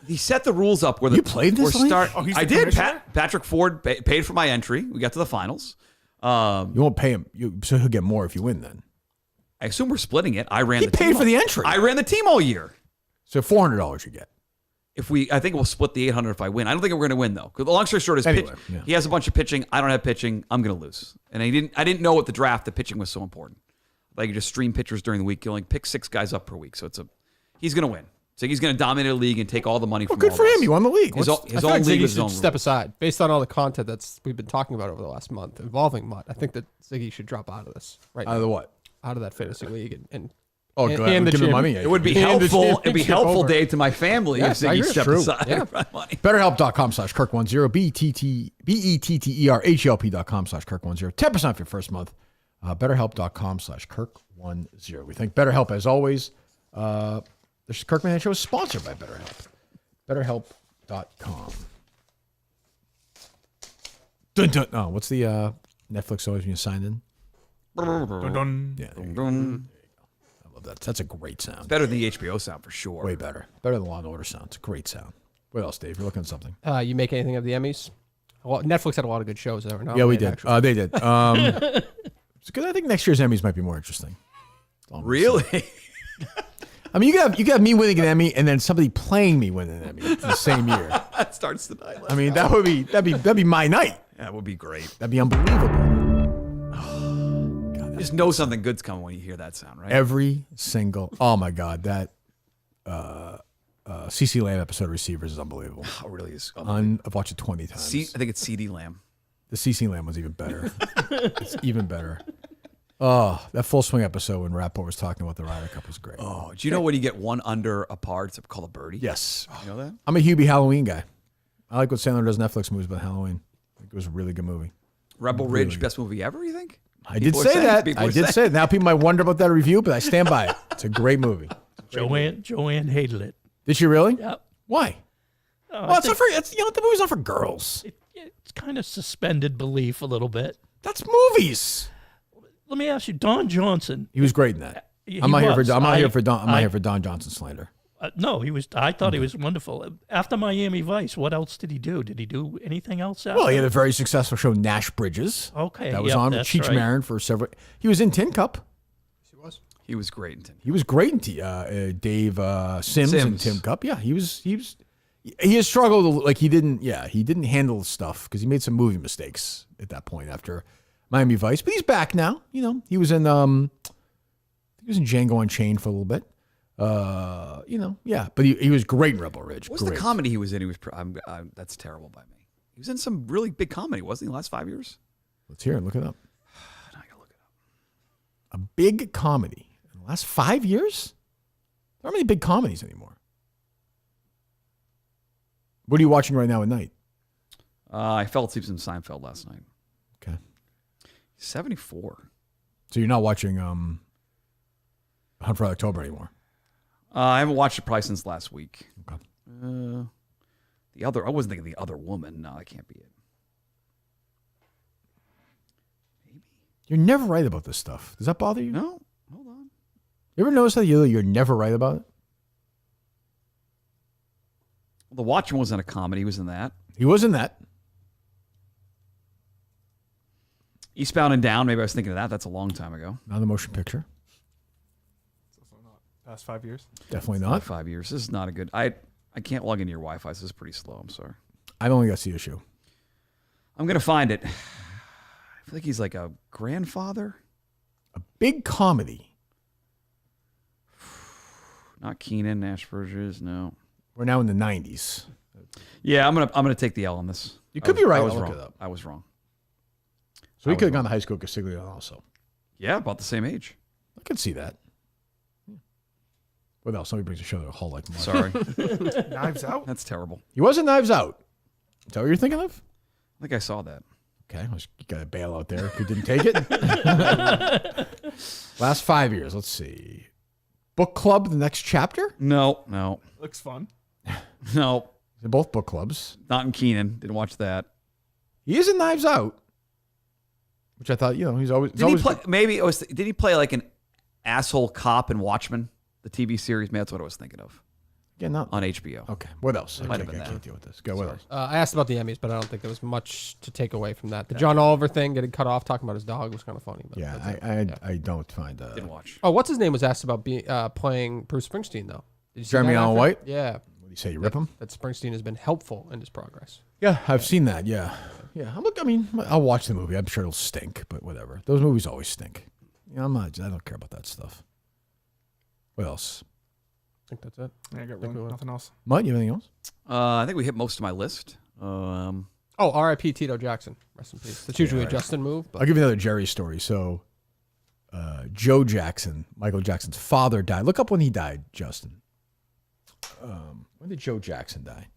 He set the rules up where You played this league? Oh, he's I the did. commissioner? Patrick Ford paid for my entry. We got to the finals. You won't pay him. So he'll get more if you win then. I assume we're splitting it. I ran He the team. paid for the entry. I ran the team all year. So $400 you get. I think we'll split the $800 if I win. I don't think we're going to win though. 'Cause the long story short is, Anyway, yeah. he has a bunch of pitching. I don't have pitching. I'm going to lose. And I didn't know at the draft that pitching was so important. Like you just stream pitchers during the week. You only pick 6 guys up per week. So he's going to win. So he's going to dominate the league and take all the money from Good all for of him. us. You won the league. His I own feel like league Ziggy with his should own step rules. aside based on all the content we've been talking about over the last month involving Mutt. I think that Ziggy should drop out of this right now. Out of the what? Out of that fantasy league and Oh, hand go ahead. the Give him money. champion- It would be hand the helpful. It'd be championship helpful, over. Dave, to my family Yes, if I Ziggy agree. stepped True. aside. Yeah. for my money. BetterHelp.com/Kirk10. BetterHelp.com/Kirk10. 10% off your first month. BetterHelp.com/Kirk10. We thank BetterHelp as always. The Kirk Man Show is sponsored by BetterHelp. BetterHelp.com. Dun, dun. Oh, what's the Netflix always when you sign in? Dun, dun. Yeah, there you Dun. I love that. That's a great sound. Better than the HBO sound for sure. Way better. Better than Law and Order sound. It's a great sound. What else, Dave? You're looking at something. You make anything of the Emmys? Well, Netflix had a lot of good shows there. Yeah, we did. They did. It's good. I think next year's Emmys might be more interesting. Really? I mean, you got me winning an Emmy and then somebody playing me winning an Emmy in the same year. That starts the night. I mean, that'd be my night. That would be great. That'd be unbelievable. You just know something good's coming when you hear that sound, right? Every single. Oh my God, that CeCe Lamb episode of Receivers is unbelievable. Oh, it really is. I've watched it 20 times. I think it's CD Lamb. The CeCe Lamb was even better. It's even better. Oh, that Full Swing episode when Rapport was talking about the Ryder Cup was great. Oh, do you know when you get one under a par, it's called a birdie? Yes. You know that? I'm a Hubie Halloween guy. I like what Sandler does Netflix movies about Halloween. I think it was a really good movie. Rebel Ridge, best movie ever, you think? I did say that. I did say it. Now people might wonder about that review, but I stand by it. It's a great movie. Joanne hated it. Did she really? Yep. Why? Oh, Well, it's not for the movie's not for girls. It's kind of suspended belief a little bit. That's movies. Let me ask you, Don Johnson. He was great in that. He I'm not here was. for Don Johnson slander. No, he was. I thought he was wonderful. After Miami Vice, what else did he do? Did he do anything else? After? Well, he had a very successful show, Nash Bridges. Okay, that was yep, on with that's Cheech right. Marin for several. He was in Tin Cup. He was great in Tin Cup. He was great in Dave Sims in Tin Cup. Yeah, he has struggled like he didn't handle stuff because he made some movie mistakes at that point after Miami Vice. But he's back now. You know, he was in Django Unchained for a little bit. But he was great in Rebel Ridge. What's the comedy he was in? He was that's terrible by me. He was in some really big comedy, wasn't he? The last 5 years. Let's hear it. Look it up. I gotta look it up. A big comedy in the last 5 years. There aren't many big comedies anymore. What are you watching right now at night? I fell asleep in Seinfeld last night. Okay. 74. So you're not watching Hunt for October anymore? I haven't watched it probably since last week. Okay. I wasn't thinking the other woman. No, that can't be it. You're never right about this stuff. Does that bother you? No. Hold on. You ever notice that you're never right about it? Well, The Watchmen wasn't a comedy. He was in that. He was in that. Eastbound and Down. Maybe I was thinking of that. That's a long time ago. Not a motion picture. It's also not past 5 years. Definitely Not not. 5 years. This is not a good. I can't log into your Wi-Fi. So this is pretty slow. I'm sorry. I don't think that's the issue. I'm gonna find it. I feel like he's like a grandfather. A big comedy. Not Keenan, Nash Bridges. No. We're now in the 90s. Yeah, I'm gonna take the L on this. You could be right. I was I'll wrong. look it up. I was wrong. So he could have gone to high school with Castiglione also. Yeah, about the same age. I could see that. What else? Somebody brings a show to a hall like mine. Sorry. Knives Out? That's terrible. He was in Knives Out. Is that what you're thinking of? I think I saw that. Okay, you got to bail out there if you didn't take it. Last 5 years. Let's see. Book Club, the next chapter? No. Looks fun. No. They're both book clubs. Not in Keenan. Didn't watch that. He is in Knives Out, which I thought, he's always. Did he play? Maybe it was. Did he play like an asshole cop in Watchmen, the TV series? Maybe that's what I was thinking of. Yeah, not on HBO. Okay, what else? Might have been I that. can't deal with this. Go. What else? I asked about the Emmys, but I don't think there was much to take away from that. The John Oliver thing, getting cut off, talking about his dog was kind of funny. But I don't find. Didn't watch. Oh, what's his name was asked about playing Bruce Springsteen though. Did you see Jeremy that Allen after? White? Yeah. What do you say? You rip him? That Springsteen has been helpful in his progress. Yeah, I've seen that. Yeah. I'll watch the movie. I'm sure it'll stink, but whatever. Those movies always stink. I don't care about that stuff. What else? I think that's it. Yeah, I got nothing else. Mike, you have anything else? I think we hit most of my list. R.I.P. Tito Jackson. Rest in peace. That's usually a Justin move. But I'll give you another Jerry story. So, Joe Jackson, Michael Jackson's father, died. Look up when he died, Justin. When did Joe Jackson die?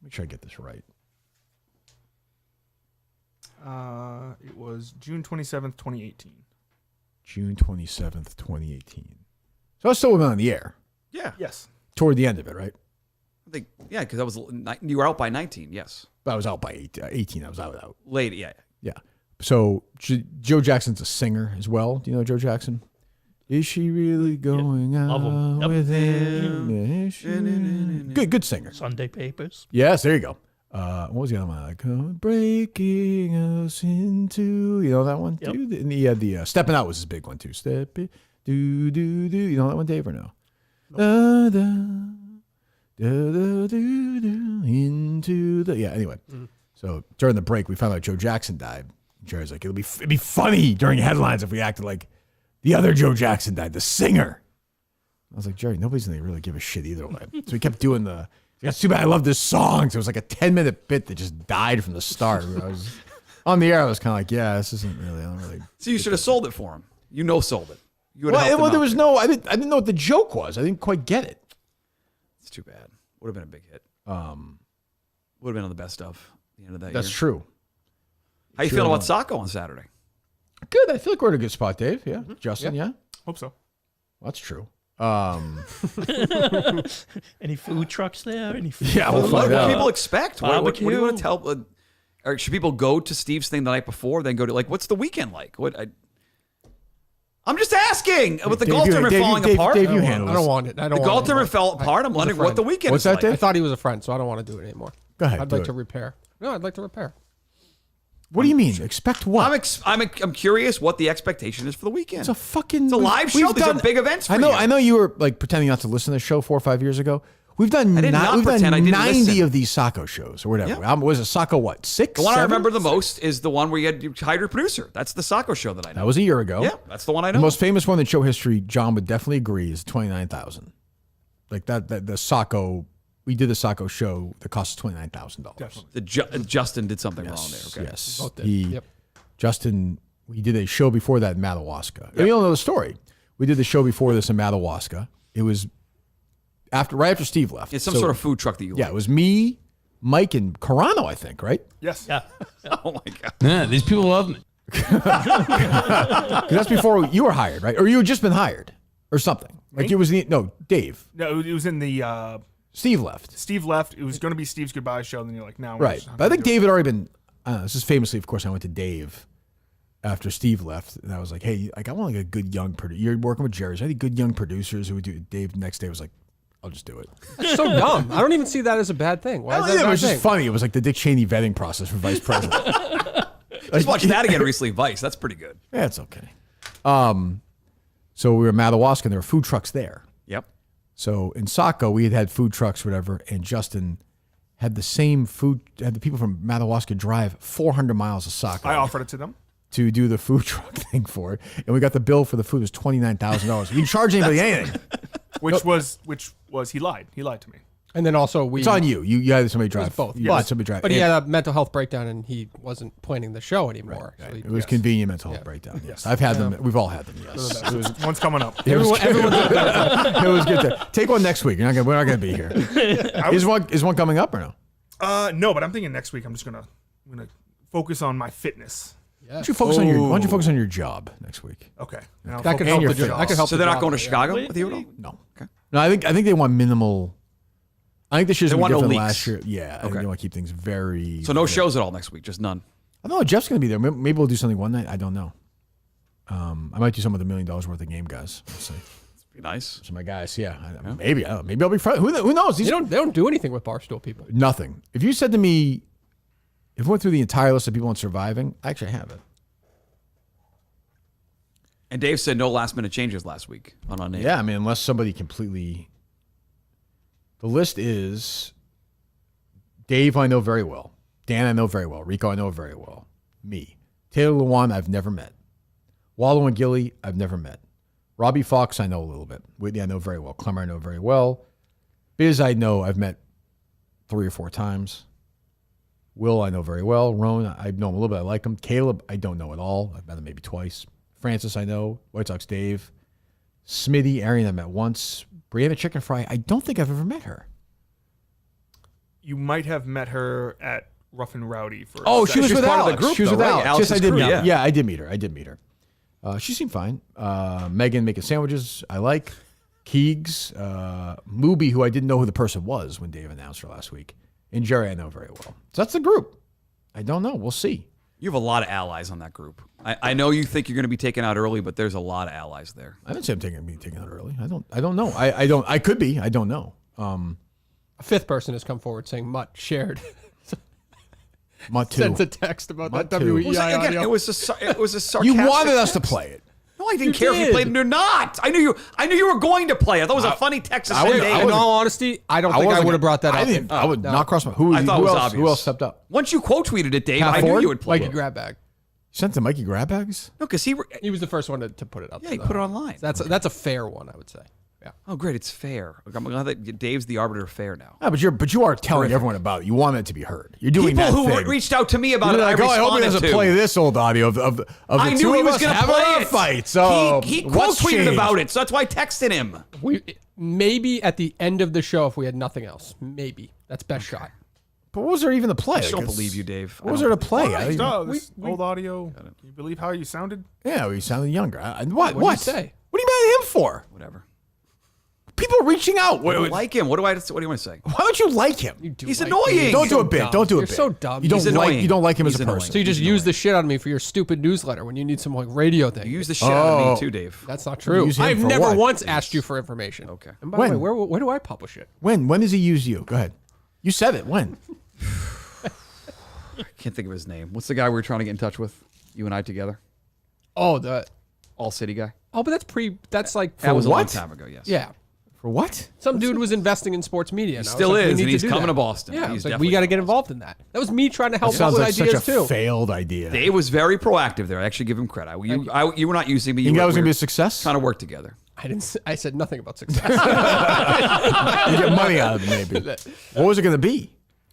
Make sure I get this right. It was June 27th, 2018. June 27th, 2018. So I was still on the air. Yeah. Yes. Toward the end of it, right? I think because you were out by 19. Yes. But I was out by 18. I was out. Late. Yeah. Yeah. So Joe Jackson's a singer as well. Do you know Joe Jackson? Is she really going out with him? Is she really- Good singer. Sunday Papers. Yes, there you go. What was the other one? Like, breaking us into, you know that one? Yep. Dude? And he had the Stepping Out was his big one too. Step it, do. You know that one, Dave, or no? Da, da, da, do, into the, yeah, anyway. So during the break, we found out Joe Jackson died. Jerry's like, it'd be funny during headlines if we acted like the other Joe Jackson died, the singer. I was like, Jerry, nobody's going to really give a shit either way. So we kept doing it's too bad I love this song. So it was like a 10-minute bit that just died from the start. I was on the air. I was kind of like, yeah, this isn't really, I don't really. So you should have sold it for him. Sold it. You would well, there was I didn't know what the joke was. I didn't quite get it. It's too bad. Would have been a big hit. Would have been on the best of the end of that That's year. true. How you feeling about Sako on Saturday? Good. I feel like we're in a good spot, Dave. Yeah. Justin, yeah? Hope so. That's true. Any food trucks there? Any food we'll what find do out. people expect? What do you want to tell? Or should people go to Steve's thing the night before, then go to what's the weekend like? I'm just asking. With the golf tournament falling apart, Dave, you handle I don't want it. I don't the want golf it tournament anymore. fell apart. I'm wondering what the weekend What's is that, like. Dave? I thought he was a friend, so I don't want to do it anymore. Go ahead. I'd do like it. to repair. No, I'd like to repair. What do you mean? Expect what? I'm curious what the expectation is for the weekend. It's a fucking. It's a live show. These are big events for I know. you. I know you were like pretending not to listen to the show 4 or 5 years ago. We've done. I did not we've pretend. done I didn't 90 listen. of these Sako shows or whatever. Yeah. Was it Sako what 6? The one 7? I remember the most is the one where you hired your producer. That's the Sako show that I know. That was a year ago. Yeah, that's the one I know. The most famous one in show history, John would definitely agree, is 29,000. Like that the Sako. We did the Sako show that cost us $29,000. Justin did something wrong there. Okay. Yes. Justin, we did a show before that in Madawaska. Yep. You don't know the story. We did the show before this in Madawaska. It was right after Steve left. It's some sort of food truck that you Yeah, it was me, Mike, and Carano, I think, right? Yes. Yeah. Oh, my God. Yeah, these people love me. 'Cause that's before you were hired, right? Or you had just been hired or something. Like Me? it was Dave. No, it was in the. Steve left. Steve left. It was going to be Steve's goodbye show. And then you're like, no. Right. But I think Dave had already been. This is famously, of course, I went to Dave after Steve left, and I was like, hey, I want a good young producer. You're working with Jerry. So I think good young producers who would do it. Dave the next day was like, I'll just do it. It's so dumb. I don't even see that as a bad thing. Why is that a It bad was thing? just funny. It was like the Dick Cheney vetting process for vice president. Just watched that again recently, Vice. That's pretty good. Yeah, it's okay. So we were at Madawaska, and there were food trucks there. Yep. So in Sako, we had food trucks, whatever, and Justin had the same food. Had the people from Madawaska drive 400 miles to Sako. I offered it to them to do the food truck thing for it, and we got the bill for the food. It was $29,000. We didn't charge anybody anything. Which was he lied. He lied to me. And then also It's on you. You had somebody It drive. was both. You had somebody drive. But he had a mental health breakdown and he wasn't planning the show anymore. Right. So he- It was convenient mental health breakdown. Yes, I've had them. We've all had them. Yes, It was, one's coming up. It was Everyone's it was good. Take one next week. We're not gonna be here. Is one coming up or no? No, but I'm thinking next week I'm gonna focus on my fitness. Why don't you focus on your? Why don't you focus on your job next week? Okay. And I'll That could focus help on the your job. job. That could help So the they're not job, going to yeah. Chicago with you at all? No. Okay. No, I think they want minimal. I think this year's They gonna be want no different than leaks. last year. Yeah, I think Okay. they want to keep things very. So no shows at all next week, just none. I don't know. Jeff's gonna be there. Maybe we'll do something one night. I don't know. I might do some of the $1 million worth of game guys. We'll see. Be nice. Some of my guys. Yeah. Maybe. Maybe I'll be friends. Who knows? They don't do anything with Barstool people. Nothing. If you said to me, if I went through the entire list of people on Surviving, I actually have it. And Dave said no last minute changes last week on unnamed. Yeah, I mean, unless somebody completely. The list is Dave, I know very well. Dan, I know very well. Rico, I know very well. Me. Taylor Lewan, I've never met. Waldo and Gilly, I've never met. Robbie Fox, I know a little bit. Whitney, I know very well. Clemmer, I know very well. Biz, I know I've met 3 or 4 times. Will, I know very well. Roan, I know him a little bit. I like him. Caleb, I don't know at all. I've met him maybe twice. Francis, I know. White Sox Dave. Smitty, Arian, I met once. Brianna Chicken Fry, I don't think I've ever met her. You might have met her at Rough and Rowdy for. Oh, she was with part of Alex. the group, She was though, with right? Alex. Yes, I Alex's did crew, meet her. yeah. Yeah, I did meet her. She seemed fine. Megan making sandwiches, I like. Keegs, Mooby, who I didn't know who the person was when Dave announced her last week. And Jerry, I know very well. So that's the group. I don't know. We'll see. You have a lot of allies on that group. I know you think you're going to be taken out early, but there's a lot of allies there. I didn't say I'm being taken out early. I don't know. I could be. I don't know. A fifth person has come forward saying Mutt shared. Mutt too. Sent a text about Mutt that too. WEI audio. It was a sarcastic. You wanted us to text. play it. No, I didn't care if you played it or not. I knew you were going to play it. That was a funny text to send Dave. In all honesty, I don't think I would have brought that up. I would not cross my. Who I thought it was else? obvious. Who else stepped up? Once you quote tweeted it, Dave, Pat I knew Ford? you would play Mikey it. grab bag. Sent to Mikey grab bags? No, because he was the first one to put it up. Yeah, he put it online. That's a fair one, I would say. Yeah. Oh, great. It's fair. I'm glad that Dave's the arbiter of fair now. but you are telling everyone about it. You want it to be heard. You're doing People that who thing. reached out to me about You're it. like, I I hope he responded doesn't to. play this old audio of the I two knew he of was us going to having play our it. fight. So he what's quote tweeted changed? about it, so that's why I texted him. Maybe at the end of the show, if we had nothing else, maybe that's best shot. But what was there even to play? I just don't believe you, Dave. What was there to play? Why? I- No, this old audio. Can you believe how you sounded? Yeah, we sounded younger. What? What did you say? What are you mad at him for? Whatever. People are reaching out. I don't like him. What do you want to say? Why don't you like him? He's annoying. Don't do a bit. Don't do a You're bit. so dumb. You don't He's like. annoying. You don't like him as He's a annoying. person. So you just use the shit out of me for your stupid newsletter when you need some like radio thing. You use the shit out of me too, Dave. That's not true. Use him I've for never what? once asked you for information. Okay. And by the When? way, where do I publish it? When does he use you? Go ahead. You said it. When? I can't think of his name. What's the guy we were trying to get in touch with? You and I together? Oh, the All City guy? Oh, but that's like That was a long what? time ago, yes. Yeah. For what? Some dude was investing in sports media. And I was still like, we is, need and to he's do coming that. to Boston. Yeah, He's it's like, definitely we got to get involved in that. That was me trying to help out Sounds with like such ideas a too. failed idea. Dave was very proactive there. I actually give him credit. You were not using me. You think that was going to be a success? Trying to work together. I said nothing about success. You get money out of it, maybe. What was it going to be?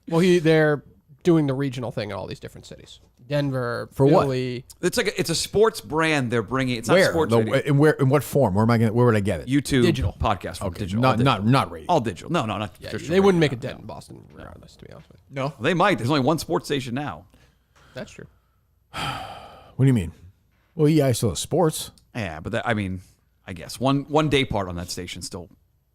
Well, they're doing the regional thing in all these different cities. Denver, For what? Philly. It's a sports brand they're bringing. It's not Where? sports radio. In what form? Where would I get it? YouTube Digital. podcast. From Okay, digital. not radio. All digital. No, not Yeah, traditional they wouldn't radio. make a dent in Boston, regardless, to be honest with you. No. They might. There's only one sports station now. That's true. What do you mean? Well, yeah, I still have sports. Yeah, but I guess one day part on that station still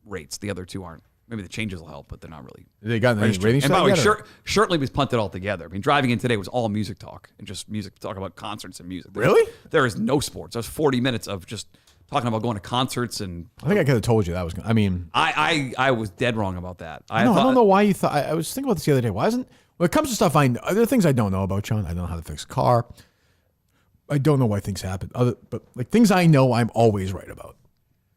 rates. The other two aren't. Maybe the changes will help, but they're not really. They got any registered. ratings? And by the way, yet, or- Shirtley was punted altogether. I mean, driving in today was all music talk and just music talk about concerts and music. Really? There is no sports. There's 40 minutes of just talking about going to concerts and. I think I could have told you that was. I mean, I was dead wrong about that. I don't know why you thought. I was thinking about this the other day. Why isn't when it comes to stuff there are things I don't know about, John. I don't know how to fix a car. I don't know why things happen. But like things I know, I'm always right about.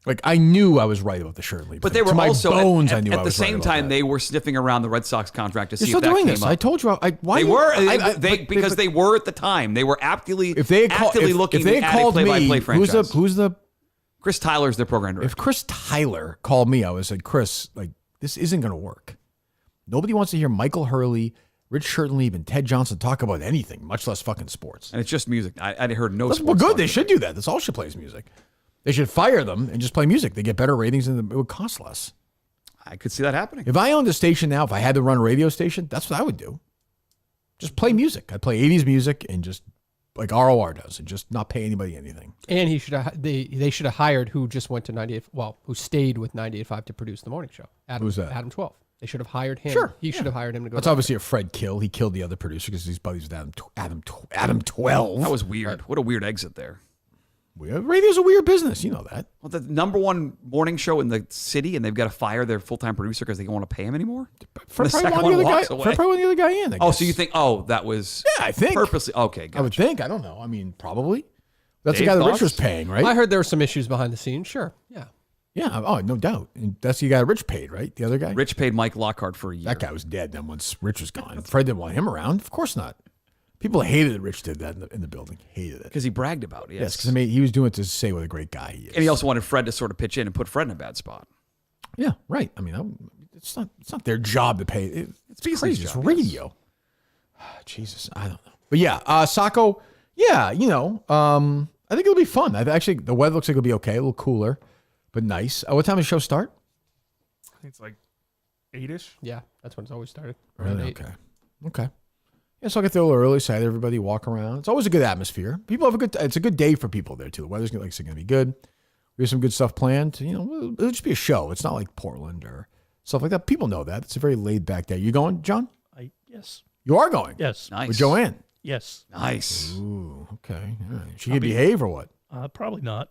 Like I knew I was right about the Shirley. But they were to my also bones. at I knew I the was right same about time that. they were sniffing around the Red Sox contract to They're see still if that doing came this. up. I told you. Why They you- were because but- they were at the time. They were actively if looking if they at had a called play-by-play me, franchise. who's the Chris Tyler's their program director. If Chris Tyler called me, I would have said, Chris, like this isn't going to work. Nobody wants to hear Michael Hurley, Rich Schertenlieb, and Ted Johnson talk about anything, much less fucking sports. And it's just music. I heard no Well, sports. good. talk. They should do that. That's all should play is music. They should fire them and just play music. They get better ratings and it would cost less. I could see that happening. If I owned a station now, if I had to run a radio station, that's what I would do. Just play music. I'd play 80s music and just like ROR does and just not pay anybody anything. And he should have they should have hired who just went to 98. Well, who stayed with 98.5 to produce the morning show. Who's that? Adam 12. They should have hired him. Sure. He should have hired him to go. That's to obviously a Fred kill. He killed the other producer because he's buddies with Adam 12. That was weird. What a weird exit there. Radio's a weird business. You know that. Well, the number one morning show in the city, and they've got to fire their full-time producer because they don't want to pay him anymore. Fred The probably second wanted the one other walks guy. away. Fred probably wanted the other guy in. I Oh, guess. so you think? Oh, that was I think purposely. Okay, I would gotcha. think. I don't know. I mean, probably. That's Dave, the guy that Rich thoughts? was paying, right? I heard there were some issues behind the scenes. Sure. Yeah. Yeah. Oh, no doubt. And that's the guy Rich paid, right? The other guy. Rich paid Mike Lockhart for a year. That guy was dead then once Rich was gone. Fred didn't want him around. Of course not. People hated that Rich did that in the building. Hated it. Because he bragged about it. Yes, because I mean, he was doing it to say what a great guy he is. And he also wanted Fred to sort of pitch in and put Fred in a bad spot. Yeah, right. I mean, it's not their job to pay. It's Beasley's crazy. It's job, radio. Jesus, I don't know. But yeah, Sako. Yeah, I think it'll be fun. Actually, the weather looks like it'll be okay. A little cooler, but nice. What time does the show start? I think it's like 8-ish. Yeah, that's when it's always started. Really? Around 8. Okay. Yeah, so I'll get there a little early. Say everybody walk around. It's always a good atmosphere. People have it's a good day for people there too. The weather's going to be good. We have some good stuff planned. It'll just be a show. It's not like Portland or stuff like that. People know that. It's a very laid back day. You going, John? Yes. You are going? Yes. Nice. With Joanne? Yes. Nice. Ooh, okay. All right. She can behave or what? Probably not.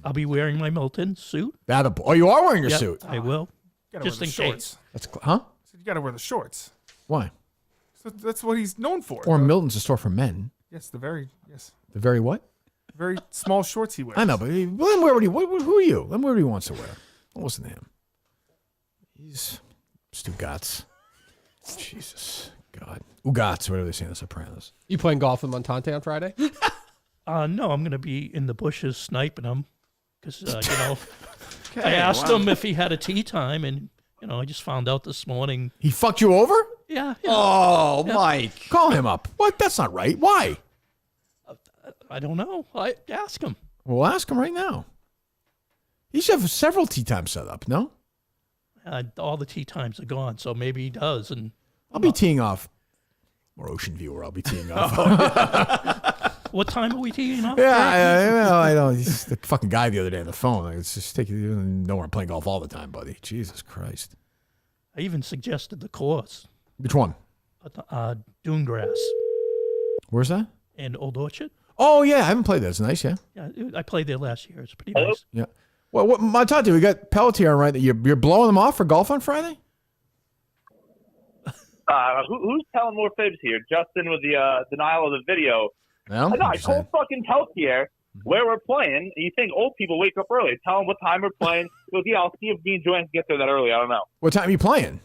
I'll be wearing my Miltons suit. Oh, you are wearing your Yep, suit. I will. Gotta Just wear in the shorts. case. That's huh? So you got to wear the shorts. Why? So that's what he's known for. Or Milton's a store for men. Yes, the very what? very small shorts he wears. I know, but let him wear what who are you? Let him wear what he wants to wear. Don't listen to him. He's Stugats. Jesus. God. Ugats, whatever they say in The Sopranos. You playing golf with Montante on Friday? No, I'm going to be in the bushes sniping them because, Okay. I asked him if he had a tea time, and I just found out this morning. He fucked you over? Yeah. Oh, Mike. Call him up. What? That's not right. Why? I don't know. I ask him. Well, ask him right now. He should have several tea times set up, no? All the tea times are gone, so maybe he does. And I'll be teeing off. Or Ocean Viewer, I'll be teeing off. What time are we teeing off? I know. He's the fucking guy the other day on the phone. Like, it's just take you know we're playing golf all the time, buddy. Jesus Christ. I even suggested the course. Which one? Dune Grass. Where's that? And Old Orchard. Oh yeah, I haven't played that. It's nice, yeah. Yeah, I played there last year. It's pretty nice. Yeah. Well, what Montante, we got Peltier on right. You're blowing them off for golf on Friday? Who's telling more fibs here? Justin with the denial of the video. No, I told fucking Peltier where we're playing. And you think old people wake up early? Tell them what time we're playing. He goes, yeah, I'll see if me and Joanne can get there that early. I don't know. What time are you playing?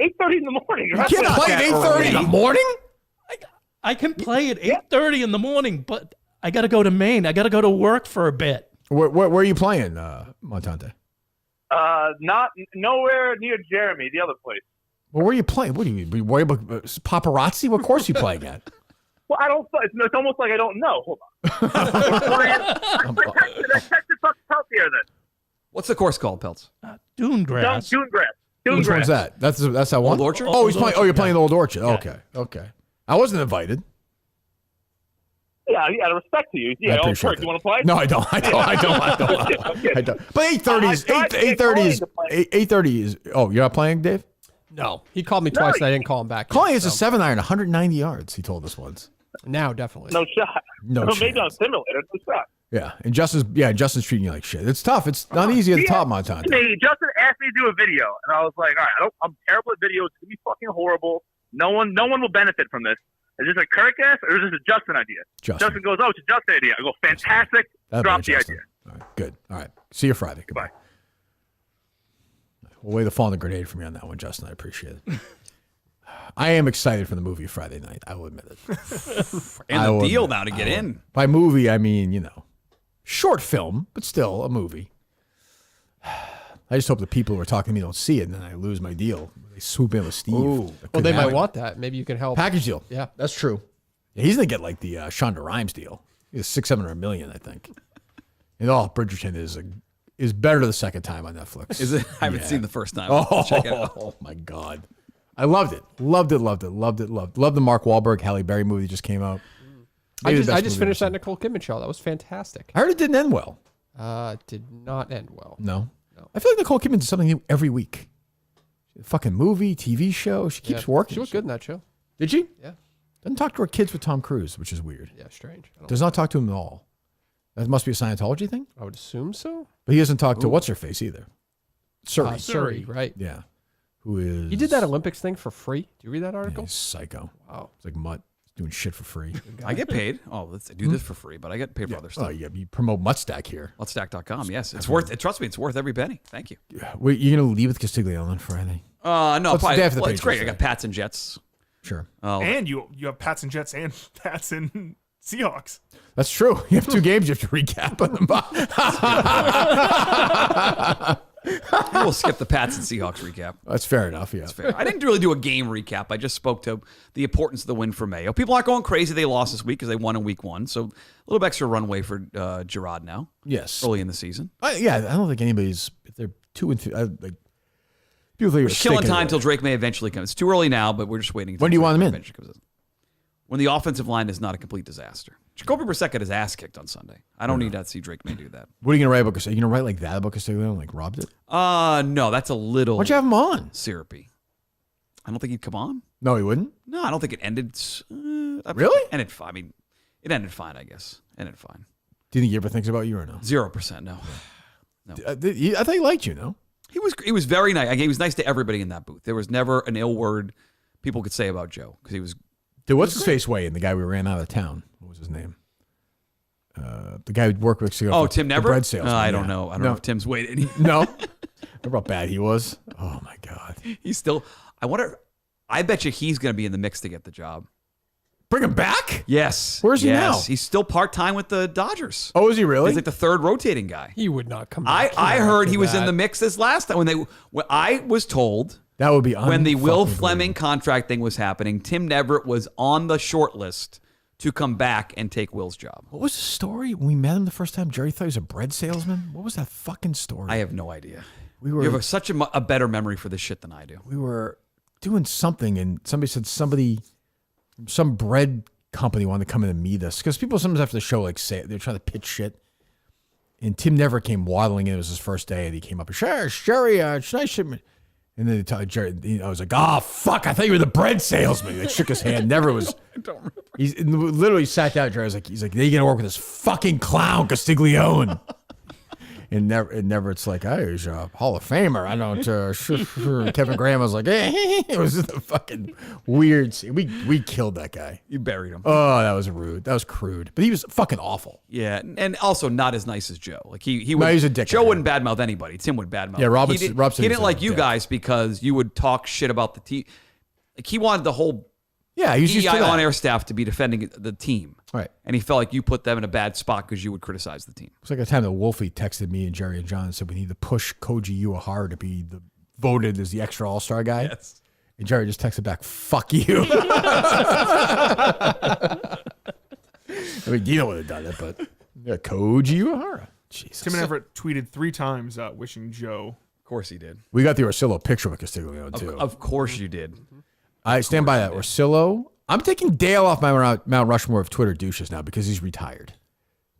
8:30 in the morning. You can't play at 8:30 in the morning? I can play at 8:30 in the morning, but I got to go to Maine. I got to go to work for a bit. Where are you playing, Montante? Not nowhere near Jeremy, the other place. Well, where are you playing? What do you mean? Worry about paparazzi? What course are you playing at? Well, I don't. It's almost like I don't know. Hold on. I texted fucking Peltier then. What's the course called, Pelts? Dune Grass. Dune Grass. Which one's that? That's that one? Old Orchard? Oh, he's playing. Oh, you're playing the Old Orchard. Yeah. Okay. I wasn't invited. Yeah, out of respect to you. Yeah, Old Perk, you want to play? No, I don't. I don't. But 8:30 is. Oh, you're not playing, Dave? No. He called me twice. I didn't call him back. Calling is a 7-iron, 190 yards. He told us once. Now, definitely. No shot. No Maybe chance. on simulator. No shot. Yeah, and Justin's treating you like shit. It's tough. It's not easy at the top, Montana. Justin asked me to do a video, and I was like, all right, I'm terrible at videos. It's gonna be fucking horrible. No one will benefit from this. Is this a Kirk ass or is this a Justin idea? Justin goes, oh, it's a Justin idea. I go, fantastic. Drop the idea. All right, good. All right. See you Friday. Goodbye. We'll lay the fall on the grenade for me on that one, Justin. I appreciate it. I am excited for the movie Friday night. I will admit it. And the deal now to get in. By movie, I mean, short film, but still a movie. I just hope the people who are talking to me don't see it, and then I lose my deal. They swoop in with Steve. Ooh. Well, they might want that. Maybe you can help. Package deal. Yeah, that's true. Yeah, he's gonna get like the Shonda Rhimes deal. He's $600-700 million, I think. And Bridgerton is better the second time on Netflix. Is it? I haven't seen the first time. Check it out. Oh my God, I loved it. Loved it. Loved the Mark Wahlberg Halle Berry movie that just came out. I just finished that Nicole Kidman show. That was fantastic. I heard it didn't end well. Did not end well. No. I feel like Nicole Kidman does something new every week. Fucking movie, TV show. She keeps working. She was good in that show. Did she? Yeah. Doesn't talk to her kids with Tom Cruise, which is weird. Yeah, strange. Does not talk to him at all. That must be a Scientology thing? I would assume so. But he doesn't talk to what's-her-face either. Surrey. Surrey, right. Yeah. Who is... He did that Olympics thing for free. Do you read that article? Yeah, he's psycho. Wow. It's like Mutt. Doing shit for free. I get paid. Oh, let's do this for free, but I get paid for other stuff. Oh, yeah. You promote Muttstack here. Muttstack.com. Yes. It's worth it. Trust me, it's worth every penny. Thank you. Wait, you're going to leave with Castiglione on Friday? No, probably. Well, it's great. I got Pats and Jets. Sure. Oh. And you have Pats and Jets and Pats and Seahawks. That's true. You have two games you have to recap on them. We'll skip the Pats and Seahawks recap. That's fair enough, yeah. That's fair. I didn't really do a game recap. I just spoke to the importance of the win for Mayo. People aren't going crazy. They lost this week because they won in week 1. So a little bit extra runway for Gerard now. Yes. Early in the season. I don't think anybody's, if they're 2-2, like, people think we're killing time till Drake May eventually come. It's too early now, but we're just waiting. When do you want him in? When the offensive line is not a complete disaster. Jacoby Brissett got his ass kicked on Sunday. I don't need to see Drake May do that. What are you going to write about Castiglione? Are you going to write like that about Castiglione, like robbed it? No, that's a little... Why'd you have him on? Syrupy. I don't think he'd come on. No, he wouldn't? No, I don't think it ended... Really? It ended fine, I guess. Ended fine. Do you think he ever thinks about you or no? 0%, no. No. I thought he liked you, no? He was very nice. He was nice to everybody in that booth. There was never an ill word people could say about Joe because he was... Dude, what's his face way? And the guy we ran out of town. What was his name? The guy who worked with Tim Never? bread salesman. I don't know. I don't know if Tim's weighed any. No. Remember how bad he was? Oh my God. He's still. I bet you he's going to be in the mix to get the job. Bring him back? Yes. Where's he now? He's still part-time with the Dodgers. Oh, is he really? He's like the third rotating guy. He would not come back. I heard he was in the mix this last time. When I was told that would be when the Will Fleming contract thing was happening, Tim Neverett was on the short list to come back and take Will's job. What was the story? When we met him the first time, Jerry thought he was a bread salesman. What was that fucking story? I have no idea. You have such a better memory for this shit than I do. We were doing something, and somebody said some bread company wanted to come in and meet us, because people sometimes after the show say they're trying to pitch shit. And Tim never came waddling in. It was his first day, and he came up and sure, Jerry, it's nice. And then Jerry, I was like, oh fuck, I thought you were the bread salesman. He shook his hand. Never was. I don't remember. He literally sat down. Jerry was like, he's like, now you gonna work with this fucking clown Castiglione. And never, it's like, hey, he's a Hall of Famer. I don't. Kevin Graham was like, hey. It was just a fucking weird scene. We killed that guy. You buried him. Oh, that was rude. That was crude. But he was fucking awful. Yeah, and also not as nice as Joe. Like he would. No, he's a dick. Joe wouldn't badmouth anybody. Tim would badmouth. Yeah, Robson. He didn't like you guys because you would talk shit about the team. Like he wanted the whole. Yeah, he's used to that. on-air staff to be defending the team. Right. And he felt like you put them in a bad spot because you would criticize the team. It's like a time that Wolfie texted me and Jerry and John and said we need to push Koji Uehara to be voted as the extra all-star guy. Yes. And Jerry just texted back, fuck you. I mean, Dino would have done it, but yeah, Koji Uehara. Jesus. Tim Everett tweeted 3 times wishing Joe. Of course he did. We got the Orsillo picture with Castiglione, too. Of course you did. I stand by that. Orsillo. I'm taking Dale off my Mount Rushmore of Twitter douches now because he's retired.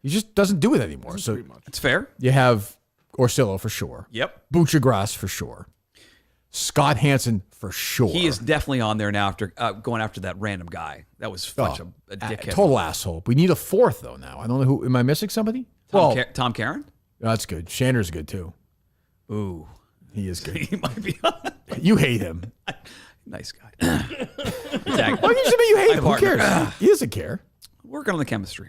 He just doesn't do it anymore. So it's fair. You have Orsillo for sure. Yep. Buchagras for sure. Scott Hansen for sure. He is definitely on there now after going after that random guy. That was such a dickhead. Total asshole. We need a fourth, though, now. I don't know who. Am I missing somebody? Tom Caron? That's good. Shander's good, too. Ooh. He is good. He might be on. You hate him. Nice guy. Why you hate him? Who cares? He doesn't care. Working on the chemistry.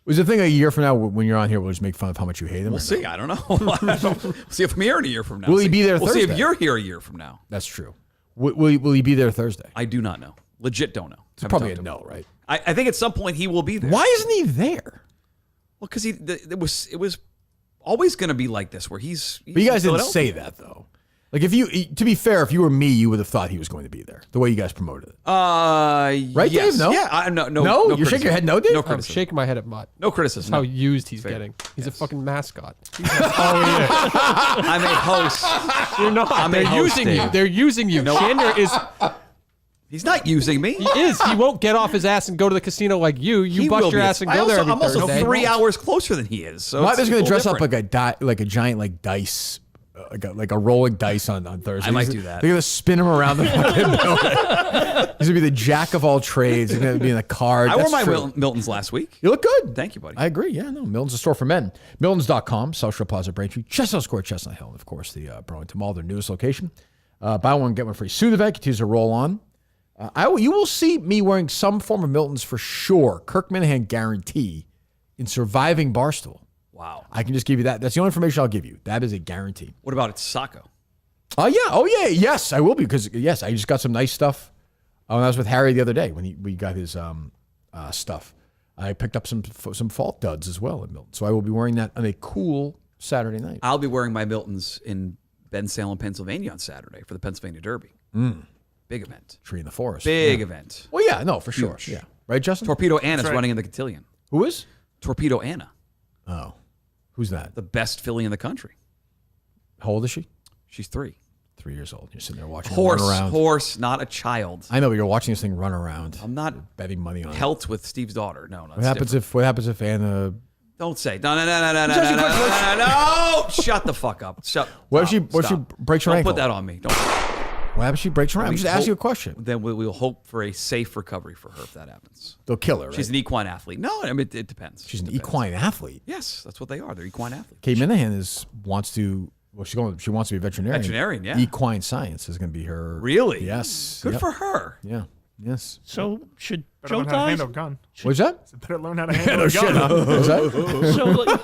Was the thing a year from now when you're on here, we'll just make fun of how much you hate him? We'll see. I don't know. We'll see if I'm here in a year from now. Will he be there We'll Thursday? see if you're here a year from now. That's true. Will he be there Thursday? I do not know. Legit don't know. It's probably a no, right? I think at some point he will be there. Why isn't he there? Well, because it was always going to be like this, where he's But you guys didn't say that, though. Like, to be fair, if you were me, you would have thought he was going to be there. The way you guys promoted it, right, yes. Dave? No, yeah, no. You're shaking your head, no, Dave. No I'm criticism. shaking my head at Mutt. No criticism. That's how No. used he's getting. He's a fucking mascot. I'm a host. You're not. They're using you. They're using you. Shander is. He's not using me. He is. He won't get off his ass and go to the casino like you. You He bust will your be. ass and go there every I'm also Thursday. 3 hours closer than he is. So Mutt it's is going a to dress little up different. like a giant dice. Like a rolling dice on Thursday. I might do that. They're gonna spin him around the fucking building. He's gonna be the jack of all trades. He's gonna be in the card. I wore my true. Miltons last week. You look good. Thank you, buddy. I agree. Yeah, no. Milton's a store for men. Miltons.com, South Shore Plaza, Braintree, Chestnut Square, Chestnut Hill, and of course the Burlington Mall, their newest location. Buy one, get one free. Soon event continues to roll on. You will see me wearing some form of Miltons for sure. Kirk Minahan guarantee in surviving Barstool. Wow. I can just give you that. That's the only information I'll give you. That is a guarantee. What about Sako? Oh, yeah. Oh, yeah. Yes, I will be because, yes, I just got some nice stuff. When I was with Harry the other day when we got his stuff. I picked up some fault duds as well at Milton. So I will be wearing that on a cool Saturday night. I'll be wearing my Miltons in Bensalem, Pennsylvania on Saturday for the Pennsylvania Derby. Big event. Tree in the forest. Big event. Well, yeah, no, for sure. Huge. Yeah. Right, Justin? Torpedo Anna's right. running in the cotillion. Who is? Torpedo Anna. Oh. Who's that? The best filly in the country. How old is she? She's 3. 3 years old. You're sitting there watching her run around. Horse, not a child. I know, but you're watching this thing run around. I'm not betting money on it. Pelt with Steve's daughter. No, What happens if Anna? Don't say. No. Shut the fuck up. What if she breaks her Don't ankle? put that on me. Don't. What happens if she breaks her ankle? I'm just asking you a question. Then we'll hope for a safe recovery for her if that happens. They'll kill her, right? She's an equine athlete. No, I mean, it depends. She's an equine athlete. Yes, that's what they are. They're equine athletes. Kate Minahan wants to she wants to be a veterinarian. Veterinarian, yeah. Equine science is going to be her. Really? Yes. Good Yep. for her. Yeah. Yes. So should Better Joe learn how to guys? handle a gun. What's that? Better learn how to handle a shit. gun. What's that? So like,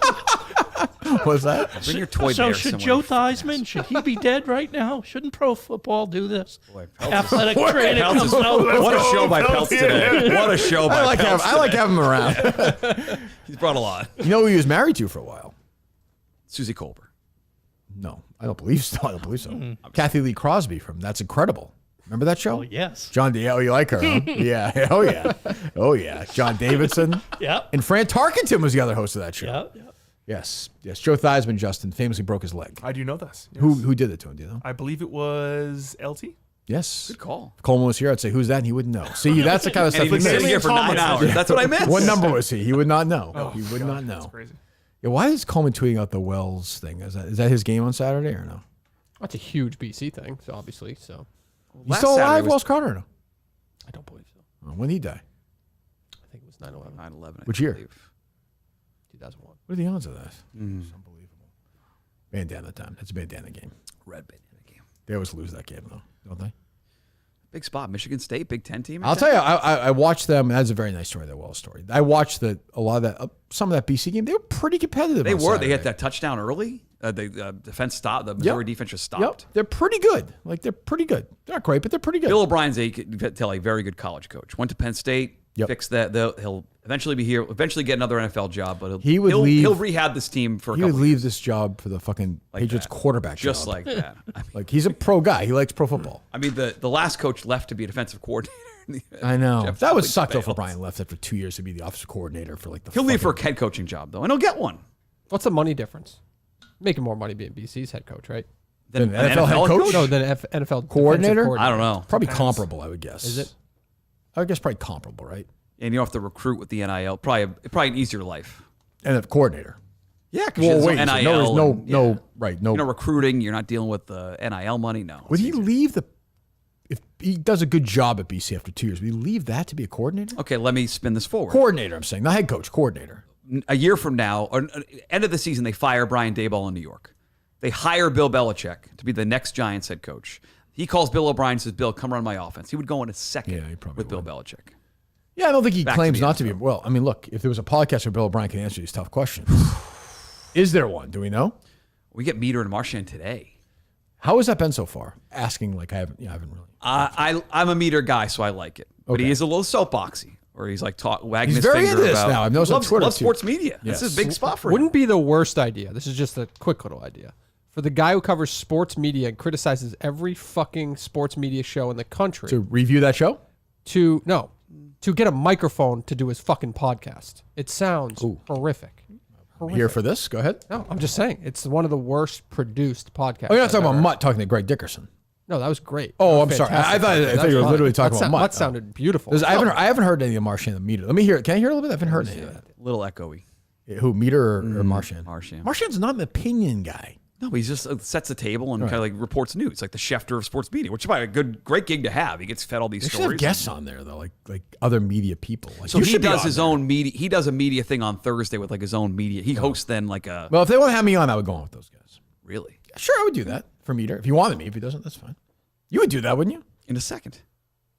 What's that? Bring your toy So bear should somewhere. Joe Theismann, should he be dead right now? Shouldn't pro football do this? Boy, Athletic training comes out. What a show by Peltz today. What a show by Peltz I like having him around. He's brought a lot. You know who he was married to for a while? Susie Colbert. No, I don't believe so. Kathy Lee Crosby from That's Incredible. Remember that show? Oh, yes. John oh, you like her, huh? Yeah. Oh, yeah. Oh, yeah. John Davidson. Yep. And Fran Tarkenton was the other host of that show. Yep. Yes. Joe Theismann, Justin, famously broke his leg. I do know this. Yes. Who did it to him, do you know? I believe it was LT. Yes. Good call. If Coleman was here, I'd say, who's that? And he wouldn't know. See, that's the kind of stuff And he'd be sitting here for 9 hours. That's what I missed. What number was he? He would not know. Oh, he would not know. That's crazy. Yeah, why is Coleman tweeting out the Wells thing? Is that his game on Saturday or no? That's a huge BC thing, so obviously. So You still alive, Wells Carter? Or no? I don't believe so. When did he die? I think it was 9/11. 9/11. Which year? 2001. What are the odds of that? It's unbelievable. Bandana time. That's a bandana game. Red bandana game. They always lose that game, though, don't they? Big spot. Michigan State, Big Ten team. I'll tell you, I watched them. That's a very nice story, that Wells story. I watched a lot of that, some of that BC game. They were pretty competitive. They on were. Saturday. They hit that touchdown early. The defense stopped. The Missouri defense just stopped. Yep. They're pretty good. They're pretty good. They're not great, but they're pretty good. Bill O'Brien's you could tell a very good college coach. Went to Penn State. Fixed that. He'll eventually be here. Eventually get another NFL job, but he'll rehab this team for. He would leave this job for the fucking Patriots quarterback just job. like that. Like he's a pro guy. He likes pro football. I mean, the last coach left to be a defensive coordinator. I know. Jeff That would Dowling suck though for failed. Brian left after 2 years to be the offensive coordinator for He'll leave for a head coaching job though, and he'll get one. What's the money difference? Making more money being BC's head coach, right? Than an NFL head coach? No, than NFL coordinator. I don't know. Probably comparable, I would guess. Is it? I would guess probably comparable, right? And you don't have to recruit with the NIL. Probably an easier life. And a coordinator. Yeah, because Well, there's wait, no so NIL. no You're not recruiting. You're not dealing with the NIL money. No. Would he leave if he does a good job at BC after 2 years, would he leave that to be a coordinator? Okay, let me spin this forward. Coordinator, I'm saying, not head coach, coordinator. A year from now, or end of the season, they fire Brian Daboll in New York. They hire Bill Belichick to be the next Giants head coach. He calls Bill O'Brien and says, Bill, come run my offense. He would go in a second with Bill Belichick. Yeah, I don't think he Back claims to the not to be. Well, I mean, look, if there was a podcast where Bill O'Brien can answer these tough questions, is there one? Do we know? We get Meter and Marchand today. How has that been so far? Asking like I haven't really. I'm a Meter guy, so I like it. But he is a little soapboxy, or he's like wagging He's his very finger into this about. now. I've noticed on Twitter loves too. sports media. Yes. This is a big spot for him. Wouldn't be the worst idea. This is just a quick little idea. For the guy who covers sports media and criticizes every fucking sports media show in the country. To review that show? To get a microphone to do his fucking podcast. It sounds horrific. Here for this? Go ahead. No, I'm just saying. It's one of the worst produced podcasts. Oh, you're not talking I've about ever- Mutt talking to Greg Dickerson. No, that was great. Oh, That I'm was sorry. I fantastic. thought you were literally talking about Mutt. Mutt sounded beautiful. I haven't heard any of Marchand and Meter. Let me hear it. Can I hear a little bit? I haven't heard any of that. Little echoey. Who, Meter or Marchand? Marchand. Marchand's not an opinion guy. No, he just sets the table and Right. kind of like reports news, like the Schefter of sports media, which is probably a great gig to have. He gets fed all these They should have stories. guests on there though, like other media people. Like, So you he should be does on his there. own media. He does a media thing on Thursday with like his own media. He hosts then like a. Well, if they want to have me on, I would go on with those guys. Really? Sure, I would do that for Meter. If he wanted me, if he doesn't, that's fine. You would do that, wouldn't you? In a second.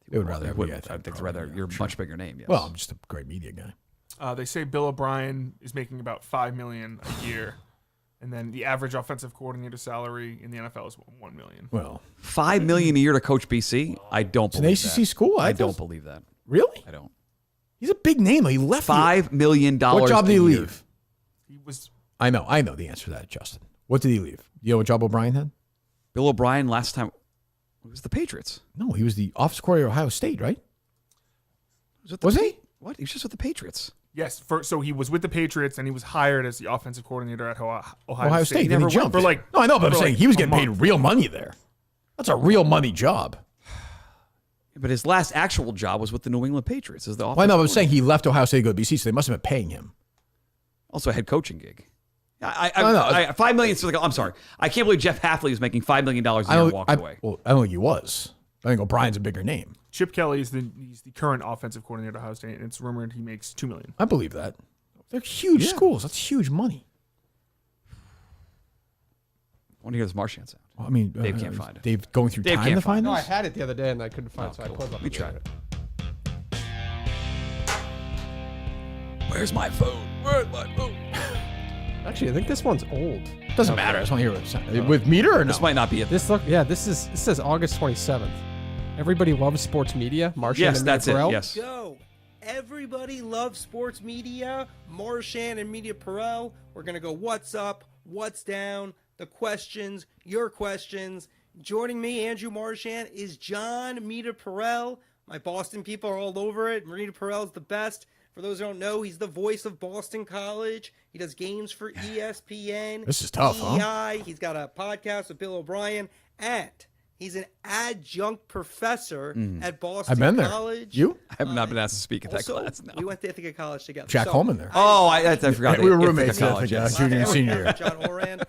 They would rather have me. I think they'd rather you're a much bigger name. Yes. Well, I'm just a great media guy. They say Bill O'Brien is making about $5 million a year, and then the average offensive coordinator salary in the NFL is $1 million. Well, $5 million a year to coach BC. I don't It's an believe ACC that. school. I don't believe that. Really? I don't. He's a big name. He left. $5 million. What job did he leave? He was. I know the answer to that, Justin. What did he leave? You know what job O'Brien had? Bill O'Brien last time it was the Patriots. No, he was the offensive coordinator at Ohio State, right? Was he? What? He was just with the Patriots. Yes, so he was with the Patriots and he was hired as the offensive coordinator at Ohio State. He Then never he jumped. went for like. No, I know, but I'm for saying like he was a getting paid month. real money there. That's a real money job. But his last actual job was with the New England Patriots as the offensive Well, I know, but I'm coordinator. saying he left Ohio State to go to BC, so they must have been paying him. Also a head coaching gig. No. $5 million. So like, I'm sorry. I can't believe Jeff Halfley was making $5 million a year and walked away. Well, I don't think he was. I think O'Brien's a bigger name. Chip Kelly is he's the current offensive coordinator at Ohio State, and it's rumored he makes $2 million. I believe that. They're huge schools. That's huge money. I want to hear this Marchand sound. Well, I mean, Dave can't find it. Dave going through Dave time can't to find No, I this? had it the other day and I couldn't find it, so I pulled it up. We again. tried it. Where's my phone? Where's my phone? Actually, I think this one's old. Doesn't matter. I just want to hear what it sounds. With meter or no? This might not be it. This says August 27th. Everybody loves sports media. Martian Yes, and that's Media it. Perel. Yes. Go. Everybody loves sports media. Marchand and Media Perel. We're going to go what's up, what's down, the questions, your questions. Joining me, Andrew Marchand, is John Media Perel. My Boston people are all over it. Media Perel's the best. For those who don't know, he's the voice of Boston College. He does games for ESPN. This is tough, EI. huh? He's got a podcast with Bill O'Brien. And he's an adjunct professor at Boston I've been there. College. You? I have not been asked to speak at that Also, class. No. we went to Ithaca College together. Jack Holman there. Oh, I forgot. We were Ithaca roommates at College, Ithaca, yes. junior and senior year. John Oran,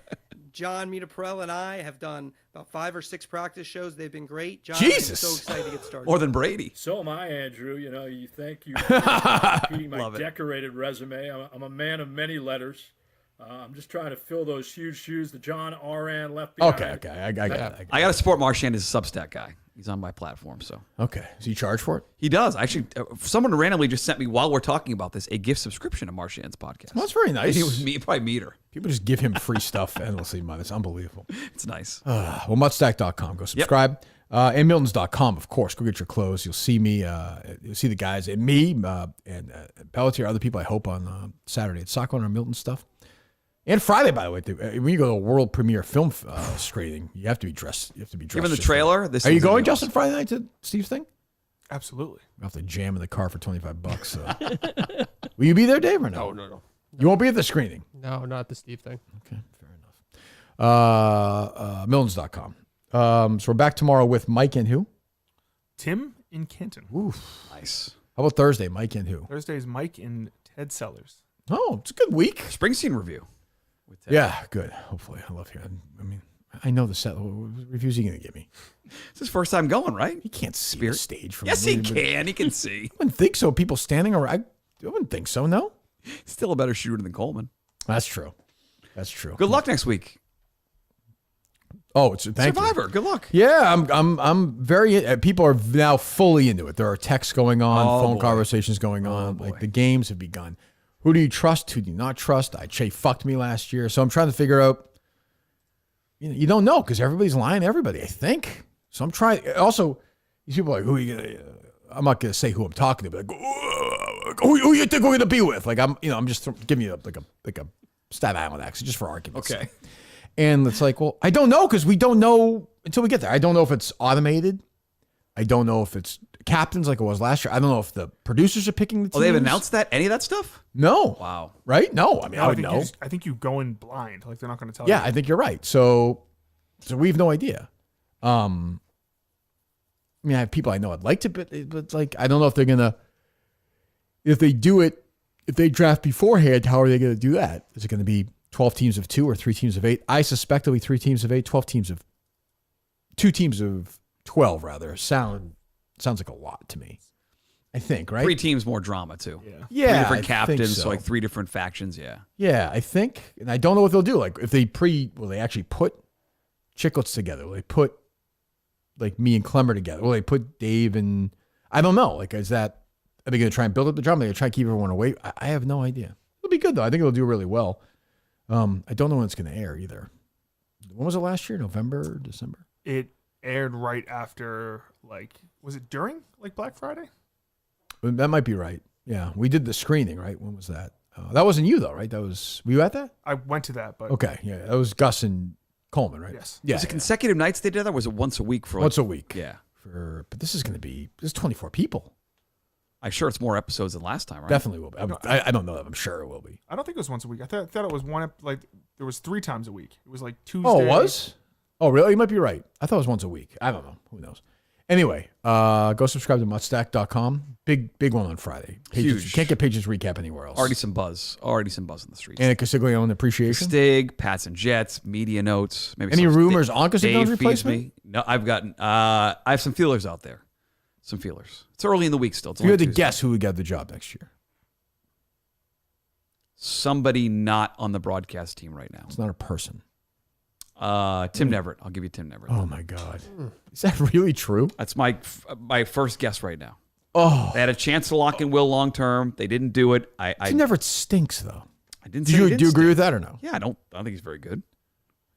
John Media Perel, and I have done about 5 or 6 practice shows. They've been great. John, Jesus. I'm so excited to get started. More than Brady. So am I, Andrew. You know, you thank you for repeating my Love it. decorated resume. I'm a man of many letters. I'm just trying to fill those huge shoes that John Oran left behind. Okay. I got it. I got to support Marchand as a Substack guy. He's on my platform, so. Okay. Does he charge for it? He does. Actually, someone randomly just sent me, while we're talking about this, a gift subscription to Marchand's podcast. Well, that's very nice. It was me, probably meter. People just give him free stuff endlessly, man. It's unbelievable. It's nice. Well, muttstack.com. Go subscribe. And Miltons.com, of course. Go get your clothes. You'll see me. You'll see the guys and me and Peltier, other people, I hope, on Saturday at Sako on our Milton stuff. And Friday, by the way, when you go to a world premiere film screening, you have to be dressed. You have to be dressed. Given the just trailer, right. this Are you is gonna going, be Justin, awesome. Friday night to Steve's thing? Absolutely. I'll have to jam in the car for $25. Will you be there, Dave, or no? No. You won't be at the screening. No, not the Steve thing. Okay, fair enough. Miltons.com. So we're back tomorrow with Mike and who? Tim in Canton. Oof. Nice. How about Thursday, Mike and who? Thursday is Mike and Ted Sellers. Oh, it's a good week. Springsteen review. Yeah, good. Hopefully. I love hearing. I mean, I know the set. What reviews he going to give me? It's his first time going, right? He can't see the stage from Yes, he can. He can see. I wouldn't think so. People standing around. I wouldn't think so, no? Still a better shooter than Coleman. That's true. That's true. Good luck next week. Oh, it's thank you. Survivor. Good luck. Yeah, I'm very. People are now fully into it. There are texts going on, phone conversations going on. Like the games have begun. Who do you trust? Who do you not trust? Che fucked me last year, so I'm trying to figure out. You don't know because everybody's lying to everybody, I think. So I'm trying. Also, these people are like, who are you gonna? I'm not gonna say who I'm talking to, but like, who you think we're gonna be with? Like I'm just giving you like a Staten Island accent just for argument's Okay. sake. And it's like, well, I don't know because we don't know until we get there. I don't know if it's automated. I don't know if it's captains like it was last year. I don't know if the producers are picking the teams. Oh, they've announced that? Any of that stuff? No. Wow. Right? No. I mean, I would know. I think you go in blind. Like they're not going to tell Yeah, you. I think you're right. So we have no idea. I mean, I have people I know I'd like to, but like, I don't know if they're going to, if they do it, if they draft beforehand, how are they going to do that? Is it going to be 12 teams of 2 or 3 teams of 8? I suspect it'll be 3 teams of 8, 2 teams of 12 rather. Sounds like a lot to me. I think, right? 3 teams, more drama too. Yeah. 3 different I captains, think so so. like 3 different factions. Yeah. Yeah, I think. And I don't know what they'll do. Like if they will they actually put chicklets together? Will they put like me and Clemmer together? Will they put Dave and I don't know. Like are they going to try and build up the drama? Are they going to try and keep everyone away? I have no idea. It'll be good though. I think it'll do really well. I don't know when it's going to air either. When was it last year? November, December? It aired right after, like, was it during, like, Black Friday? That might be right. Yeah. We did the screening, right? When was that? That wasn't you, though, right? Were you at that? I went to that, but. Okay. Yeah. That was Gus and Coleman, right? Yes. Yeah. Was it consecutive nights they did that? Or was it once a week for? Once a week. Yeah. But this is 24 people. I'm sure it's more episodes than last time, right? Definitely will be. I don't know that. I'm sure it will be. I don't think it was once a week. I thought it was there was 3 times a week. It was like Tuesday. Oh, it was? Oh, really? You might be right. I thought it was once a week. I don't know. Who knows? Anyway, go subscribe to muttstack.com. Big one on Friday. Pages, Huge. Can't get Pages recap anywhere else. Already some buzz in the streets. And a Castiglione appreciation. Stig, Pats and Jets, media notes. Maybe Any some rumors on Castiglione's Dave feeds replacement? me. No, I've gotten. I have some feelers out there. Some feelers. It's early in the week still. It's If you only had to Tuesday. guess who would get the job next year. Somebody not on the broadcast team right now. It's not a person. Tim Neverett. I'll give you Tim Neverett. Oh my God. Is that really true? That's my first guess right now. Oh. They had a chance to lock in Will long term. They didn't do it. Tim Neverett stinks though. I didn't. Do you agree with that or no? Yeah, I don't think he's very good.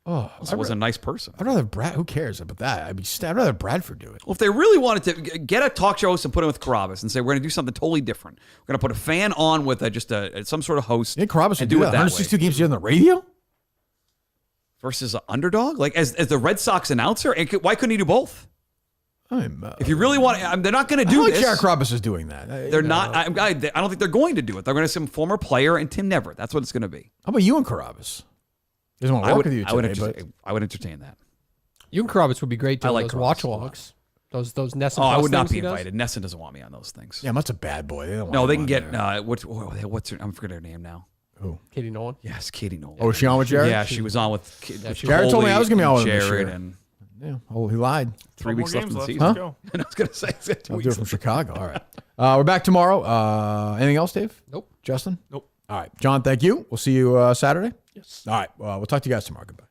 Oh, also was a nice person. I'd rather Brad. Who cares about that? I'd rather Bradford do it. Well, if they really wanted to get a talk show host and put him with Carabas and say we're going to do something totally different, we're going to put a fan on with some sort of host. Yeah, Carabas and do do that. it that 162 way. games on the radio versus an underdog, like as the Red Sox announcer. Why couldn't he do both? If you really want, they're not going to do I this. Jack Carabas is doing that. They're not. I don't think they're going to do it. They're going to some former player and Tim Neverett. That's what it's going to be. How about you and Carabas? He doesn't want to work with you today, I would entertain that. You and Carabas would be great doing those watch logs. Those Nesson. I would not things be he does. invited. Nesson doesn't want me on those things. Yeah, that's a bad boy. They don't No, want they him can on get there. what's her? I'm forgetting her name now. Who? Katie Nolan. Yes, Katie Nolan. Oh, was she on with Jared? Yeah, she was on with. Jared told me I was going to be on with him this Jared year. and Yeah, oh, he lied. 3 weeks left in the season. Huh? Go. I was going to say. I'll do it from Chicago. All right. We're back tomorrow. Anything else, Dave? Nope. Justin? Nope. All right. John, thank you. We'll see you Saturday. Yes. All right. We'll talk to you guys tomorrow. Goodbye.